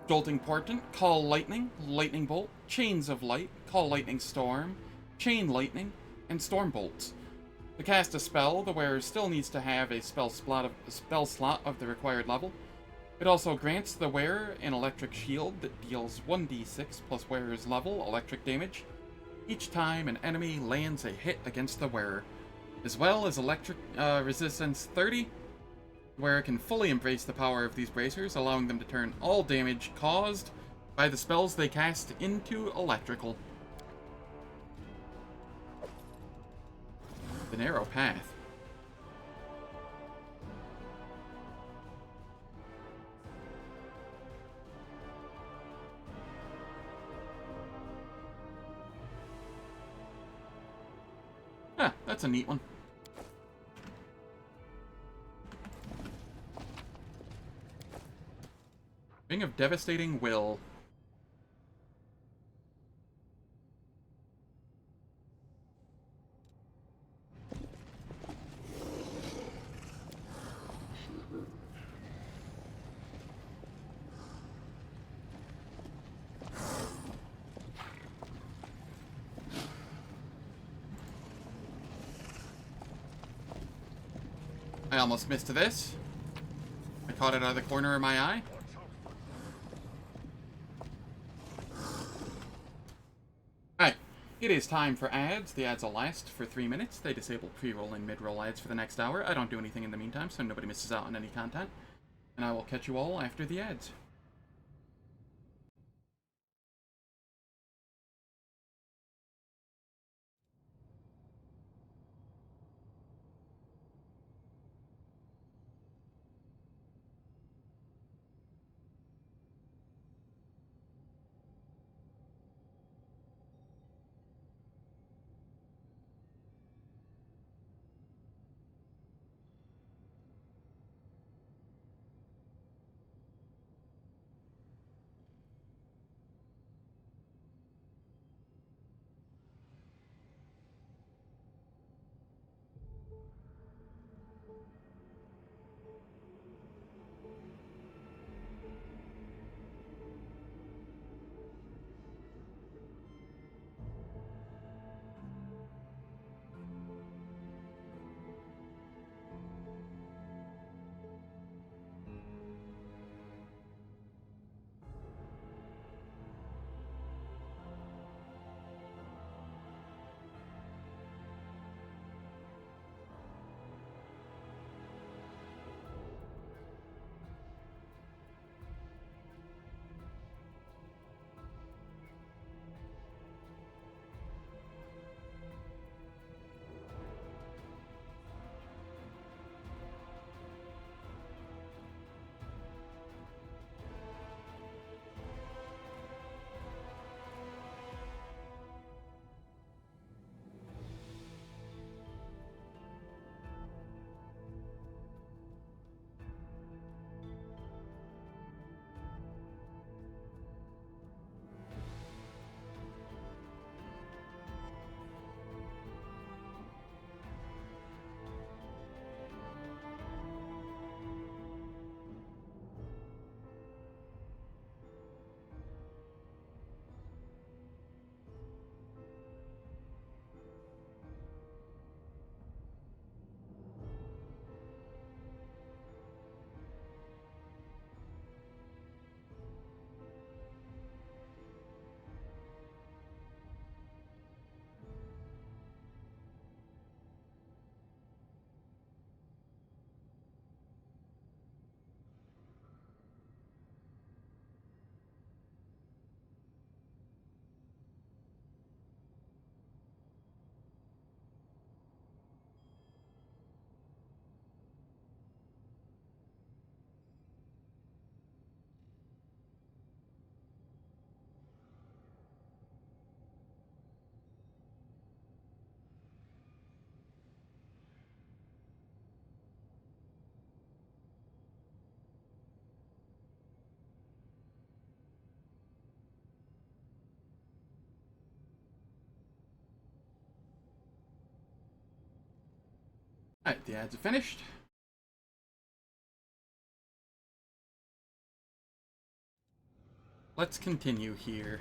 Speaker 1: Jolting Portent, Call Lightning, Lightning Bolt, Chains of Light, Call Lightning Storm, Chain Lightning, and Storm Bolts. To cast a spell, the wearer still needs to have a spell slot of the required level. It also grants the wearer an electric shield that deals 1d6 plus wearer's level electric damage each time an enemy lands a hit against the wearer, as well as electric resistance 30. The wearer can fully embrace the power of these bracers, allowing them to turn all damage caused by the spells they cast into electrical. The narrow path. Huh, that's a neat one. Ring of Devastating Will. I almost missed this. I caught it out of the corner of my eye. Alright, it is time for ads. The ads will last for 3 minutes. They disable pre-roll and mid-roll ads for the next hour. I don't do anything in the meantime, so nobody misses out on any content. And I will catch you all after the ads. Alright, the ads are finished. Let's continue here.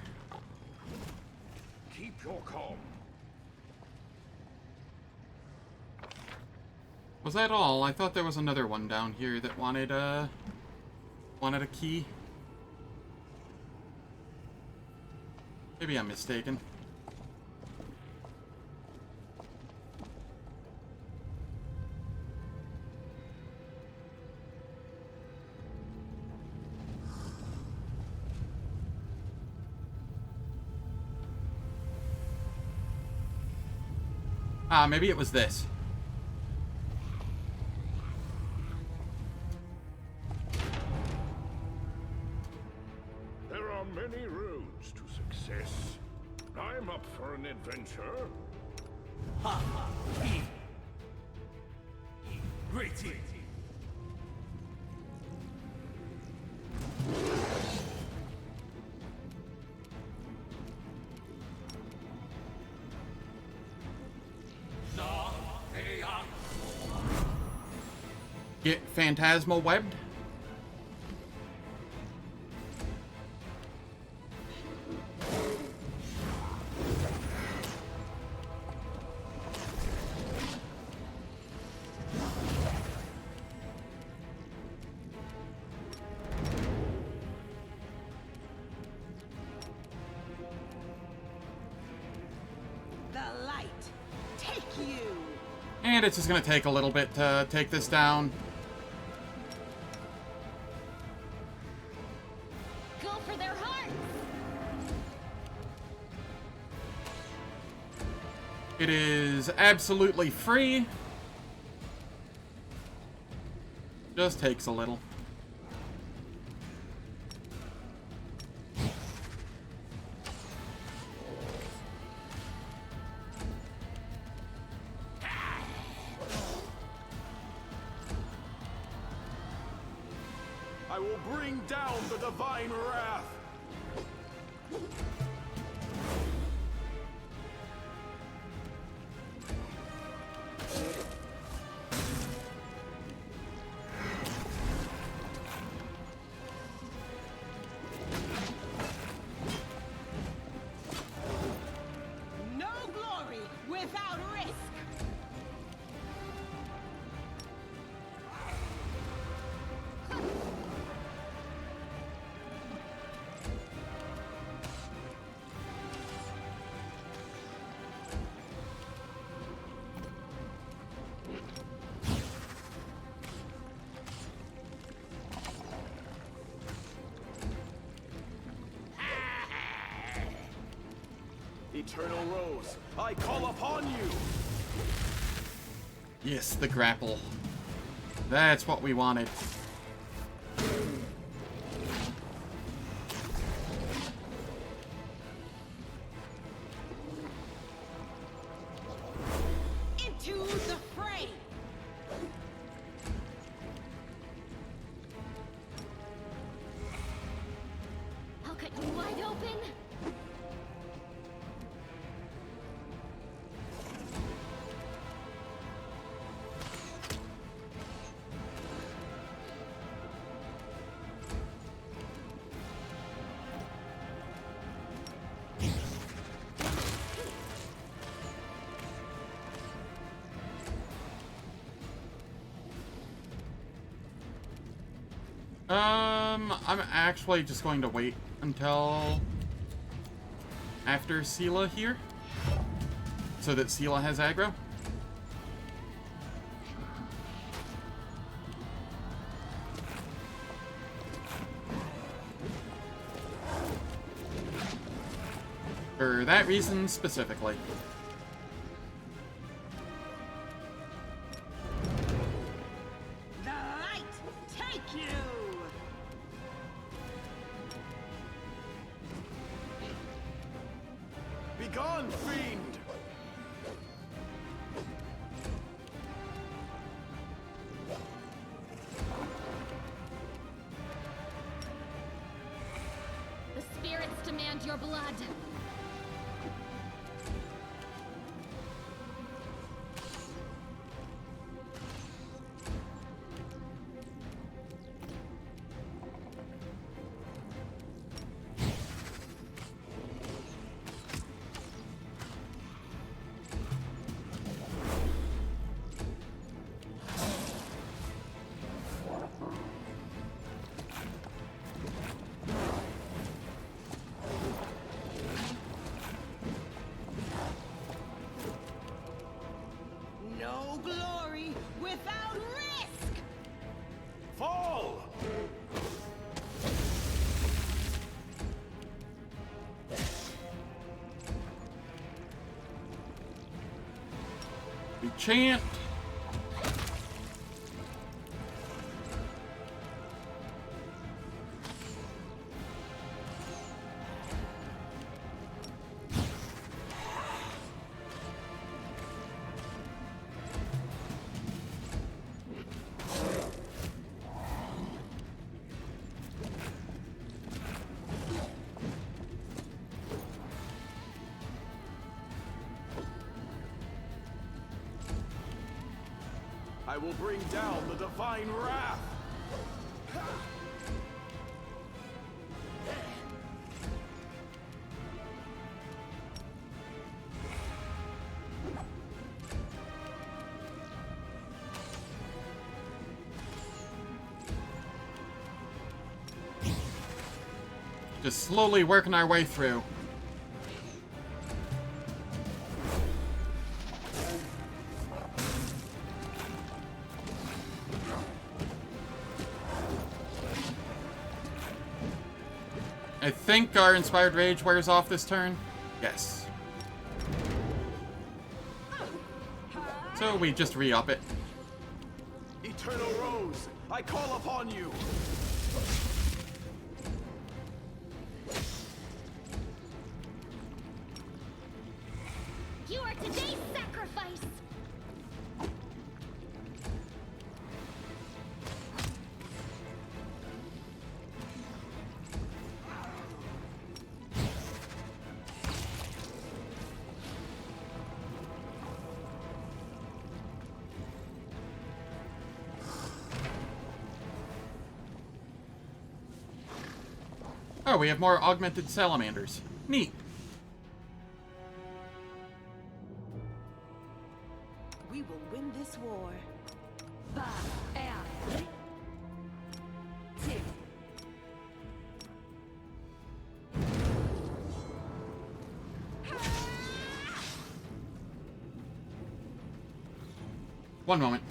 Speaker 2: Keep your calm.
Speaker 1: Was that all? I thought there was another one down here that wanted a key. Maybe I'm mistaken. Ah, maybe it was this.
Speaker 2: There are many roads to success. I'm up for an adventure.
Speaker 4: Ha ha! Great.
Speaker 1: Get phantasmal webbed.
Speaker 7: The light, take you.
Speaker 1: And it's just gonna take a little bit to take this down.
Speaker 5: Go for their hearts!
Speaker 1: It is absolutely free. Just takes a little.
Speaker 4: I will bring down the divine wrath.
Speaker 7: No glory without risk.
Speaker 4: Eternal Rose, I call upon you!
Speaker 1: Yes, the grapple. That's what we wanted.
Speaker 7: Into the fray.
Speaker 5: I'll cut you wide open!
Speaker 1: I'm actually just going to wait until after Sela here, so that Sela has aggro. For that reason specifically.
Speaker 7: The light, take you.
Speaker 4: Begone, fiend!
Speaker 5: The spirits demand your blood.
Speaker 1: Enchant.
Speaker 4: I will bring down the divine wrath.
Speaker 1: Just slowly working our way through. I think our Inspired Rage wears off this turn. Yes. So we just re-up it.
Speaker 4: Eternal Rose, I call upon you.
Speaker 5: You are today's sacrifice!
Speaker 1: Oh, we have more augmented salamanders. Neat.
Speaker 7: We will win this war.
Speaker 1: One moment.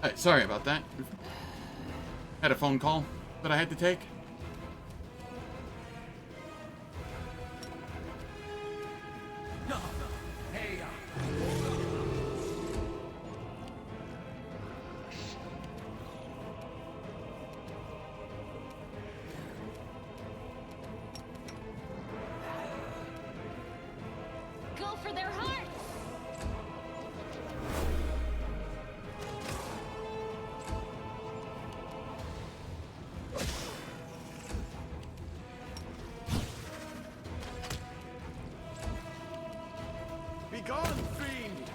Speaker 1: Hey, sorry about that. Had a phone call that I had to take.
Speaker 5: Go for their hearts!
Speaker 4: Begone, fiend!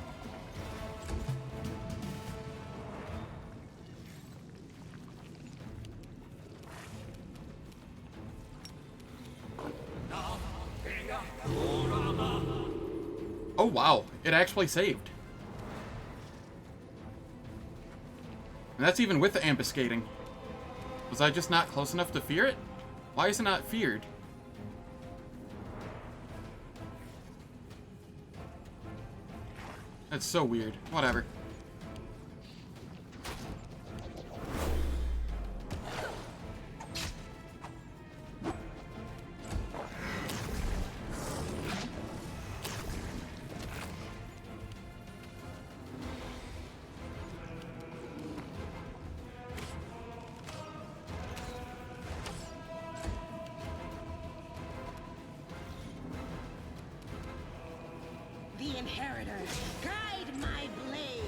Speaker 1: Oh wow, it actually saved. And that's even with the ambuscading. Was I just not close enough to fear it? Why is it not feared? That's so weird. Whatever.
Speaker 7: The Inheritor, guide my blade.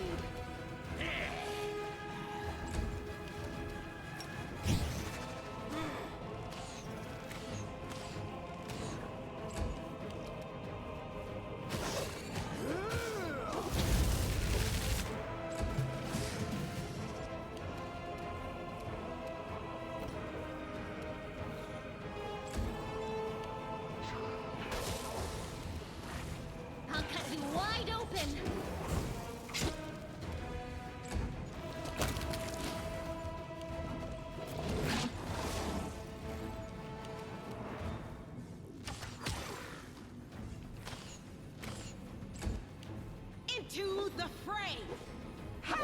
Speaker 5: open!
Speaker 7: Into the fray! Ha!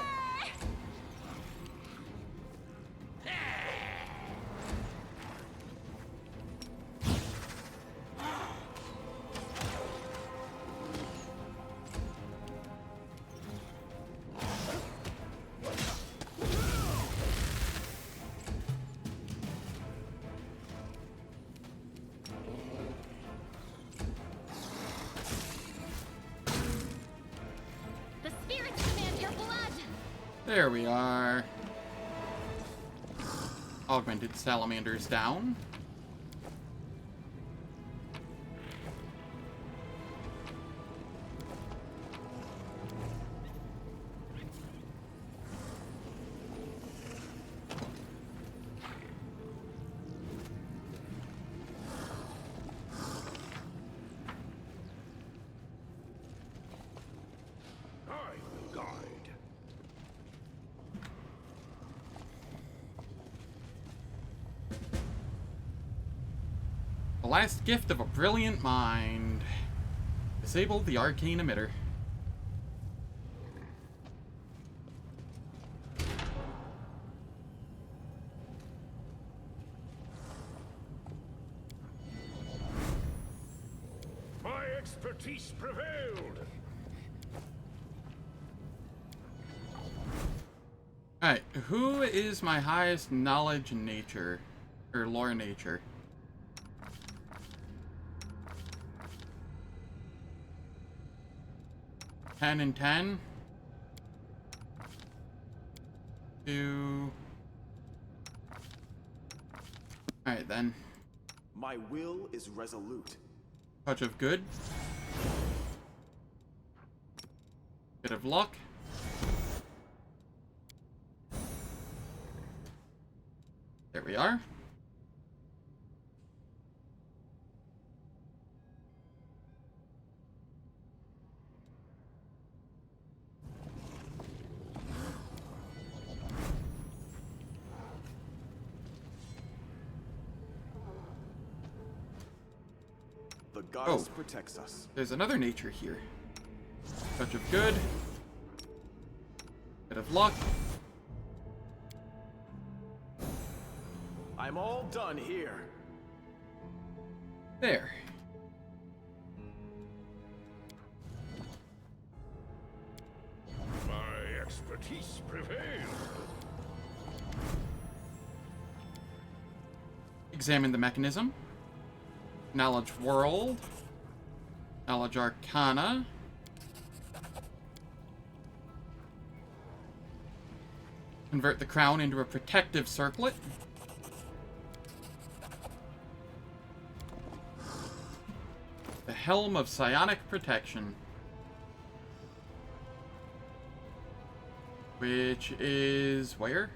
Speaker 5: The spirits demand your blood!
Speaker 1: There we are. Augmented salamanders down.
Speaker 2: I will guide.
Speaker 1: The last gift of a brilliant mind. Disable the arcane emitter.
Speaker 2: My expertise prevailed.
Speaker 1: Alright, who is my highest knowledge nature? Or lore nature? Ten and 10. 2. Alright then.
Speaker 6: My will is resolute.
Speaker 1: Touch of good. Bit of luck. There we are.
Speaker 6: The goddess
Speaker 1: Oh.
Speaker 6: protects us.
Speaker 1: There's another nature here. Touch of good. Bit of luck.
Speaker 6: I'm all done here.
Speaker 1: There.
Speaker 2: My expertise prevailed.
Speaker 1: Examine the mechanism. Knowledge world. Knowledge arcana. Convert the crown into a protective circlet. The Helm of Psionic Protection. Which is where?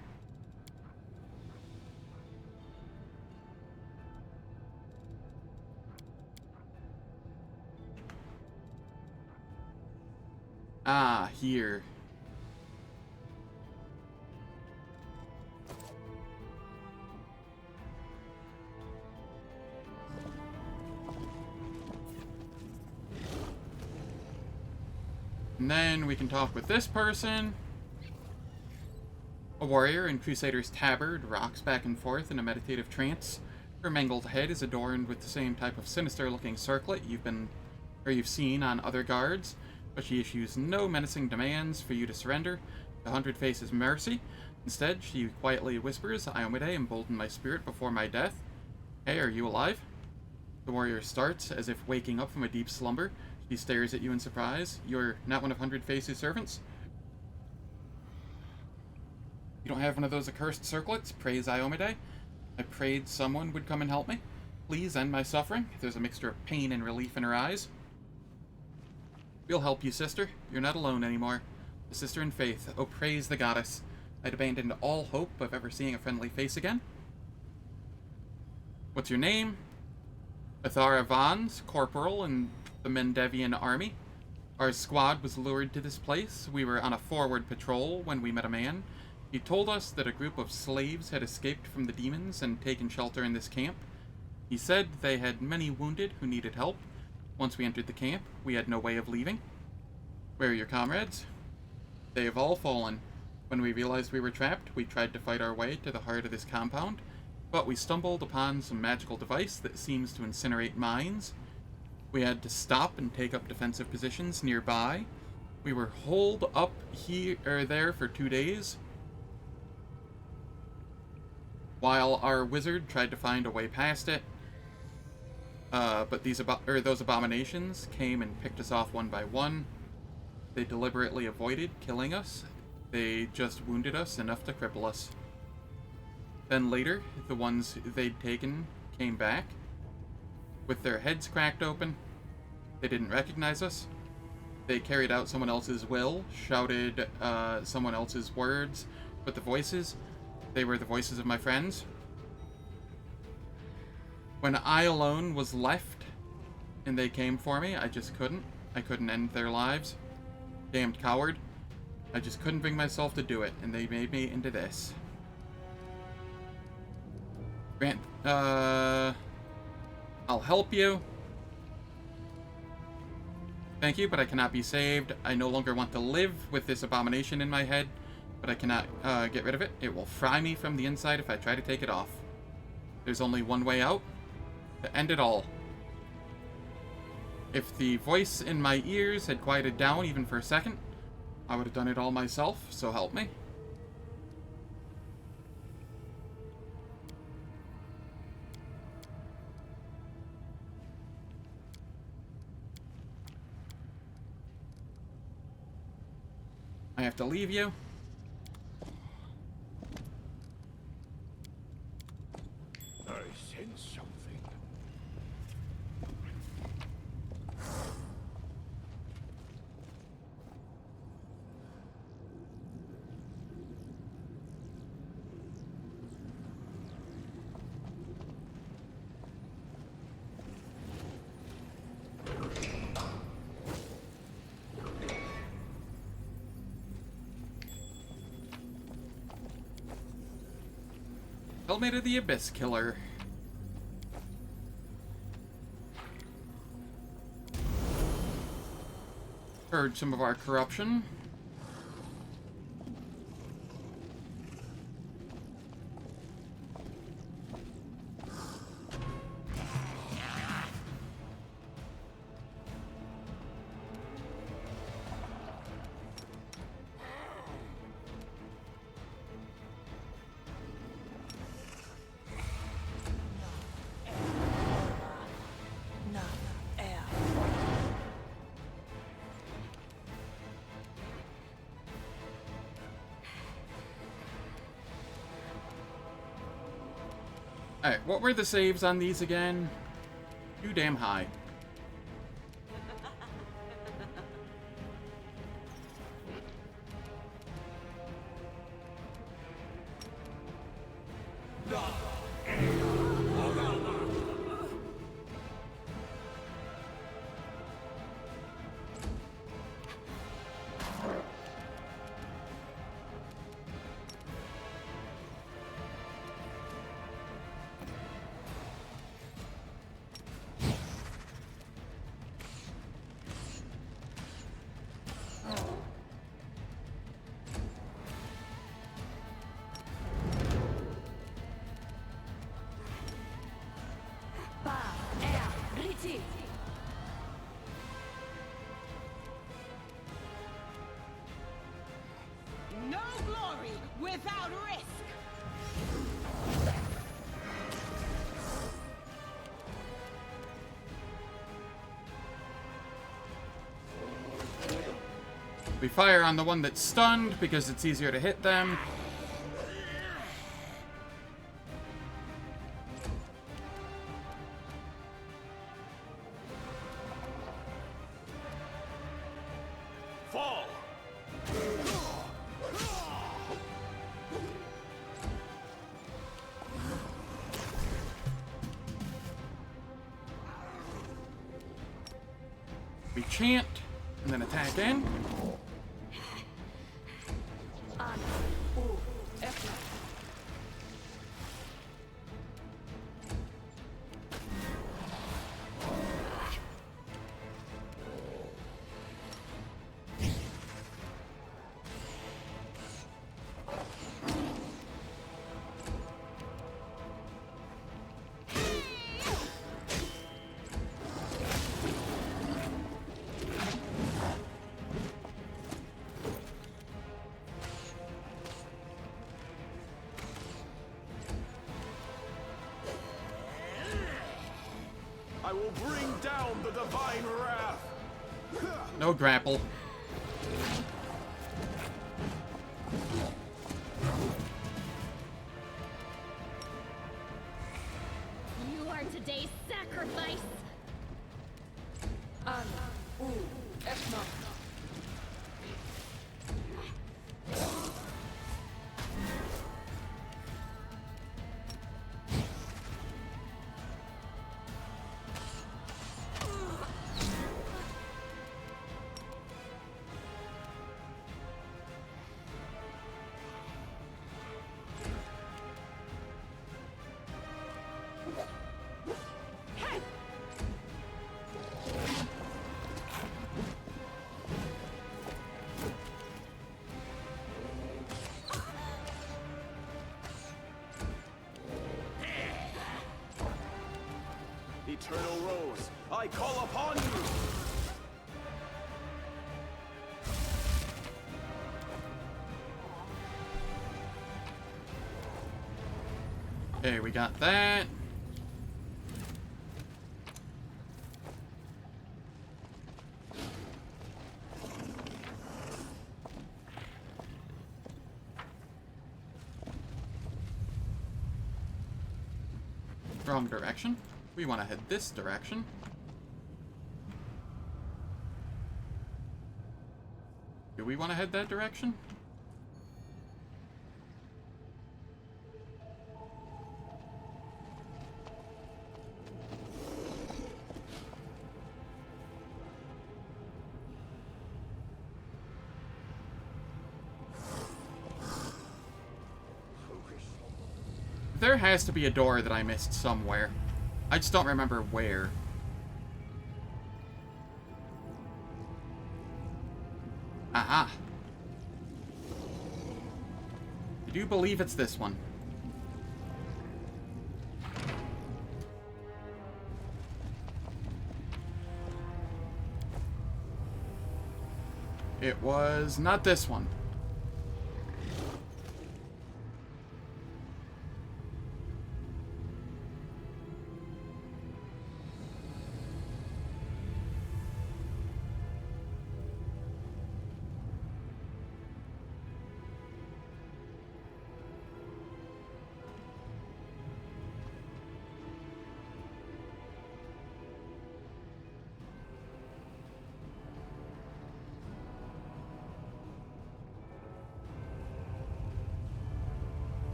Speaker 1: Ah, here. And then we can talk with this person. A warrior in Crusader's tabard rocks back and forth in a meditative trance. Her mangled head is adorned with the same type of sinister-looking circlet you've seen on other guards, but she issues no menacing demands for you to surrender to Hundred Faces' mercy. Instead, she quietly whispers, "Iomide, embolden my spirit before my death. Hey, are you alive?" The warrior starts, as if waking up from a deep slumber. She stares at you in surprise. "You're not one of Hundred Faces' servants?" "You don't have one of those accursed circlets?" prays Iomide. "I prayed someone would come and help me. Please end my suffering." There's a mixture of pain and relief in her eyes. "We'll help you, sister. You're not alone anymore. A sister in faith. Oh, praise the goddess. I'd abandoned all hope of ever seeing a friendly face again." "What's your name?" "Athara Vons, corporal in the Mendevian army. Our squad was lured to this place. We were on a forward patrol when we met a man. He told us that a group of slaves had escaped from the demons and taken shelter in this camp. He said they had many wounded who needed help. Once we entered the camp, we had no way of leaving. Where are your comrades? They have all fallen. When we realized we were trapped, we tried to fight our way to the heart of this compound, but we stumbled upon some magical device that seems to incinerate mines. We had to stop and take up defensive positions nearby. We were holed up here or there for 2 days, while our wizard tried to find a way past it. But those abominations came and picked us off one by one. They deliberately avoided killing us. They just wounded us enough to cripple us. Then later, the ones they'd taken came back, with their heads cracked open. They didn't recognize us. They carried out someone else's will, shouted someone else's words, but the voices, they were the voices of my friends. When I alone was left, and they came for me, I just couldn't. I couldn't end their lives. Damned coward. I just couldn't bring myself to do it, and they made me into this. Grant, I'll help you. Thank you, but I cannot be saved. I no longer want to live with this abomination in my head, but I cannot get rid of it. It will fry me from the inside if I try to take it off. There's only one way out, to end it all. If the voice in my ears had quieted down even for a second, I would have done it all myself, so help me. I have to leave you.
Speaker 2: I sense something.
Speaker 1: Helmet of the Abyss Killer. Purge some of our corruption. Alright, what were the saves on these again? Too damn high.
Speaker 7: No glory without risk.
Speaker 1: We fire on the one that's stunned because it's easier to hit them.
Speaker 4: Fall!
Speaker 1: We chant. And then attack in.
Speaker 4: I will bring down the divine wrath.
Speaker 1: No grapple.
Speaker 5: You are today's sacrifice.
Speaker 4: Eternal Rose, I call upon you!
Speaker 1: Okay, we got that. Wrong direction. We want to head this direction. Do we want to head that direction? There has to be a door that I missed somewhere. I just don't remember where. Aha. I do believe it's this one. It was not this one.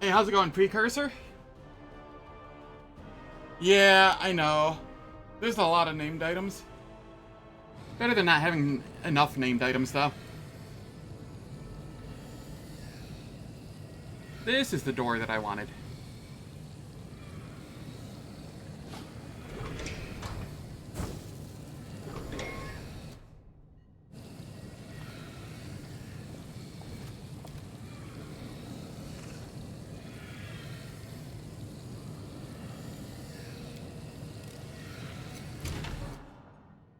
Speaker 1: Hey, how's it going, Precursor? Yeah, I know. There's a lot of named items. Better than not having enough named items, though. This is the door that I wanted.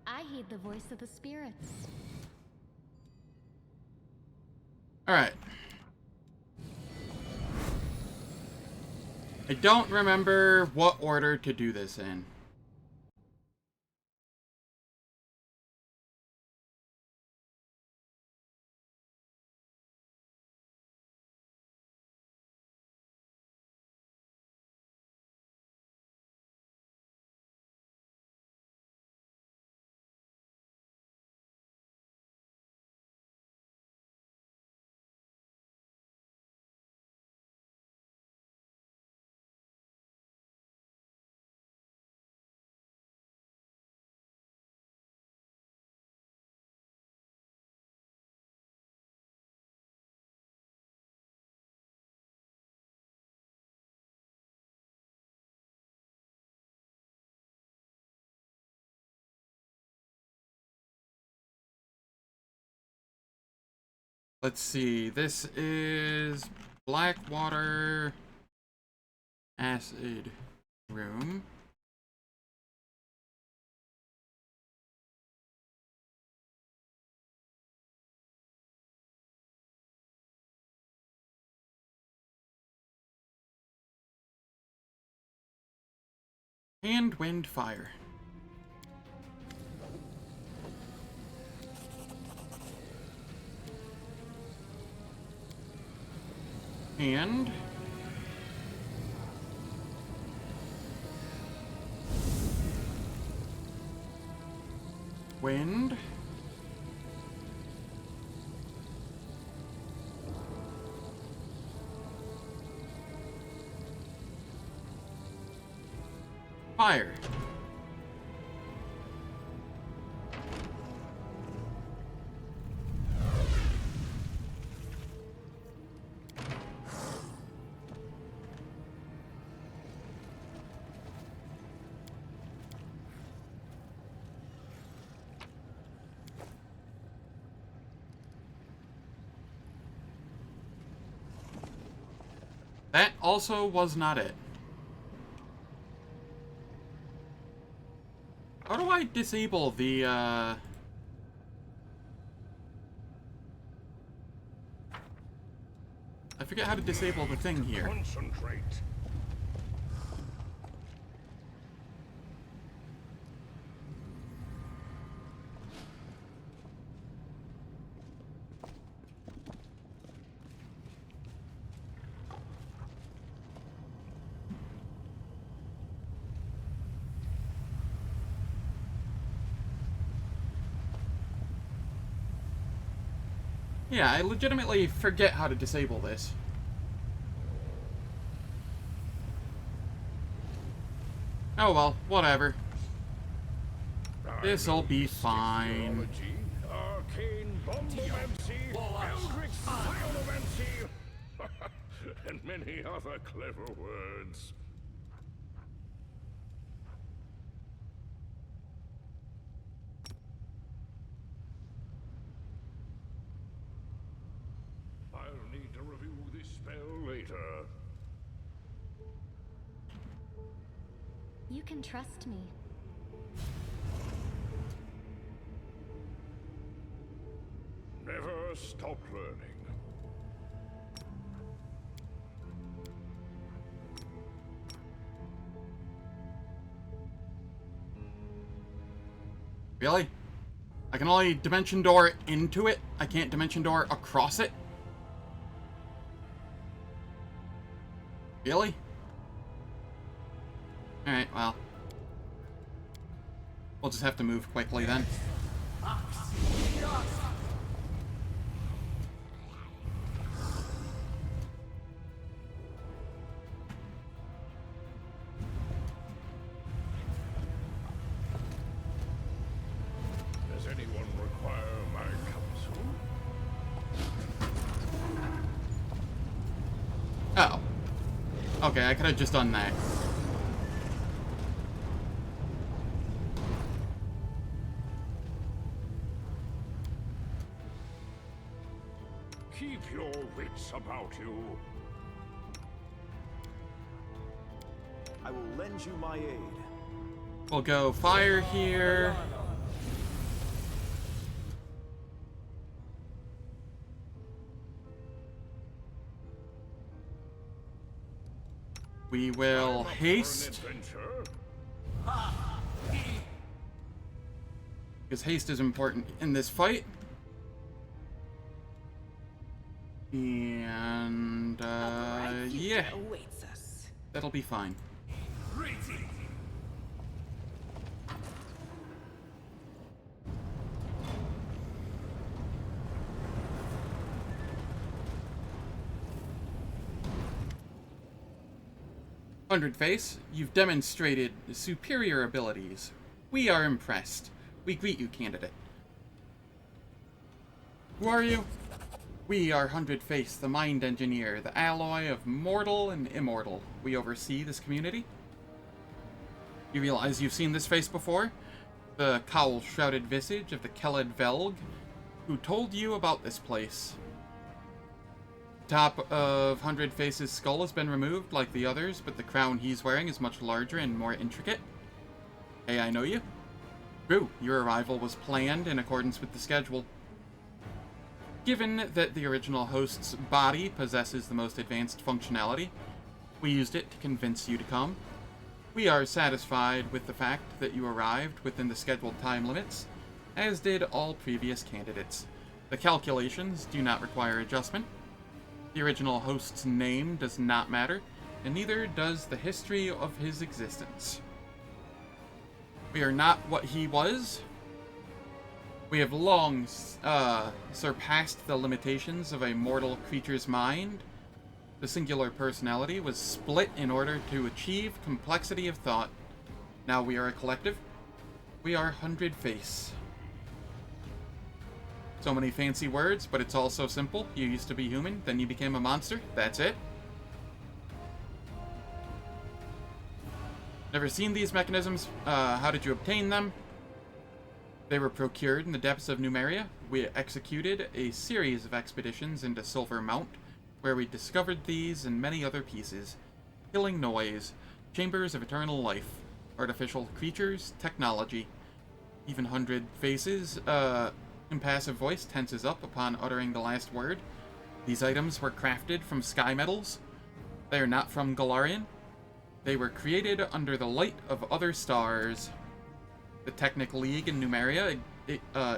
Speaker 5: I heed the voice of the spirits.
Speaker 1: Alright. I don't remember what order to do this in. Let's see. This is Blackwater acid room. And wind fire. And wind. Fire. That also was not it. How do I disable the, I forget how to disable the thing here.
Speaker 2: Concentrate.
Speaker 1: Yeah, I legitimately forget how to disable this. Oh well, whatever. This'll be fine.
Speaker 2: Theology, arcane bombomancy, eldritch pyromancy, and many other clever words. I'll need to review this spell later.
Speaker 5: You can trust me.
Speaker 2: Never stop learning.
Speaker 1: Really? I can only dimension door into it? I can't dimension door across it? Really? Alright, well. We'll just have to move quickly then.
Speaker 2: Does anyone require my counsel?
Speaker 1: Oh. Okay, I could have just done that.
Speaker 2: Keep your wits about you.
Speaker 6: I will lend you my aid.
Speaker 1: We'll go fire here. We will haste. Because haste is important in this fight. And, yeah. That'll be fine. Hundred Face, you've demonstrated superior abilities. We are impressed. We greet you, candidate. Who are you? We are Hundred Face, the Mind Engineer, the alloy of mortal and immortal. We oversee this community. You realize you've seen this face before? The cowl-shrouded visage of the Keled Velg, who told you about this place. top of 100 Faces' skull has been removed like the others, but the crown he's wearing is much larger and more intricate. Hey, I know you. True, your arrival was planned in accordance with the schedule. Given that the original host's body possesses the most advanced functionality, we used it to convince you to come. We are satisfied with the fact that you arrived within the scheduled time limits, as did all previous candidates. The calculations do not require adjustment. The original host's name does not matter, and neither does the history of his existence. We are not what he was. We have long surpassed the limitations of a mortal creature's mind. The singular personality was split in order to achieve complexity of thought. Now we are a collective. We are 100 Face. So many fancy words, but it's all so simple. You used to be human, then you became a monster. That's it. Never seen these mechanisms. How did you obtain them? They were procured in the depths of Miammir. We executed a series of expeditions into Silver Mount, where we discovered these and many other pieces. Killing noise, chambers of eternal life, artificial creatures, technology. Even 100 Faces, impassive voice tenses up upon uttering the last word. These items were crafted from sky metals. They are not from Golarion. They were created under the light of other stars. The Technic League in Miammir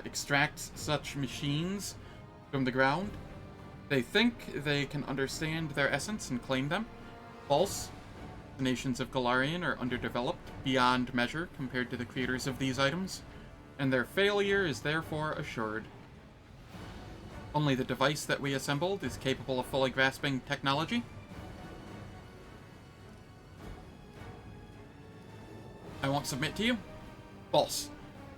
Speaker 1: extracts such machines from the ground. They think they can understand their essence and claim them. False. The nations of Golarion are underdeveloped beyond measure compared to the creators of these items, and their failure is therefore assured. Only the device that we assembled is capable of fully grasping technology. I won't submit to you. False.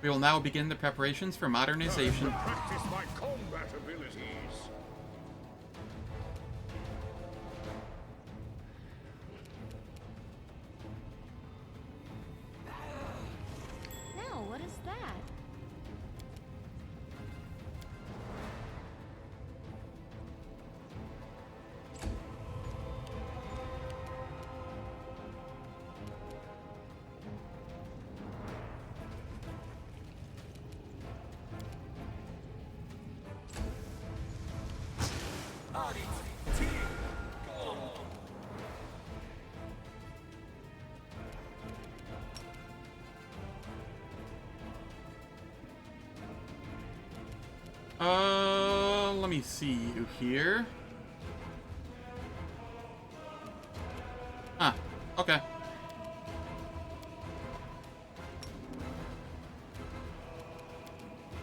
Speaker 1: We will now begin the preparations for modernization.
Speaker 2: Practice my combat abilities.
Speaker 5: Now, what is that?
Speaker 1: Let me see you here. Huh, okay.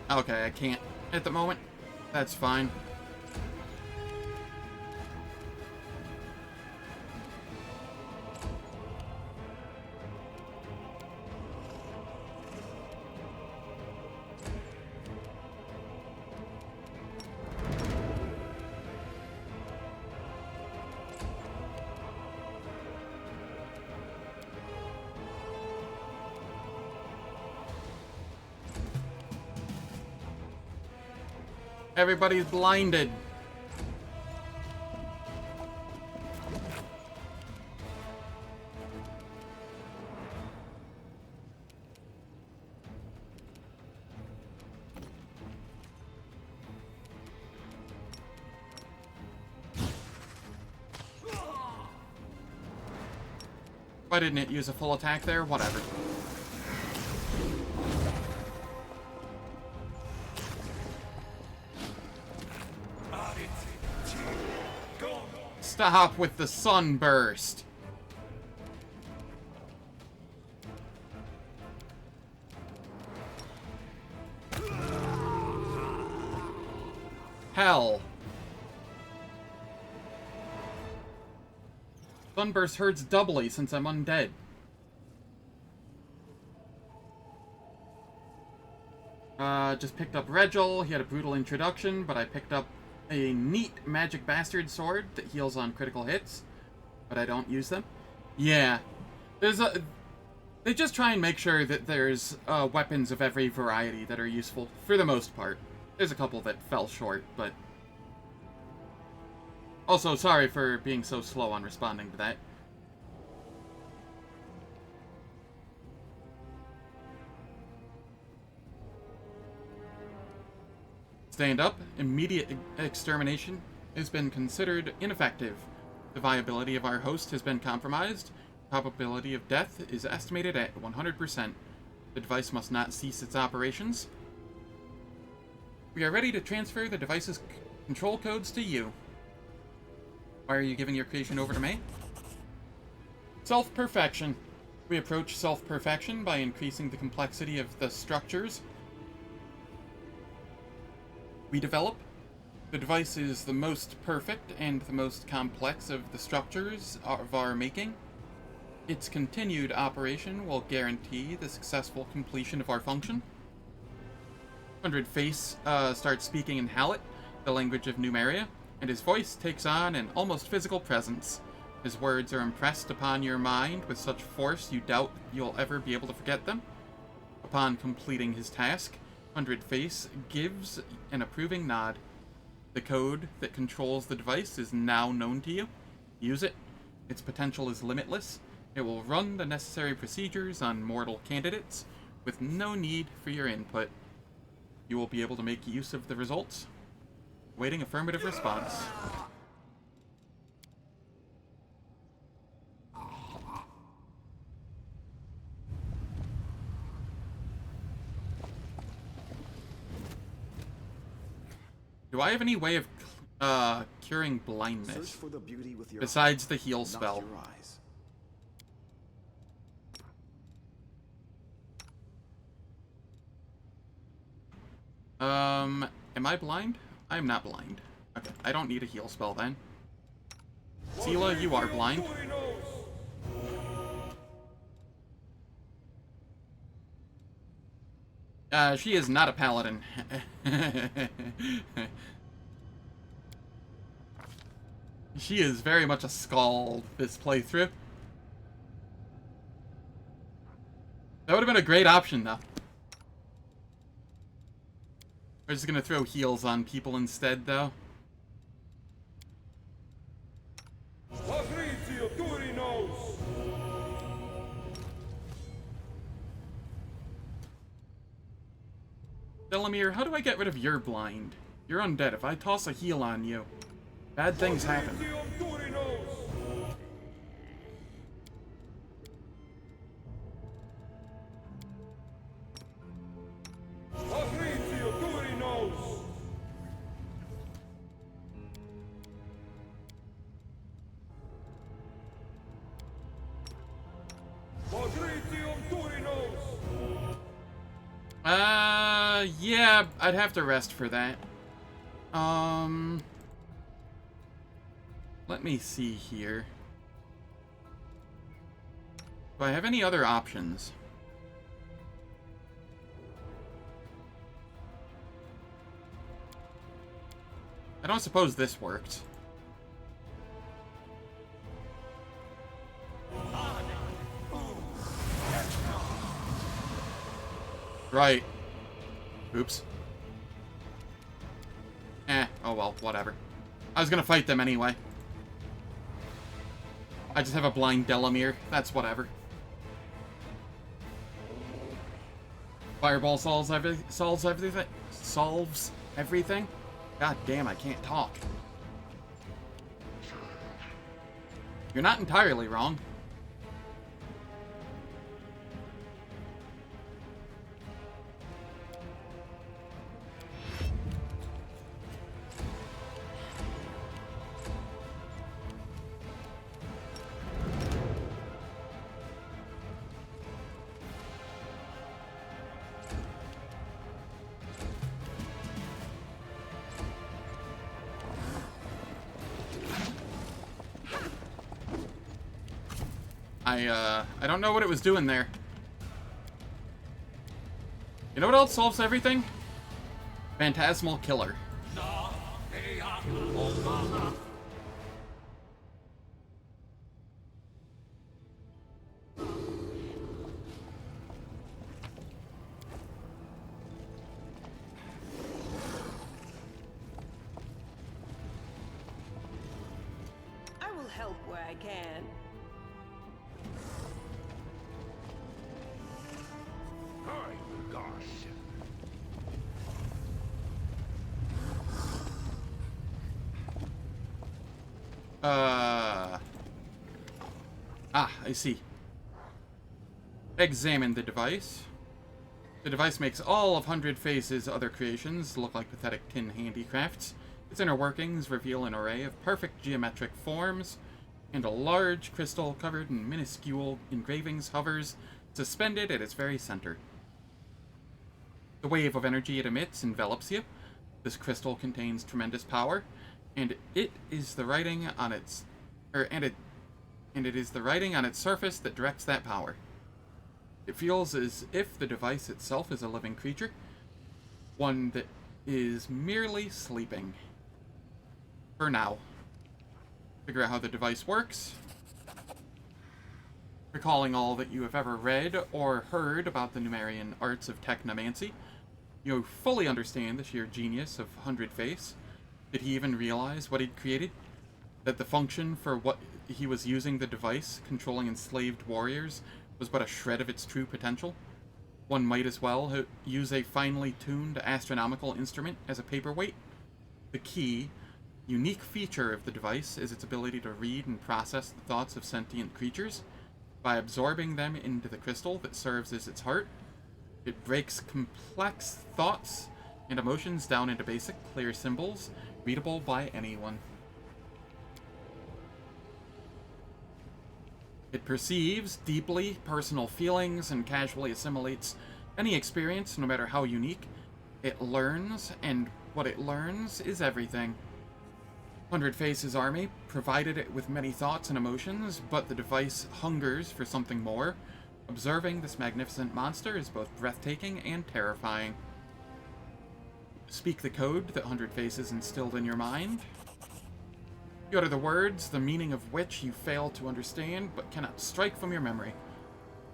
Speaker 1: Okay, I can't at the moment. That's fine. Everybody's blinded. Why didn't it use a full attack there? Whatever. Stop with the sunburst. Hell. Sunburst hurts doubly since I'm undead. Just picked up Regil. He had a brutal introduction, but I picked up a neat magic bastard sword that heals on critical hits, but I don't use them. Yeah. They just try and make sure that there's weapons of every variety that are useful, for the most part. There's a couple that fell short, but... Also, sorry for being so slow on responding to that. Stand up. Immediate extermination has been considered ineffective. The viability of our host has been compromised. Probability of death is estimated at 100%. The device must not cease its operations. We are ready to transfer the device's control codes to you. Why are you giving your creation over to me? Self-perfection. We approach self-perfection by increasing the complexity of the structures we develop. The device is the most perfect and the most complex of the structures of our making. Its continued operation will guarantee the successful completion of our function. 100 Face starts speaking in Hallett, the language of Numeria, and his voice takes on an almost physical presence. His words are impressed upon your mind with such force you doubt you'll ever be able to forget them. Upon completing his task, 100 Face gives an approving nod. The code that controls the device is now known to you. Use it. Its potential is limitless. It will run the necessary procedures on mortal candidates with no need for your input. You will be able to make use of the results. Waiting affirmative response. Do I have any way of curing blindness
Speaker 6: Search for the beauty with your
Speaker 1: besides the
Speaker 6: heart,
Speaker 1: heal
Speaker 6: not
Speaker 1: spell?
Speaker 6: your eyes.
Speaker 1: Am I blind? I'm not blind. Okay, I don't need a heal spell then. Sela, you are blind. She is not a paladin. She is very much a skald this playthrough. That would have been a great option, though. We're just gonna throw heals on people instead, though. Miammir, how do I get rid of your blind? You're undead. If I toss a heal on you, bad things happen. Yeah, I'd have to rest for that. Let me see here. Do I have any other options? I don't suppose this worked. Right. Oops. Oh well, whatever. I was gonna fight them anyway. I just have a blind Delamere. That's whatever. Fireball solves everything. Solves everything? God damn, I can't talk. You're not entirely wrong. I don't know what it was doing there. You know what else solves everything? Phantasmal Killer.
Speaker 7: help where I can.
Speaker 2: My gosh.
Speaker 1: I see. Examine the device. The device makes all of 100 Faces' other creations look like pathetic tin handicrafts. Its inner workings reveal an array of perfect geometric forms, and a large crystal covered in minuscule engravings hovers, suspended at its very center. The wave of energy it emits envelops you. This crystal contains tremendous power, and it is the writing on its it is the writing on its surface that directs that power. It feels as if the device itself is a living creature, one that is merely sleeping. For now. Figure out how the device works. Recalling all that you have ever read or heard about the Numerian arts of technomancy, you fully understand the sheer genius of 100 Face. Did he even realize what he'd created? That the function for what he was using the device, controlling enslaved warriors, was but a shred of its true potential? One might as well use a finely tuned astronomical instrument as a paperweight. The key, unique feature of the device is its ability to read and process the thoughts of sentient creatures. By absorbing them into the crystal that serves as its heart, it breaks complex thoughts and emotions down into basic, clear symbols, readable by anyone. It perceives deeply personal feelings and casually assimilates any experience, no matter how unique. It learns, and what it learns is everything. 100 Faces' army provided it with many thoughts and emotions, but the device hungers for something more. Observing this magnificent monster is both breathtaking and terrifying. Speak the code that 100 Faces instilled in your mind. You utter the words, the meaning of which you fail to understand, but cannot strike from your memory.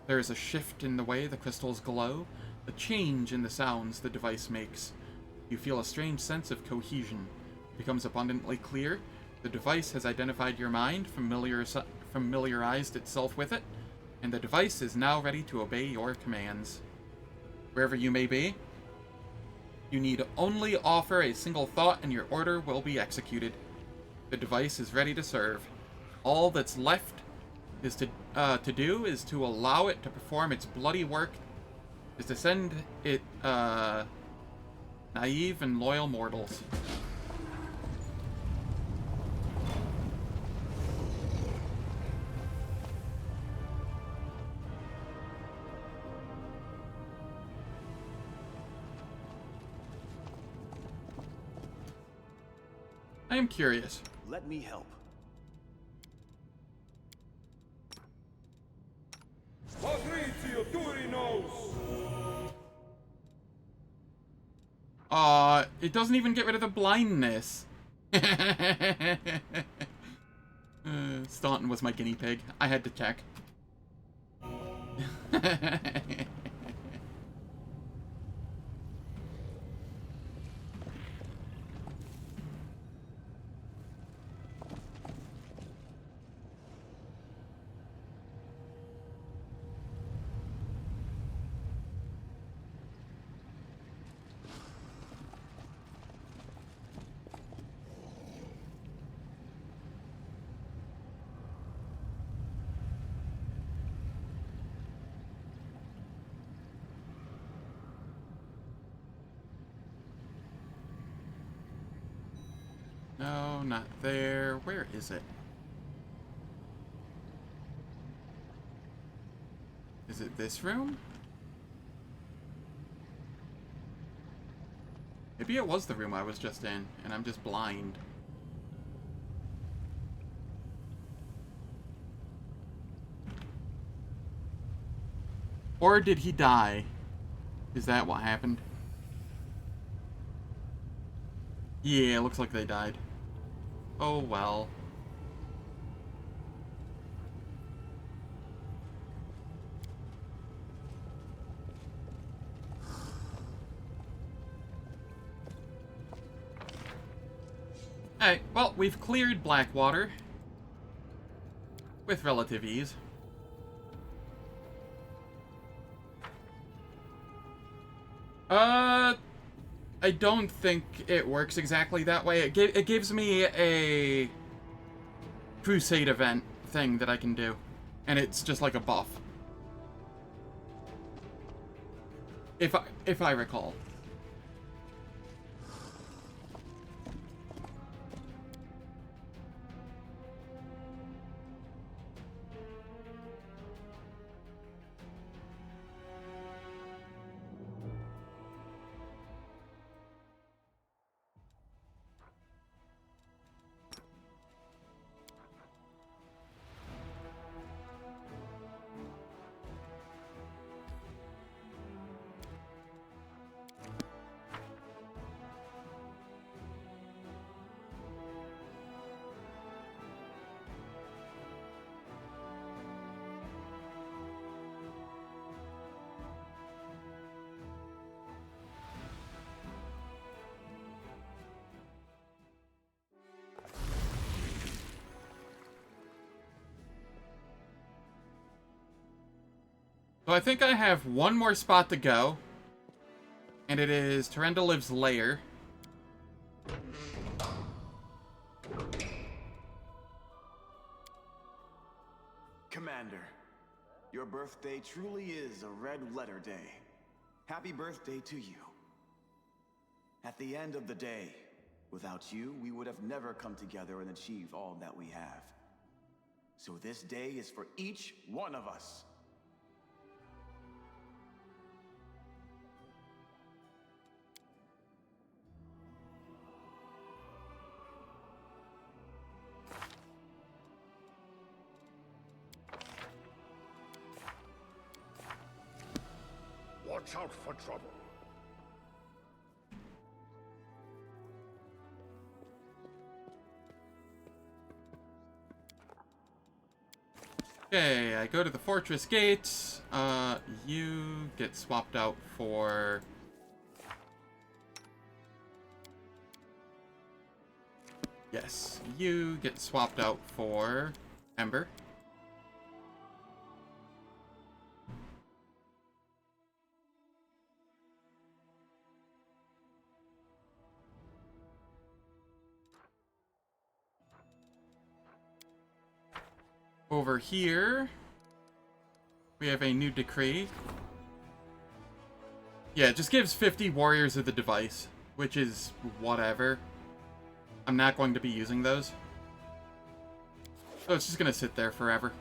Speaker 1: There is a shift in the way the crystals glow, a change in the sounds the device makes. You feel a strange sense of cohesion. It becomes abundantly clear. The device has identified your mind, familiarized itself with it, and the device is now ready to obey your commands. Wherever you may be, you need only offer a single thought and your order will be executed. The device is ready to serve. All that's left is to allow it to perform its bloody work, is to send it, naive and loyal mortals. I am curious.
Speaker 6: Let me help.
Speaker 1: It doesn't even get rid of the blindness. Staunton was my guinea pig. I had to check. No, not there. Where is it? Is it this room? Maybe it was the room I was just in, and I'm just blind. Or did he die? Is that what happened? Yeah, looks like they died. Oh well. Alright, well, we've cleared Blackwater. with relative ease. I don't think it works exactly that way. It gives me a Crusade event thing that I can do, and it's just like a buff. If I recall. So I think I have one more spot to go, and it is Terendelev's Lair.
Speaker 6: Commander, your birthday truly is a red letter day. Happy birthday to you. At the end of the day, without you, we would have never come together and achieved all that we have. So this day is for each one of us.
Speaker 2: Watch out for trouble.
Speaker 1: Okay, I go to the fortress gate. You get swapped out for... Yes, you get swapped out for Ember. Over here, we have a new decree. Yeah, it just gives 50 warriors of the device, which is whatever. I'm not going to be using those. So it's just going to sit there forever.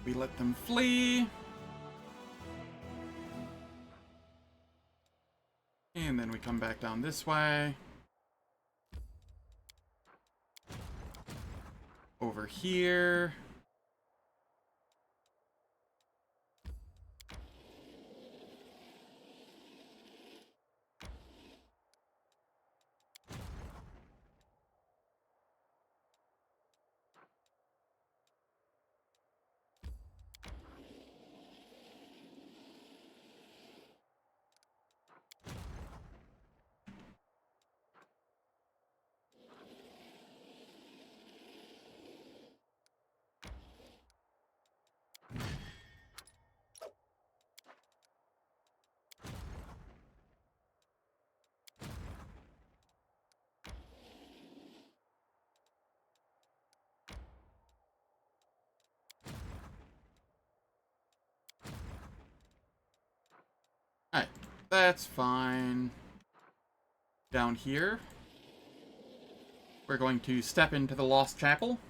Speaker 1: We let them flee. And then we come back down this way. Over here. Alright, that's fine. Down here, we're going to step into the Lost Chapel.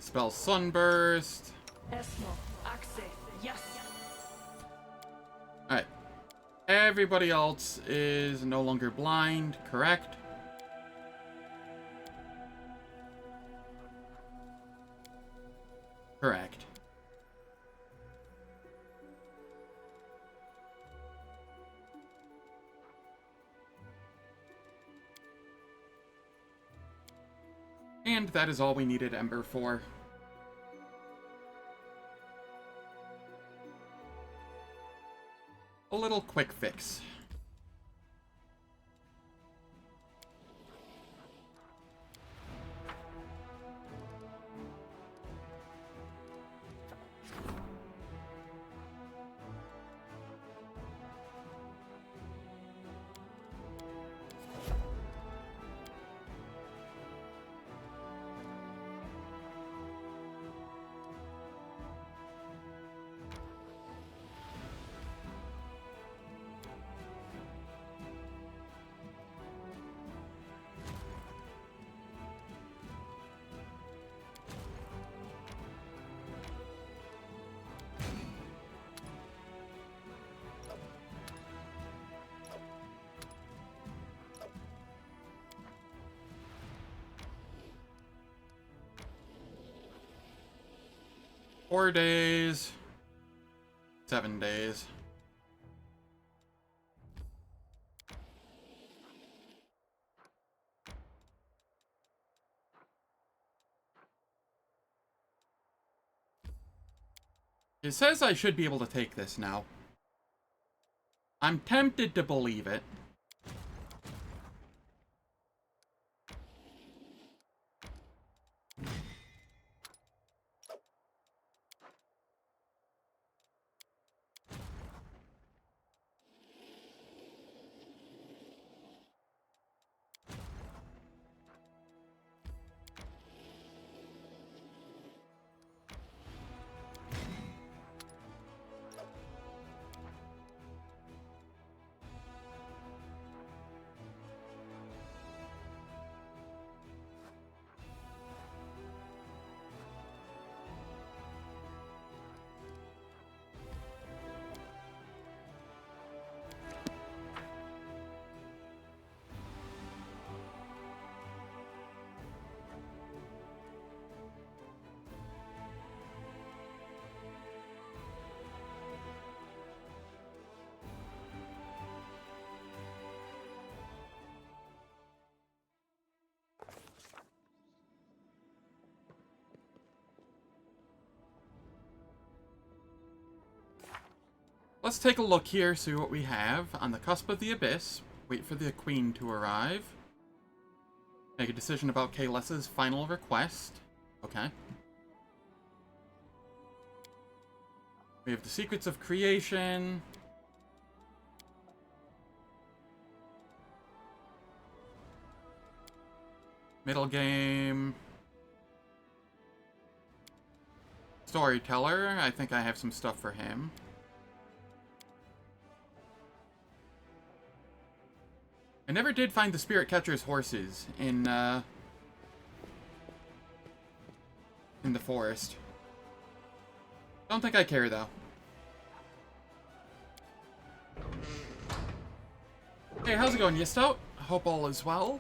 Speaker 1: Spell Sunburst.
Speaker 7: Yes.
Speaker 1: Alright. Everybody else is no longer blind, correct? Correct. And that is all we needed Ember for. A little quick fix. Four days. 7 days. It says I should be able to take this now. I'm tempted to believe it. Let's take a look here, see what we have. On the cusp of the abyss, wait for the queen to arrive. Make a decision about Kaylessa's final request. Okay. We have the secrets of creation. Middle game. Storyteller. I think I have some stuff for him. I never did find the Spirit Catcher's horses in the forest. Don't think I care, though. Hey, how's it going, Yistout? Hope all is well.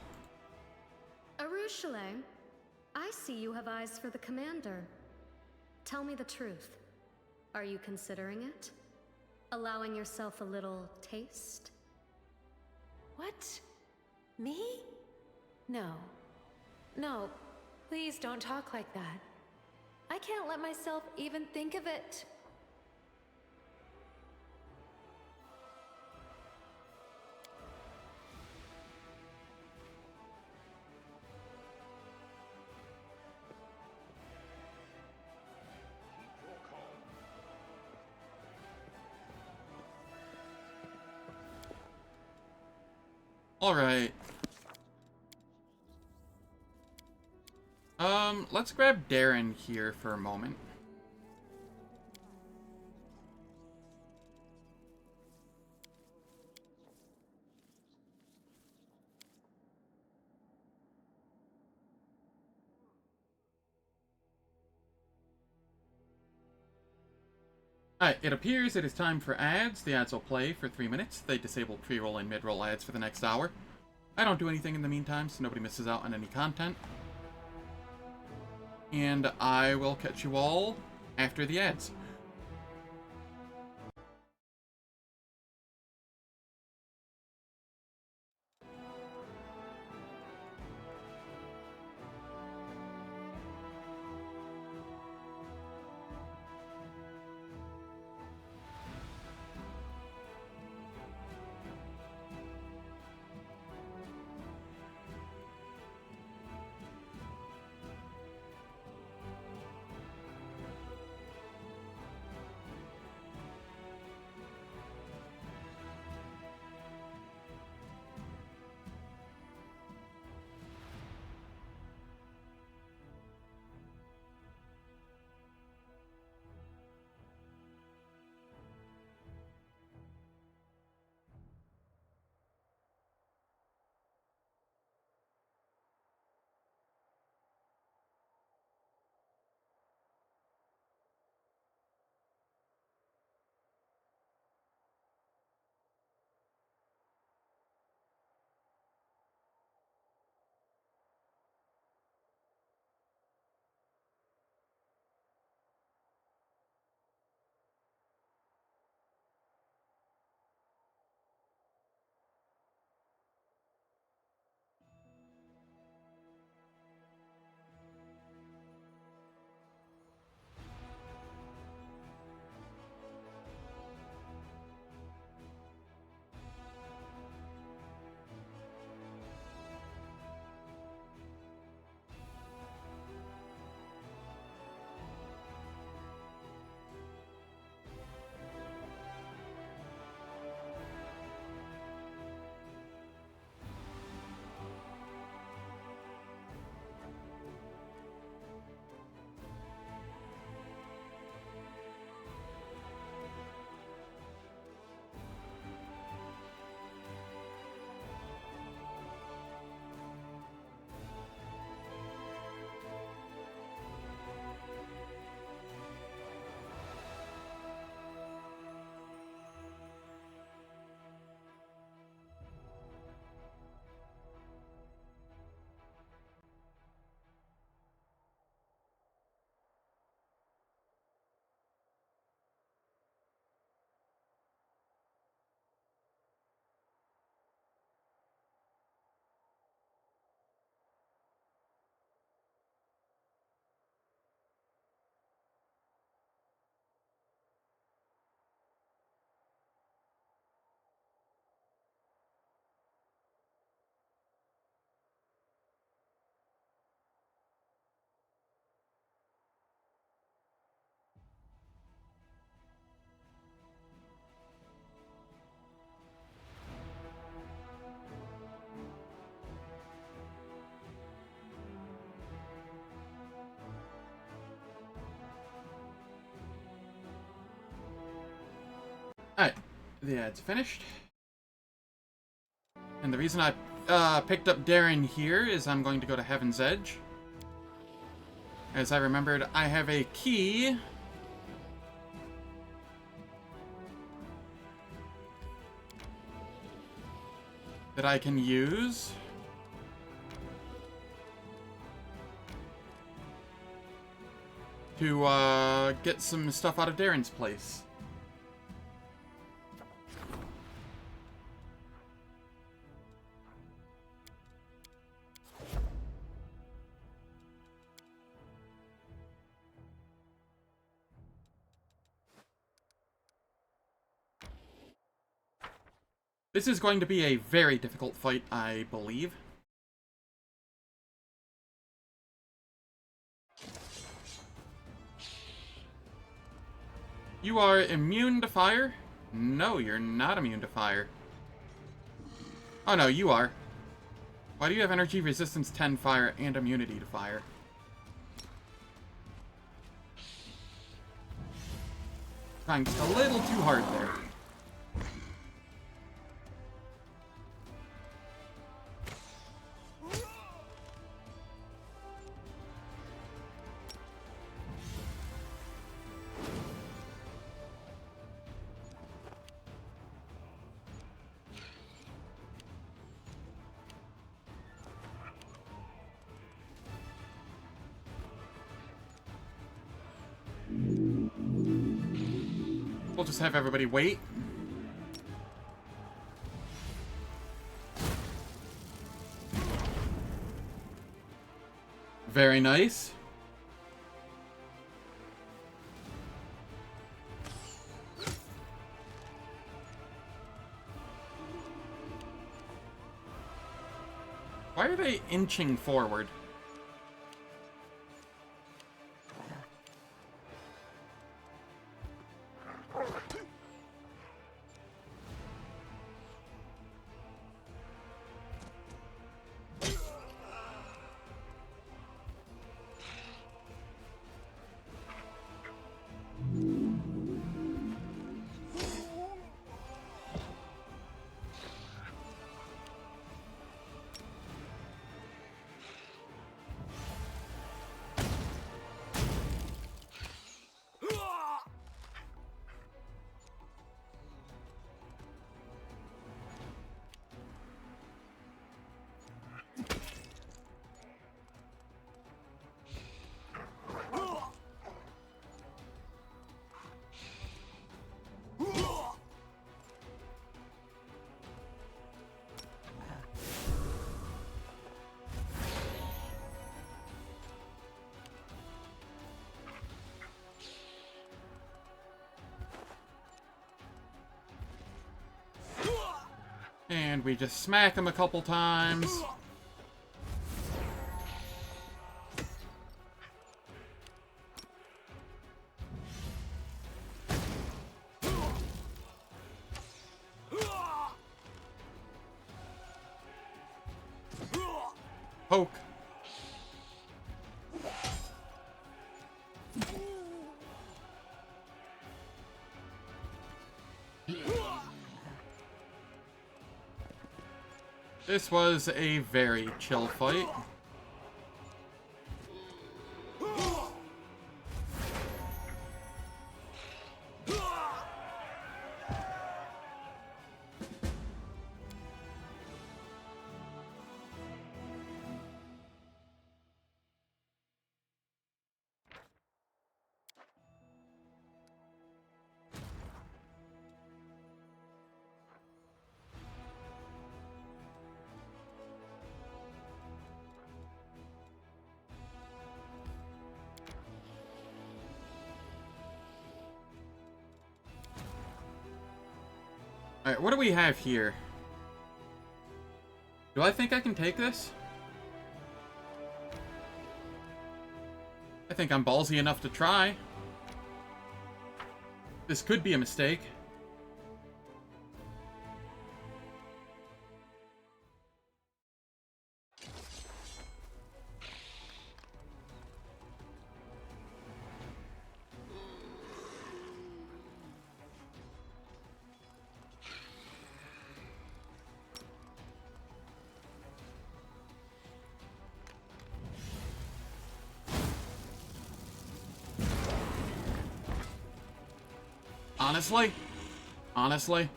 Speaker 8: Arushale, I see you have eyes for the commander. Tell me the truth. Are you considering it? Allowing yourself a little taste?
Speaker 3: What? Me? No. No, please don't talk like that. I can't let myself even think of it.
Speaker 1: Alright. Let's grab Darren here for a moment. Alright, it appears it is time for ads. The ads will play for 3 minutes. They disable pre-roll and mid-roll ads for the next hour. I don't do anything in the meantime, so nobody misses out on any content. And I will catch you all after the ads. Alright, the ad's finished. And the reason I picked up Darren here is I'm going to go to Heaven's Edge. As I remembered, I have a key that I can use to get some stuff out of Darren's place. This is going to be a very difficult fight, I believe. You are immune to fire? No, you're not immune to fire. Oh no, you are. Why do you have energy resistance 10 fire and immunity to fire? Trying just a little too hard there. just have everybody wait. Very nice. Why are they inching forward? And we just smack him a couple times. Poke. This was a very chill fight. Alright, what do we have here? Do I think I can take this? I think I'm ballsy enough to try. This could be a mistake. Honestly,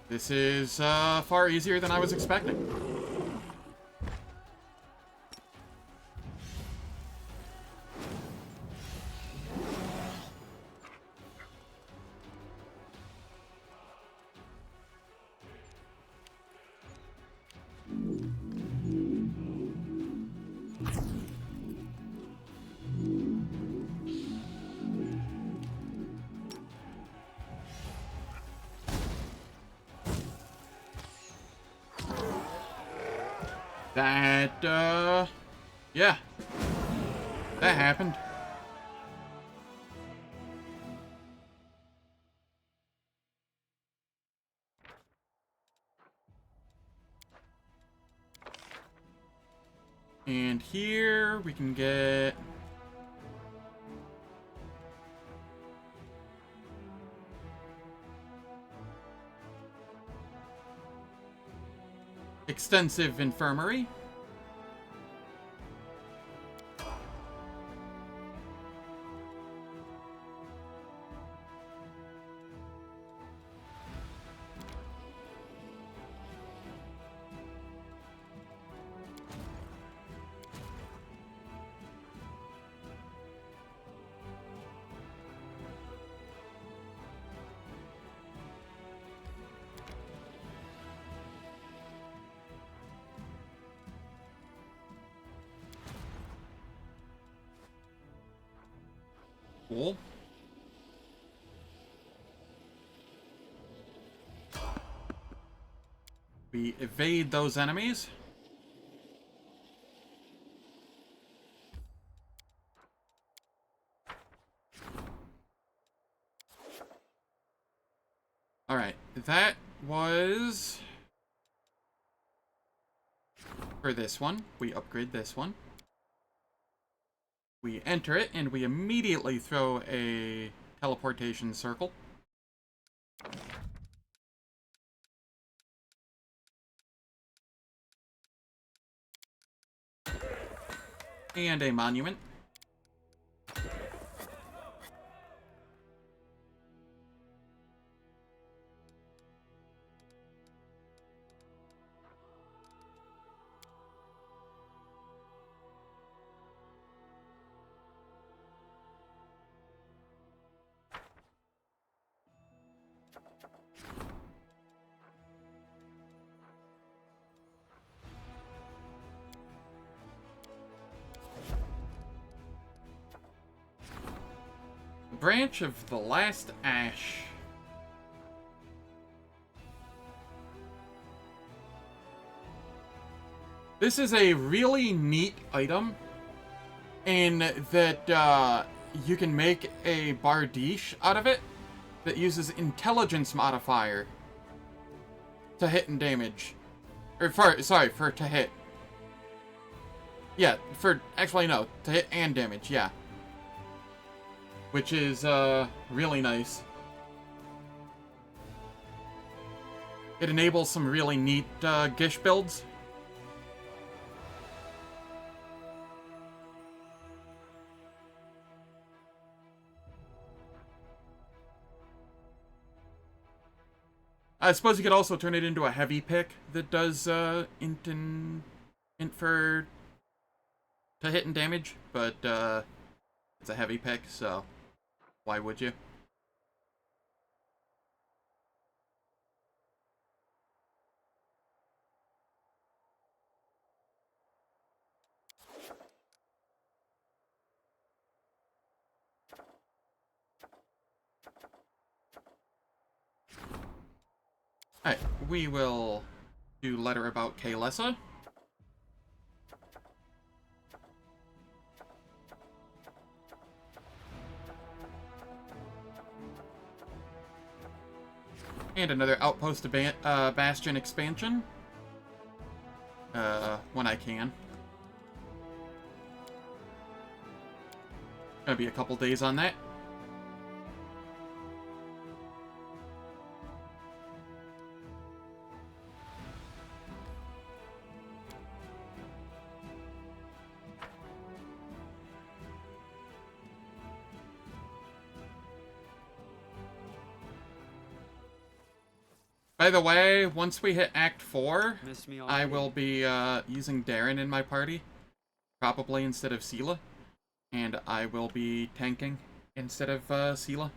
Speaker 1: this is far easier than I was expecting. Yeah. That happened. And here we can get... extensive infirmary. Cool. We evade those enemies. Alright, that was for this one. We upgrade this one. We enter it, and we immediately throw a teleportation circle. And a monument. Branch of the Last Ash. This is a really neat item in that you can make a Bardiche out of it that uses intelligence modifier to hit and damage. Or for to hit. Yeah, actually no, to hit and damage, yeah. Which is, really nice. It enables some really neat, Gish builds. I suppose you could also turn it into a heavy pick that does, int for... to hit and damage, but, it's a heavy pick, so... why would you? Alright, we will do letter about Kaylessa. And another Outpost Bastion expansion. When I can. Gonna be a couple days on that. By the way, once we hit Act 4, I will be using Darren in my party, probably instead of Sela, and I will be tanking instead of Sela.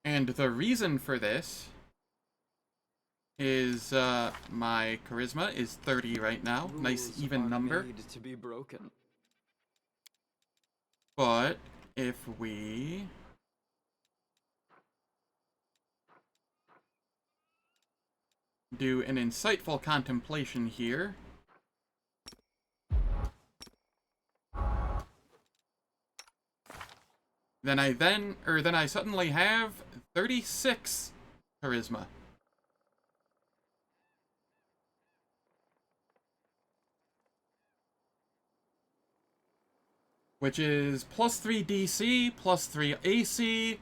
Speaker 1: And the reason for this is my charisma is 30 right now, nice even number.
Speaker 9: To be broken.
Speaker 1: But if we... do an insightful contemplation here. Then I suddenly have 36 charisma. Which is plus 3 DC, plus 3 AC.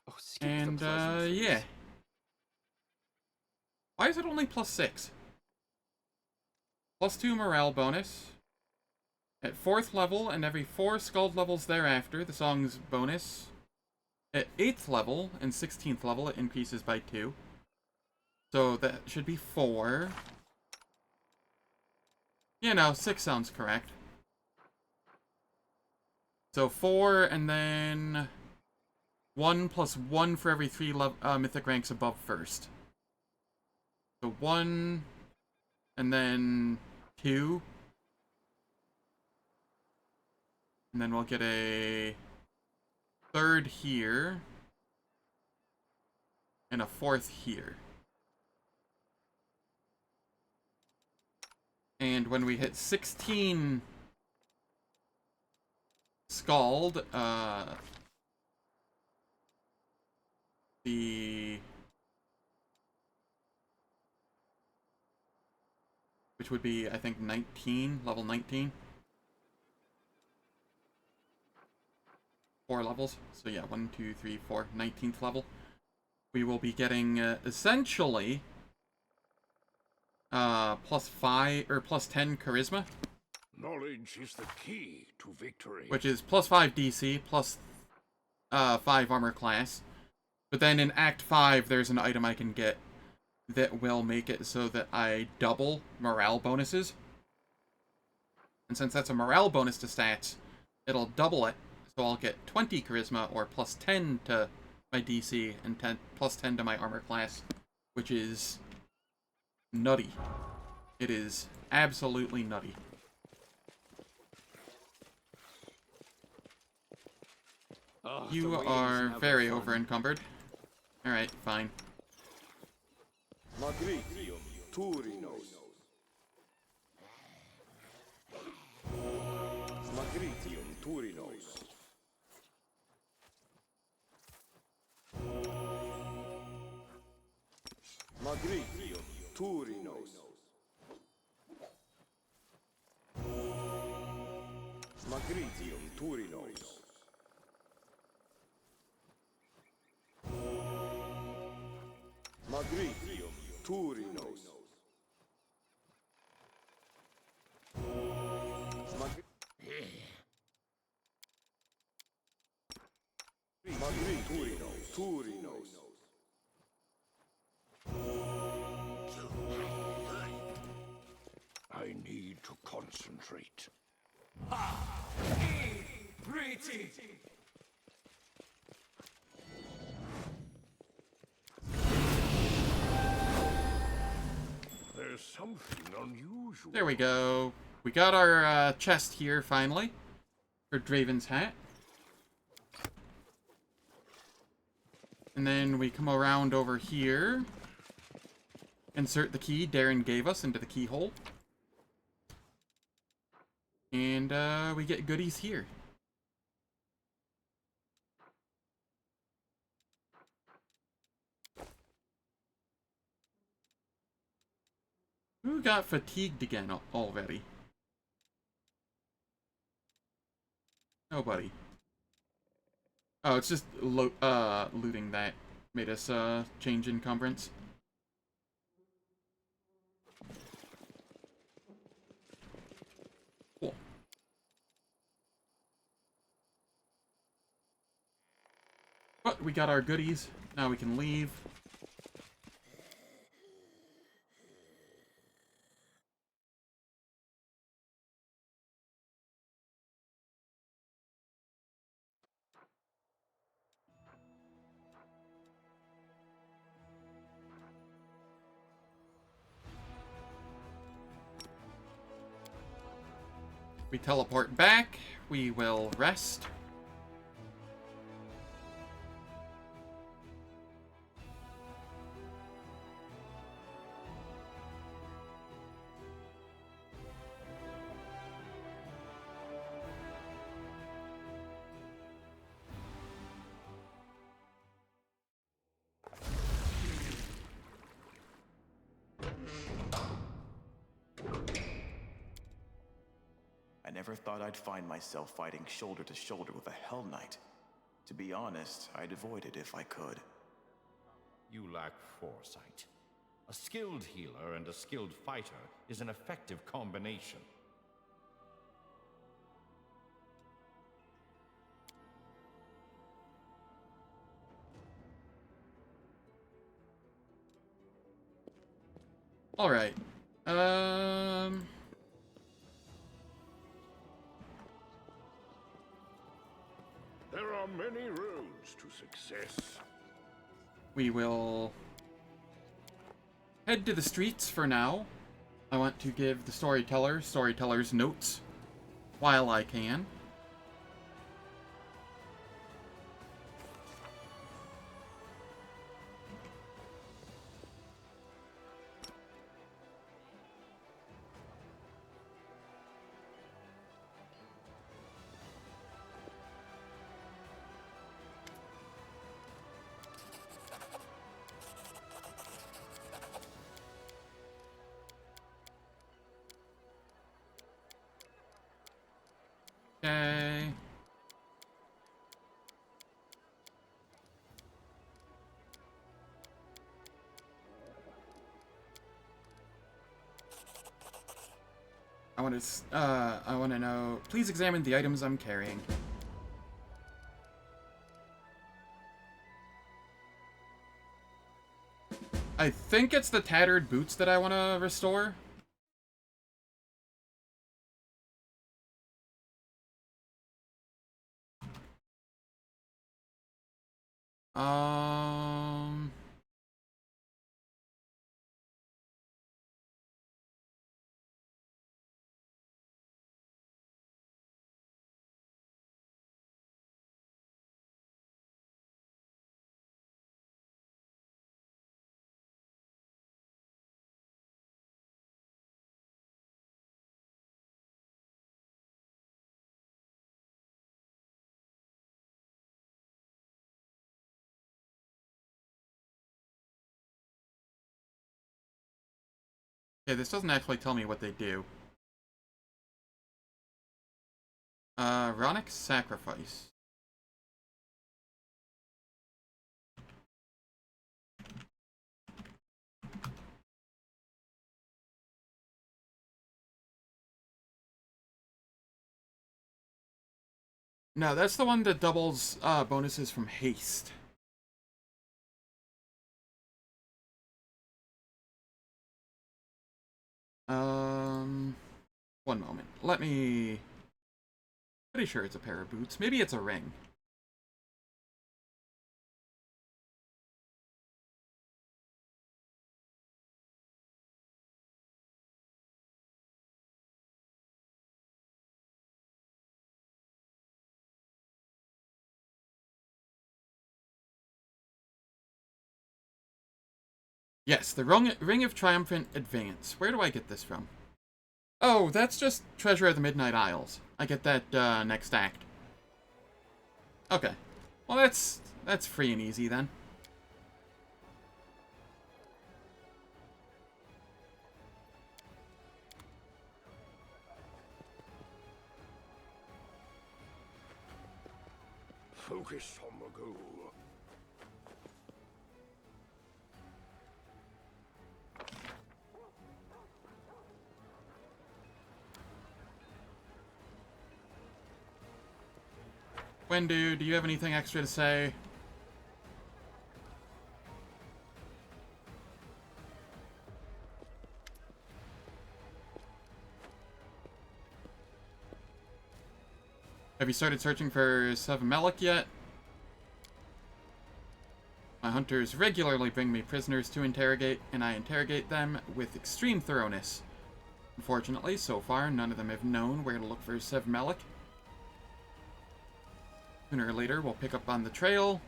Speaker 9: Oh,
Speaker 1: and, yeah. Why is it only plus 6? Plus 2 morale bonus. At 4th level, and every 4 Skald levels thereafter, the song's bonus. At 8th level and 16th level, it increases by 2. So that should be 4. You know, 6 sounds correct. So 4, and then 1 plus 1 for every 3 mythic ranks above first. So 1, and then 2. And then we'll get a third here. And a fourth here. And when we hit 16 Scald, which would be, I think, 19, level 19. 4 levels. So yeah, 1, 2, 3, 4, 19th level. We will be getting, essentially, plus 5, or plus 10 charisma.
Speaker 2: Knowledge is the key to victory.
Speaker 1: Which is plus 5 DC, plus 5 armor class. But then in Act 5, there's an item I can get that will make it so that I double morale bonuses. And since that's a morale bonus to stats, it'll double it. So I'll get 20 charisma, or plus 10 to my DC, and plus 10 to my armor class. Which is nutty. It is absolutely nutty.
Speaker 4: Oh,
Speaker 1: You are very over-encumbered. Alright, fine.
Speaker 4: Magritium Turinos. Magritium Turinos. Magritium Turinos. Magritium Turinos. Magritium Turinos. Magritium Turinos.
Speaker 2: I need to concentrate. There's something unusual.
Speaker 1: There we go. We got our chest here, finally. For Draven's hat. And then we come around over here. Insert the key Darren gave us into the keyhole. And we get goodies here. Who got fatigued again already? Nobody. Oh, it's just looting that made us change encumbrance. Cool. But we got our goodies. Now we can leave. We teleport back. We will rest.
Speaker 6: I never thought I'd find myself fighting shoulder to shoulder with a Hell Knight. To be honest, I'd avoid it if I could.
Speaker 10: You lack foresight. A skilled healer and a skilled fighter is an effective combination.
Speaker 1: All right.
Speaker 2: There are many roads to success.
Speaker 1: We will head to the streets for now. I want to give the storyteller's notes while I can. I want to know. Please examine the items I'm carrying. I think it's the tattered boots that I want to restore. Um... Okay, this doesn't actually tell me what they do. Ronic Sacrifice. No, that's the one that doubles bonuses from haste. One moment. Let me... Pretty sure it's a pair of boots. Maybe it's a ring. Yes, the Ring of Triumphant Advance. Where do I get this from? Oh, that's just Treasure of the Midnight Isles. I get that next act. Okay. Well, that's free and easy then.
Speaker 2: Focus on the goal.
Speaker 1: Wendu, do you have anything extra to say? Have you started searching for Sevamelik yet? My hunters regularly bring me prisoners to interrogate, and I interrogate them with extreme thoroughness. Unfortunately, so far, none of them have known where to look for Sevamelik. Sooner or later, we'll pick up on the trail.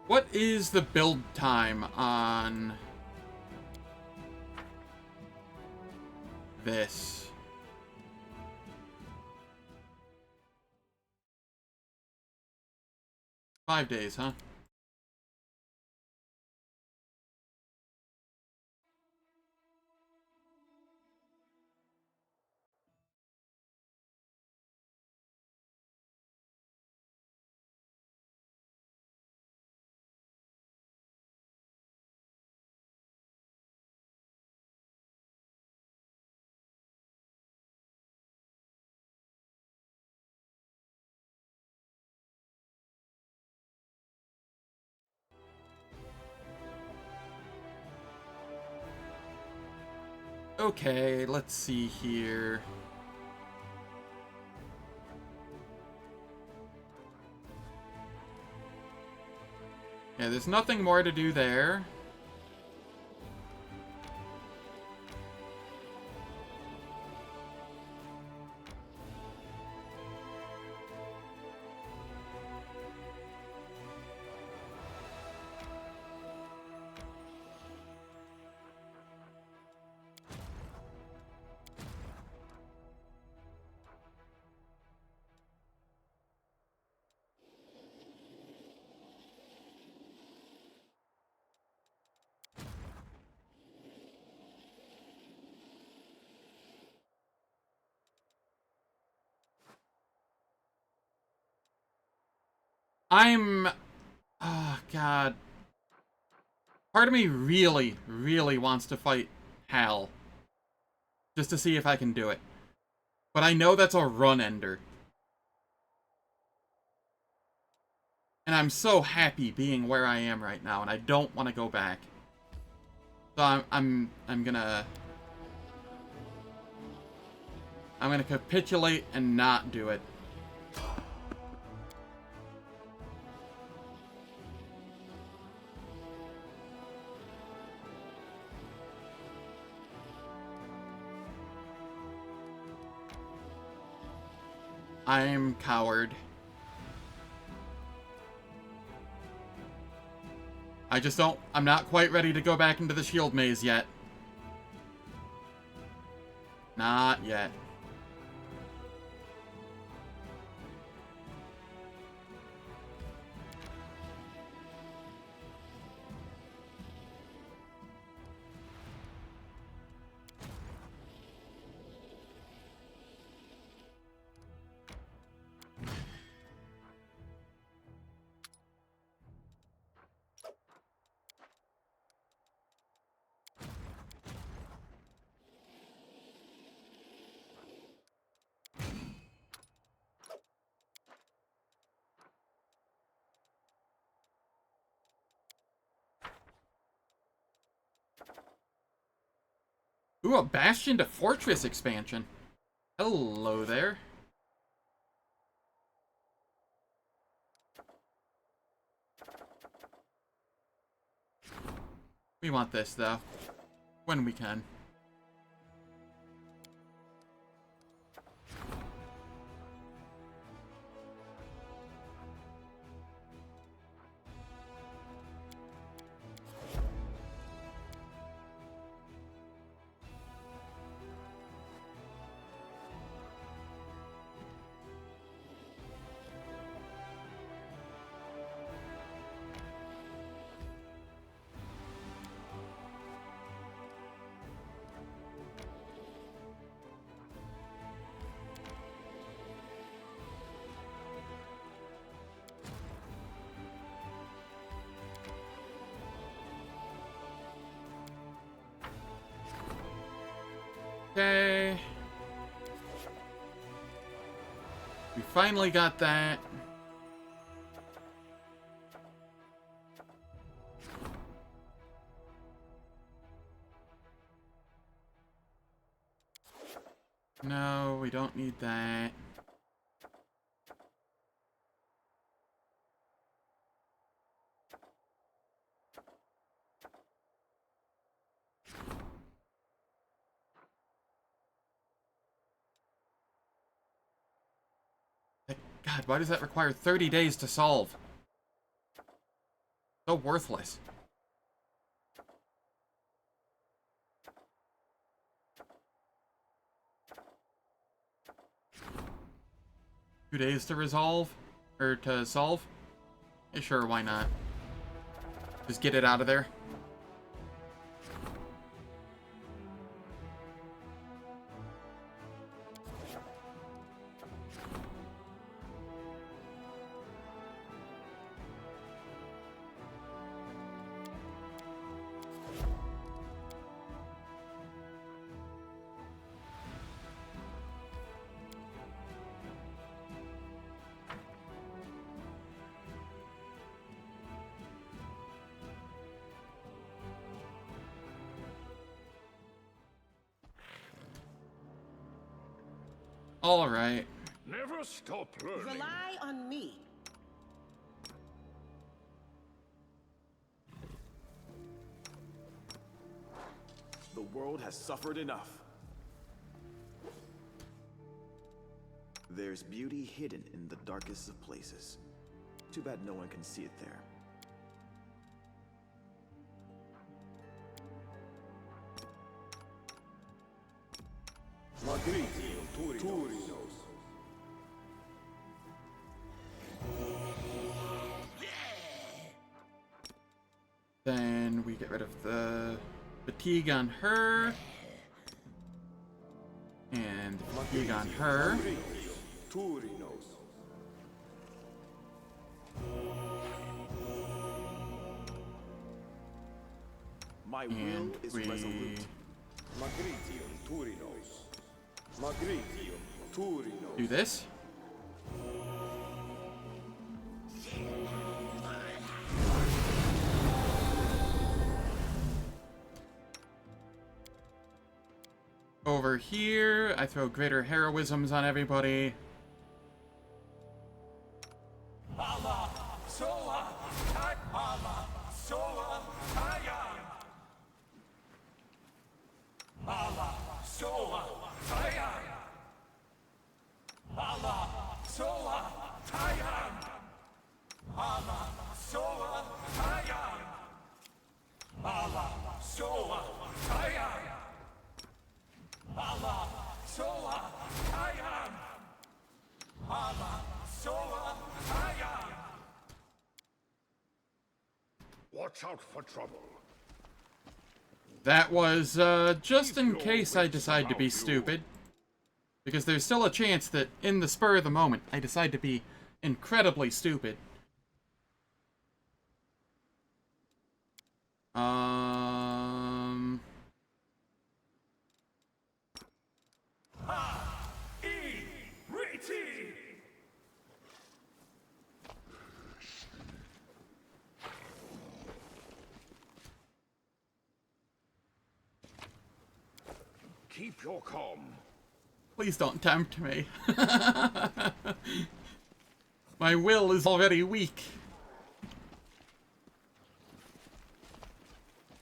Speaker 1: What is the build time on this? Five days, huh? Okay, let's see here. Yeah, there's nothing more to do there. Oh, God. Part of me really, really wants to fight Hal. Just to see if I can do it. But I know that's a run ender. And I'm so happy being where I am right now, and I don't want to go back. So I'm gonna capitulate and not do it. I'm coward. I'm not quite ready to go back into the shield maze yet. Not yet. Ooh, a Bastion to Fortress expansion. Hello there. We want this, though. When we can. Okay. We finally got that. No, we don't need that. God, why does that require 30 days to solve? So worthless. Two days to resolve? Or to solve? Yeah, sure, why not? Just get it out of there. All right.
Speaker 2: Never stop learning.
Speaker 7: Rely on me.
Speaker 4: world has suffered enough.
Speaker 6: There's beauty hidden in the darkest of places. Too bad no one can see it there.
Speaker 1: Then we get rid of the fatigue on her. And the fatigue on her.
Speaker 4: My will is resolute.
Speaker 1: Do this. Over here, I throw greater heroisms on everybody.
Speaker 2: Watch out for trouble.
Speaker 1: That was just in case I decide to be stupid. Because there's still a chance that in the spur of the moment, I decide to be incredibly stupid.
Speaker 2: Keep your calm.
Speaker 1: Please don't tempt me. My will is already weak.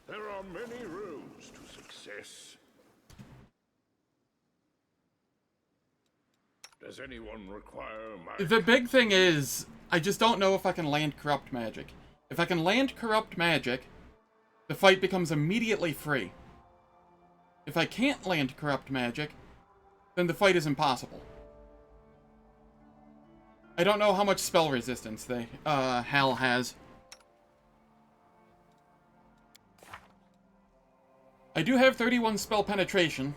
Speaker 2: There are many roads to success. Does anyone require my...
Speaker 1: The big thing is, I just don't know if I can land corrupt magic. If I can land corrupt magic, the fight becomes immediately free. If I can't land corrupt magic, then the fight is impossible. I don't know how much spell resistance Hal has. I do have 31 spell penetration.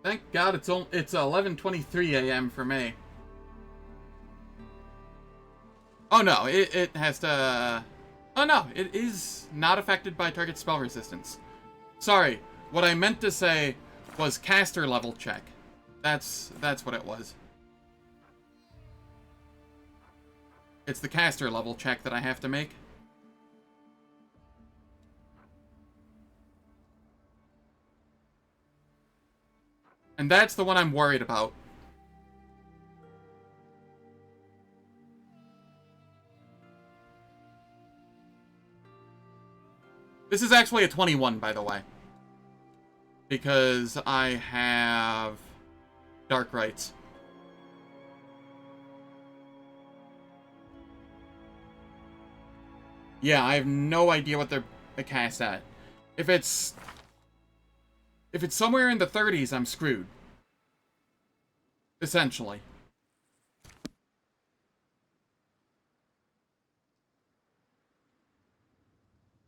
Speaker 1: Thank God it's 11:23 a.m. for me. Oh no, it has to... Oh no, it is not affected by target spell resistance. Sorry, what I meant to say was caster level check. That's what it was. It's the caster level check that I have to make. And that's the one I'm worried about. This is actually a 21, by the way. Because I have Dark Rites. Yeah, I have no idea what they're cast at. If it's somewhere in the 30s, I'm screwed. Essentially.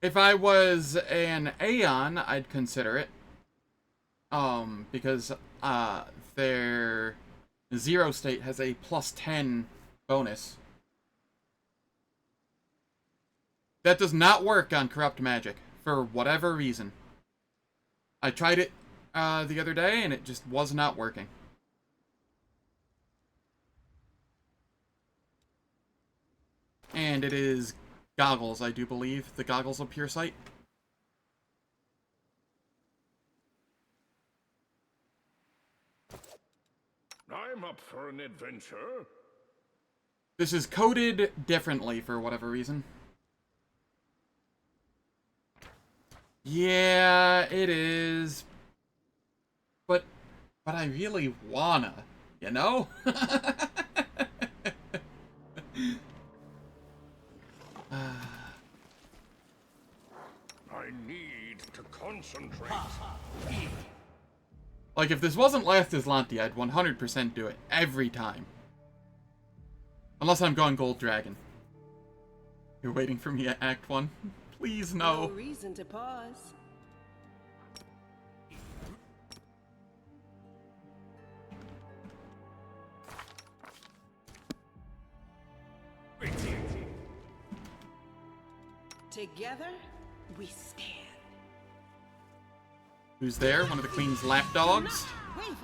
Speaker 1: If I was an Aeon, I'd consider it. Because their Zero State has a +10 bonus. That does not work on Corrupt Magic, for whatever reason. I tried it the other day, and it just was not working. And it is Goggles, I do believe. The Goggles of Pure Sight.
Speaker 2: I'm up for an adventure.
Speaker 1: This is coded differently for whatever reason. Yeah, it is. But I really wanna, you know?
Speaker 2: I need to concentrate.
Speaker 1: Like, if this wasn't last Azlanti, I'd 100% do it. Every time. Unless I'm going Gold Dragon. You're waiting for me at Act 1? Please, no.
Speaker 7: No reason to pause. Together, we stand.
Speaker 1: Who's there? One of the Queen's lapdogs?
Speaker 7: Waver.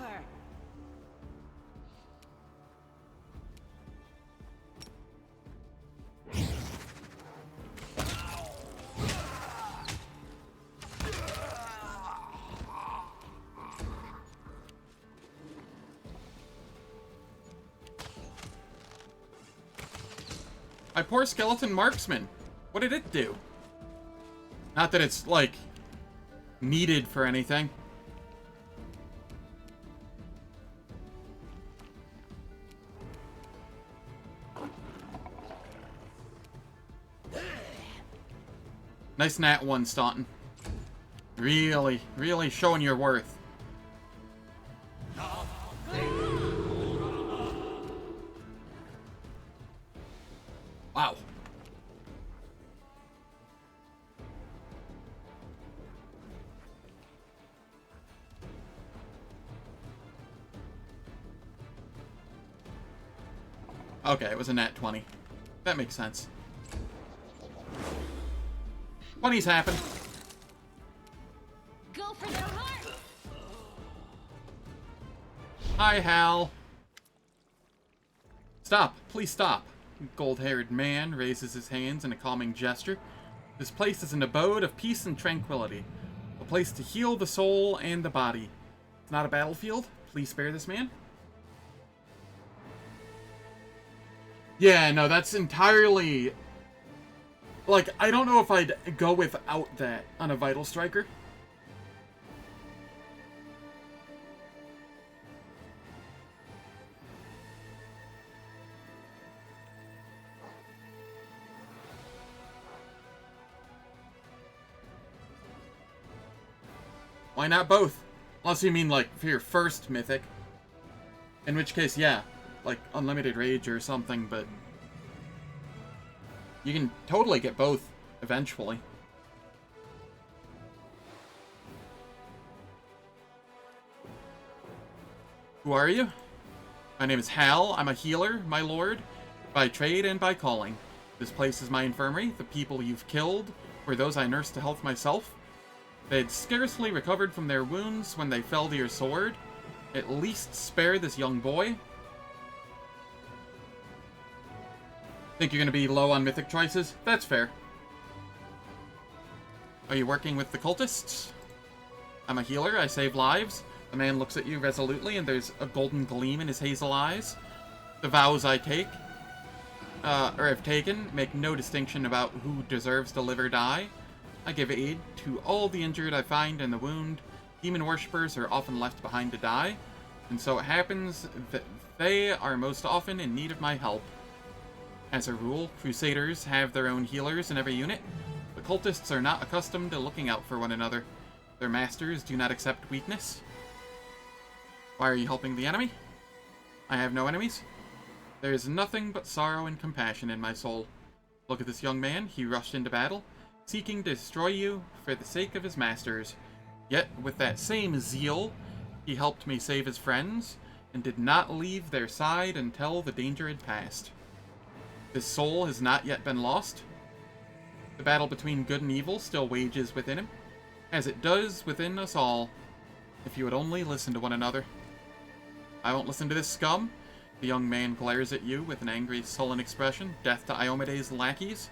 Speaker 1: My poor skeleton marksman. What did it do? Not that it's, like, needed for anything. Nice nat 1, Staunton. Really, really showing your worth. Wow. Okay, it was a nat 20. That makes sense. 20s happen.
Speaker 5: Go for their heart.
Speaker 1: Hi, Hal. Stop. Please stop. Gold-haired man raises his hands in a calming gesture. This place is an abode of peace and tranquility. A place to heal the soul and the body. It's not a battlefield. Please spare this man. Yeah, no, that's entirely... Like, I don't know if I'd go without that on a Vital Striker. Why not both? Unless you mean, like, for your first Mythic. In which case, yeah. Like, Unlimited Rage or something, but... You can totally get both, eventually. Who are you? My name is Hal. I'm a healer, my lord, by trade and by calling. This place is my infirmary. The people you've killed were those I nursed to health myself. They had scarcely recovered from their wounds when they fell to your sword. At least spare this young boy. Think you're going to be low on mythic choices? That's fair. Are you working with the cultists? I'm a healer. I save lives. The man looks at you resolutely, and there's a golden gleam in his hazel eyes. The vows I take, or have taken, make no distinction about who deserves to live or die. I give aid to all the injured I find in the wound. Demon worshippers are often left behind to die, and so it happens that they are most often in need of my help. As a rule, Crusaders have their own healers in every unit. The cultists are not accustomed to looking out for one another. Their masters do not accept weakness. Why are you helping the enemy? I have no enemies. There is nothing but sorrow and compassion in my soul. Look at this young man. He rushed into battle, seeking to destroy you for the sake of his masters. Yet, with that same zeal, he helped me save his friends, and did not leave their side until the danger had passed. His soul has not yet been lost. The battle between good and evil still wages within him, as it does within us all, if you would only listen to one another. I won't listen to this scum. The young man glares at you with an angry, sullen expression. Death to Iomede's lackeys.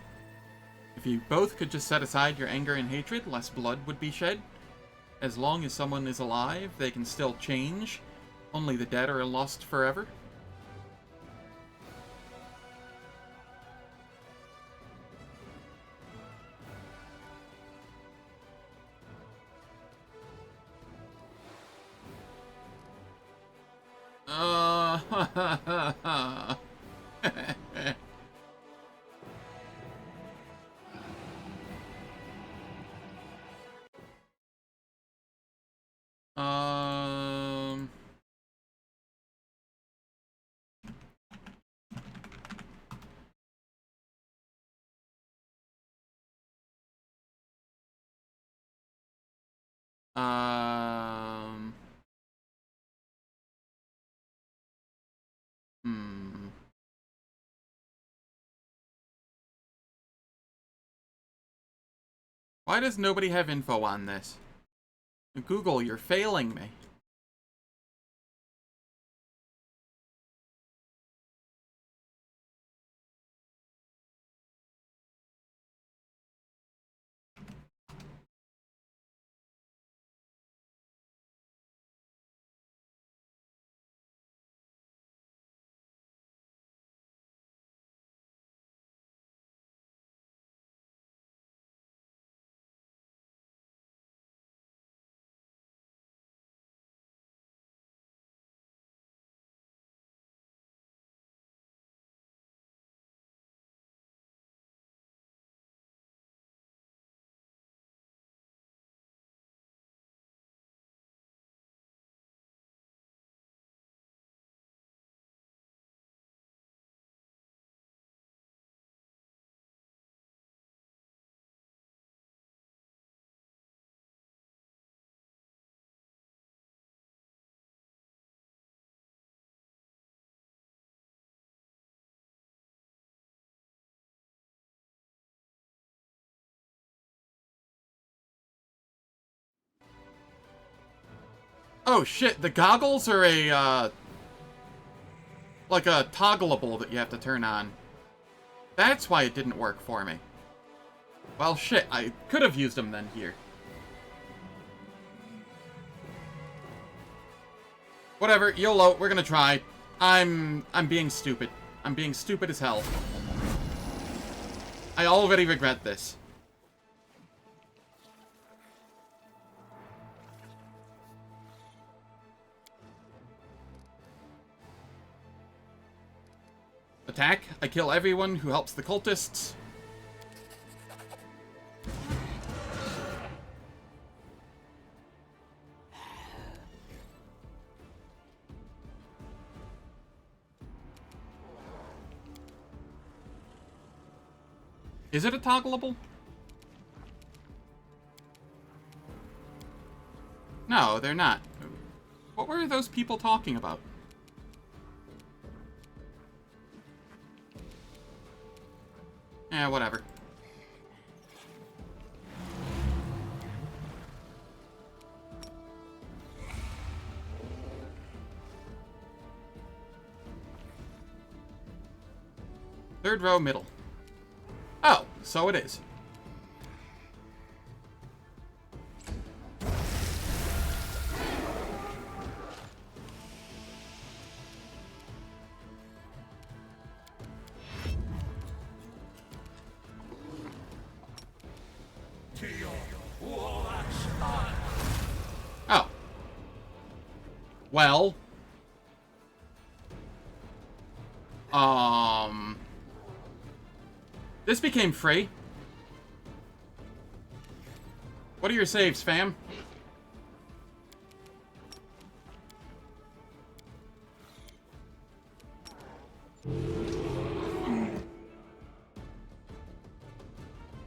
Speaker 1: If you both could just set aside your anger and hatred, less blood would be shed. As long as someone is alive, they can still change. Only the dead are lost forever. Um... Um... Hmm. Why does nobody have info on this? Google, you're failing me. Oh shit, the goggles are like a toggleable that you have to turn on. That's why it didn't work for me. Well, shit, I could have used them then here. Whatever, YOLO, we're gonna try. I'm being stupid. I'm being stupid as hell. I already regret this. Attack. I kill everyone who helps the cultists. Is it a toggleable? No, they're not. What were those people talking about? Whatever. Third row, middle. Oh, so it is. Oh. Well. This became free. What are your saves, fam?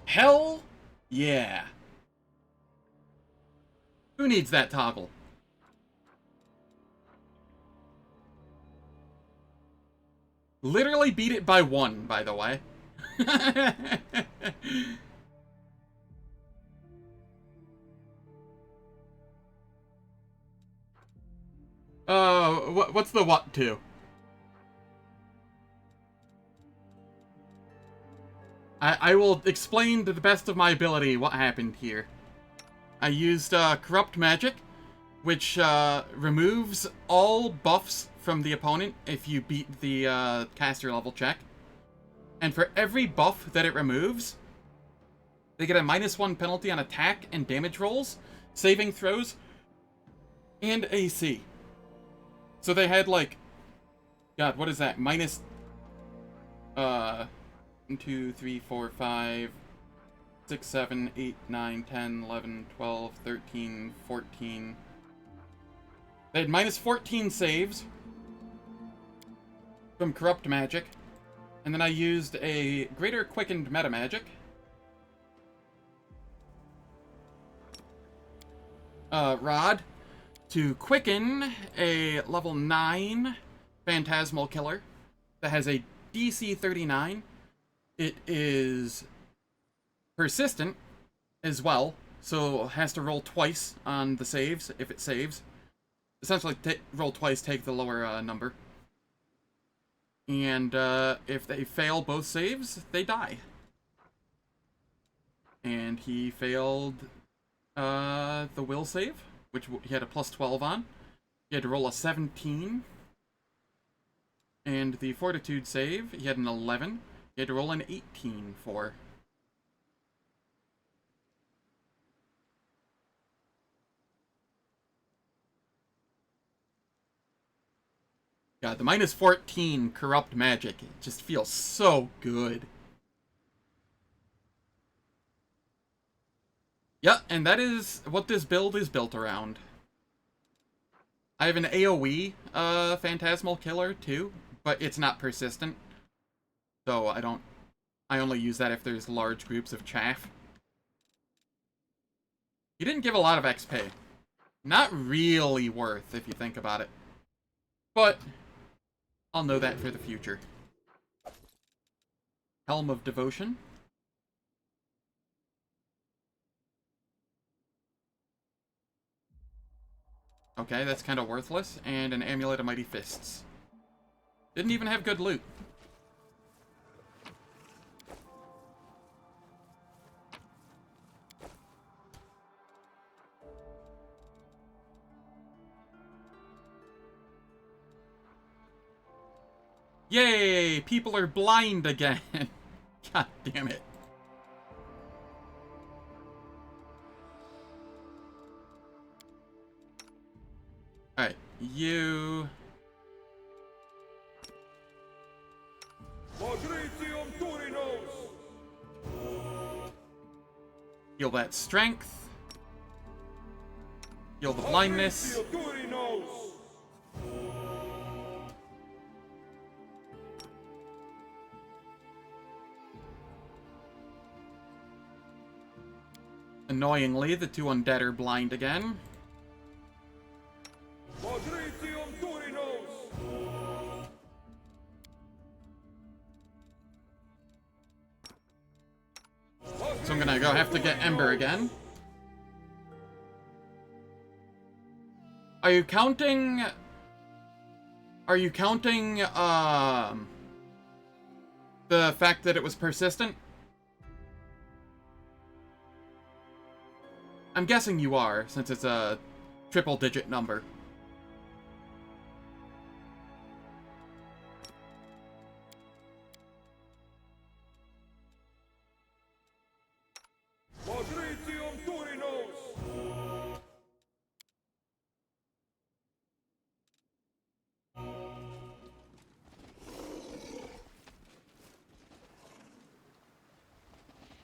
Speaker 1: Hell yeah. Who needs that toggle? Literally beat it by 1, by the way. What's the what to? I will explain to the best of my ability what happened here. I used corrupt magic which removes all buffs from the opponent if you beat the caster level check. And for every buff that it removes, they get a -1 penalty on attack and damage rolls, saving throws, and AC. So they had like, God, what is that? Minus 1, 2, 3, 4, 5, 6, 7, 8, 9, 10, 11, 12, 13, 14. They had -14 saves from Corrupt Magic. And then I used a Greater Quickened Meta Magic. Rod to quicken a level 9 Phantasmal Killer that has a DC 39. It is persistent as well, so has to roll twice on the saves if it saves. Essentially, roll twice, take the lower number. And if they fail both saves, they die. And he failed the will save, which he had a +12 on. He had to roll a 17. And the fortitude save, he had an 11. He had to roll an 18 for. God, the -14 corrupt magic, it just feels so good. Yeah, and that is what this build is built around. I have an AoE Phantasmal Killer too, but it's not persistent. So I only use that if there's large groups of chaff. He didn't give a lot of XP. Not really worth if you think about it. But I'll know that for the future. Helm of Devotion. Okay, that's kind of worthless. And an Amulet of Mighty Fists. Didn't even have good loot. Yay! People are blind again! God damn it. Alright, you... Heal that strength. Heal the blindness. Annoyingly, the two undead are blind again. So I'm gonna have to get Ember again. Are you counting the fact that it was persistent? I'm guessing you are, since it's a triple-digit number.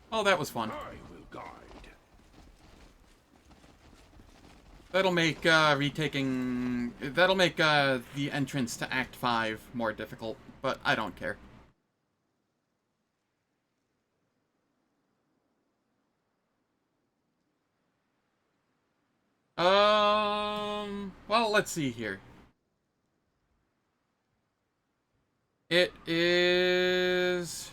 Speaker 1: Oh, that was fun. That'll make that'll make the entrance to Act 5 more difficult, but I don't care. Well, let's see here. It is...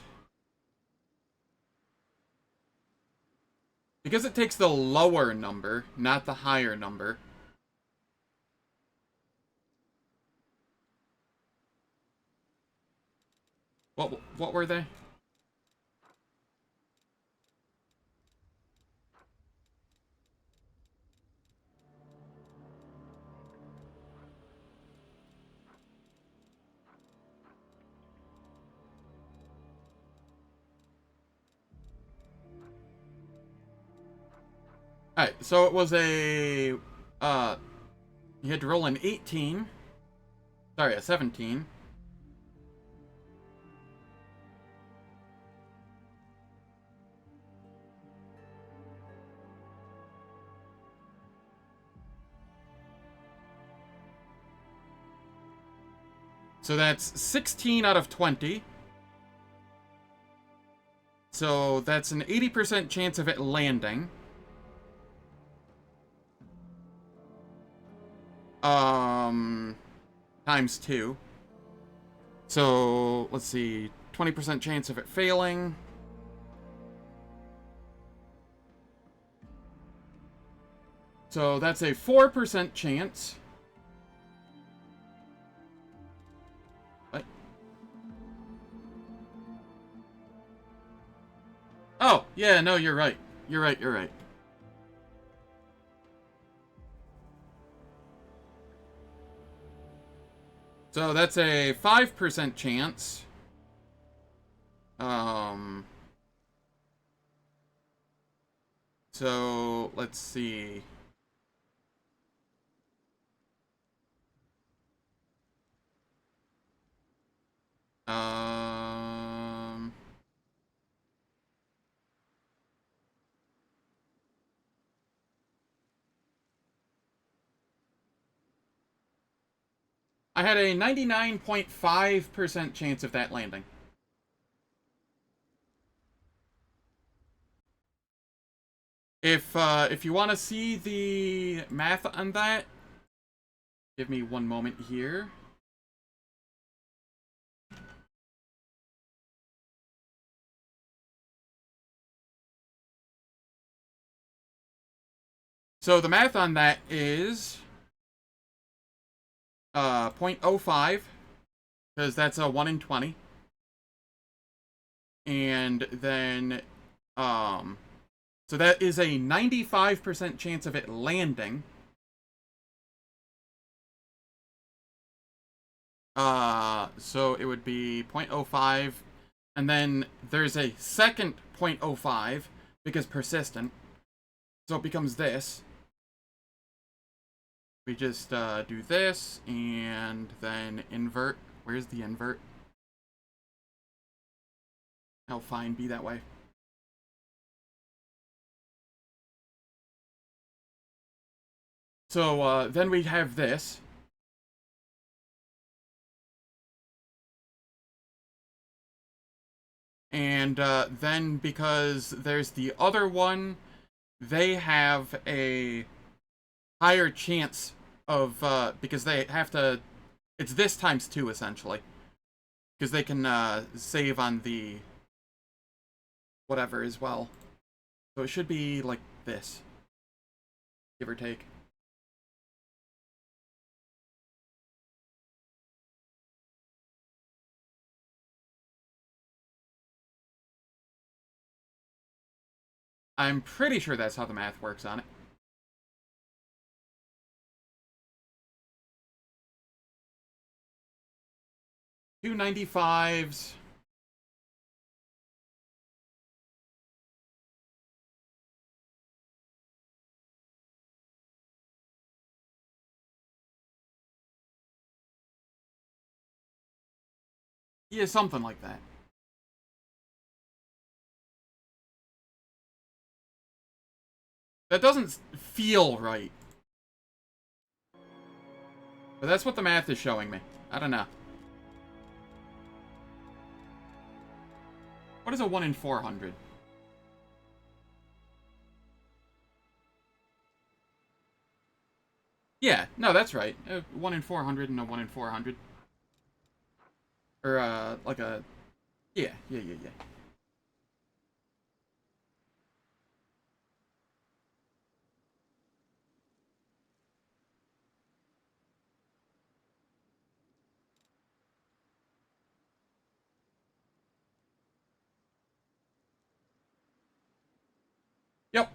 Speaker 1: Because it takes the lower number, not the higher number. What were they? Alright, so it was a, you had to roll an 18. Sorry, a 17. So that's 16 out of 20. So that's an 80% chance of it landing. Times 2. So, let's see. 20% chance of it failing. So that's a 4% chance. What? Oh, yeah, no, you're right. You're right, you're right. So that's a 5% chance. So let's see. I had a 99.5% chance of that landing. If you want to see the math on that, give me one moment here. So the math on that is 0.05, because that's a 1 in 20. And then, so that is a 95% chance of it landing. So it would be 0.05, and then there's a second 0.05, because persistent. So it becomes this. We just do this, and then invert. Where's the invert? Oh, fine, be that way. So then we have this. And then because there's the other one, they have a higher chance of, because they have to, it's this times 2, essentially. Because they can save on the whatever as well. So it should be like this, give or take. I'm pretty sure that's how the math works on it. Two 95s. Yeah, something like that. That doesn't feel right. But that's what the math is showing me. I don't know. What is a 1 in 400? Yeah, no, that's right. 1 in 400 and a 1 in 400. Or, like a... Yeah. Yep.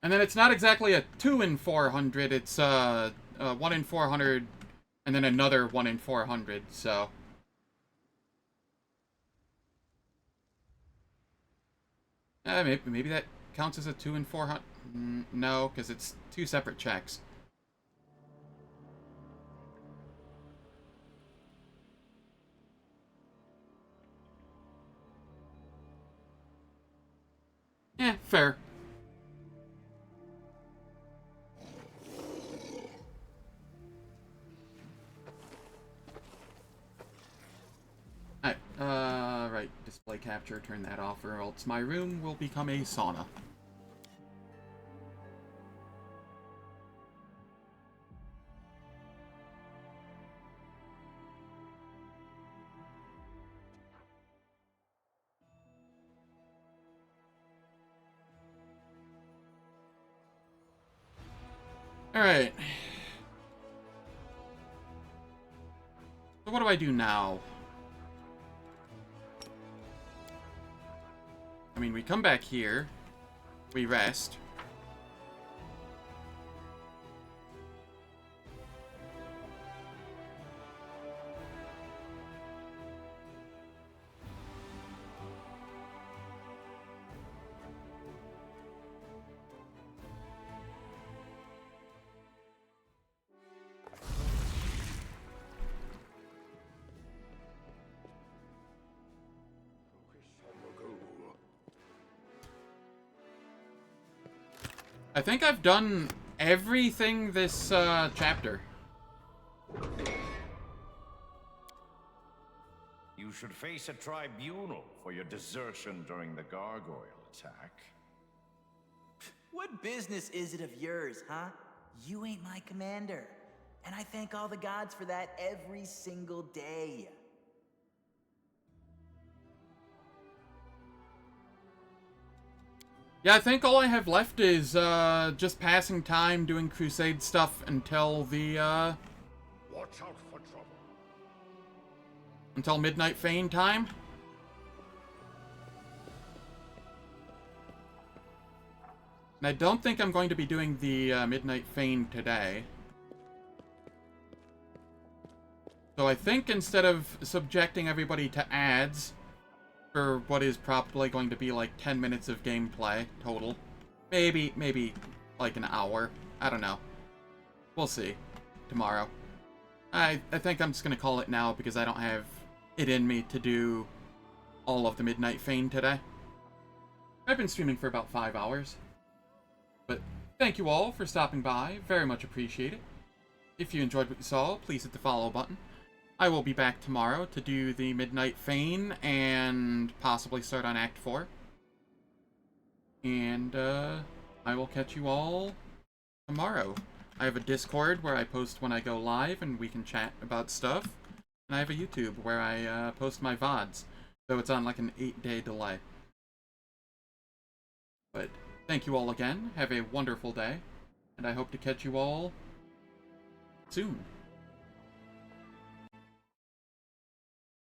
Speaker 1: And then it's not exactly a 2 in 400, it's 1 in 400, and then another 1 in 400, so... maybe that counts as a 2 in 400... No, because it's 2 separate checks. Yeah, fair. Right, display capture, turn that off, or else my room will become a sauna. Alright. So what do I do now? I mean, we come back here, we rest. I think I've done everything this chapter.
Speaker 10: You should face a tribunal for your desertion during the gargoyle attack.
Speaker 11: What business is it of yours, huh? You ain't my commander. And I thank all the gods for that every single day.
Speaker 1: Yeah, I think all I have left is just passing time doing Crusade stuff until the
Speaker 2: Watch out for trouble.
Speaker 1: until Midnight Feign time. And I don't think I'm going to be doing the Midnight Feign today. So I think instead of subjecting everybody to ads for what is probably going to be like 10 minutes of gameplay total, maybe like an hour. I don't know. We'll see. Tomorrow. I think I'm just going to call it now because I don't have it in me to do all of the Midnight Feign today. I've been streaming for about 5 hours. But thank you all for stopping by. Very much appreciate it. If you enjoyed what you saw, please hit the follow button. I will be back tomorrow to do the Midnight Feign and possibly start on Act 4. And I will catch you all tomorrow. I have a Discord where I post when I go live and we can chat about stuff. And I have a YouTube where I post my VODs. So it's on like an 8-day delay. But thank you all again. Have a wonderful day. And I hope to catch you all soon.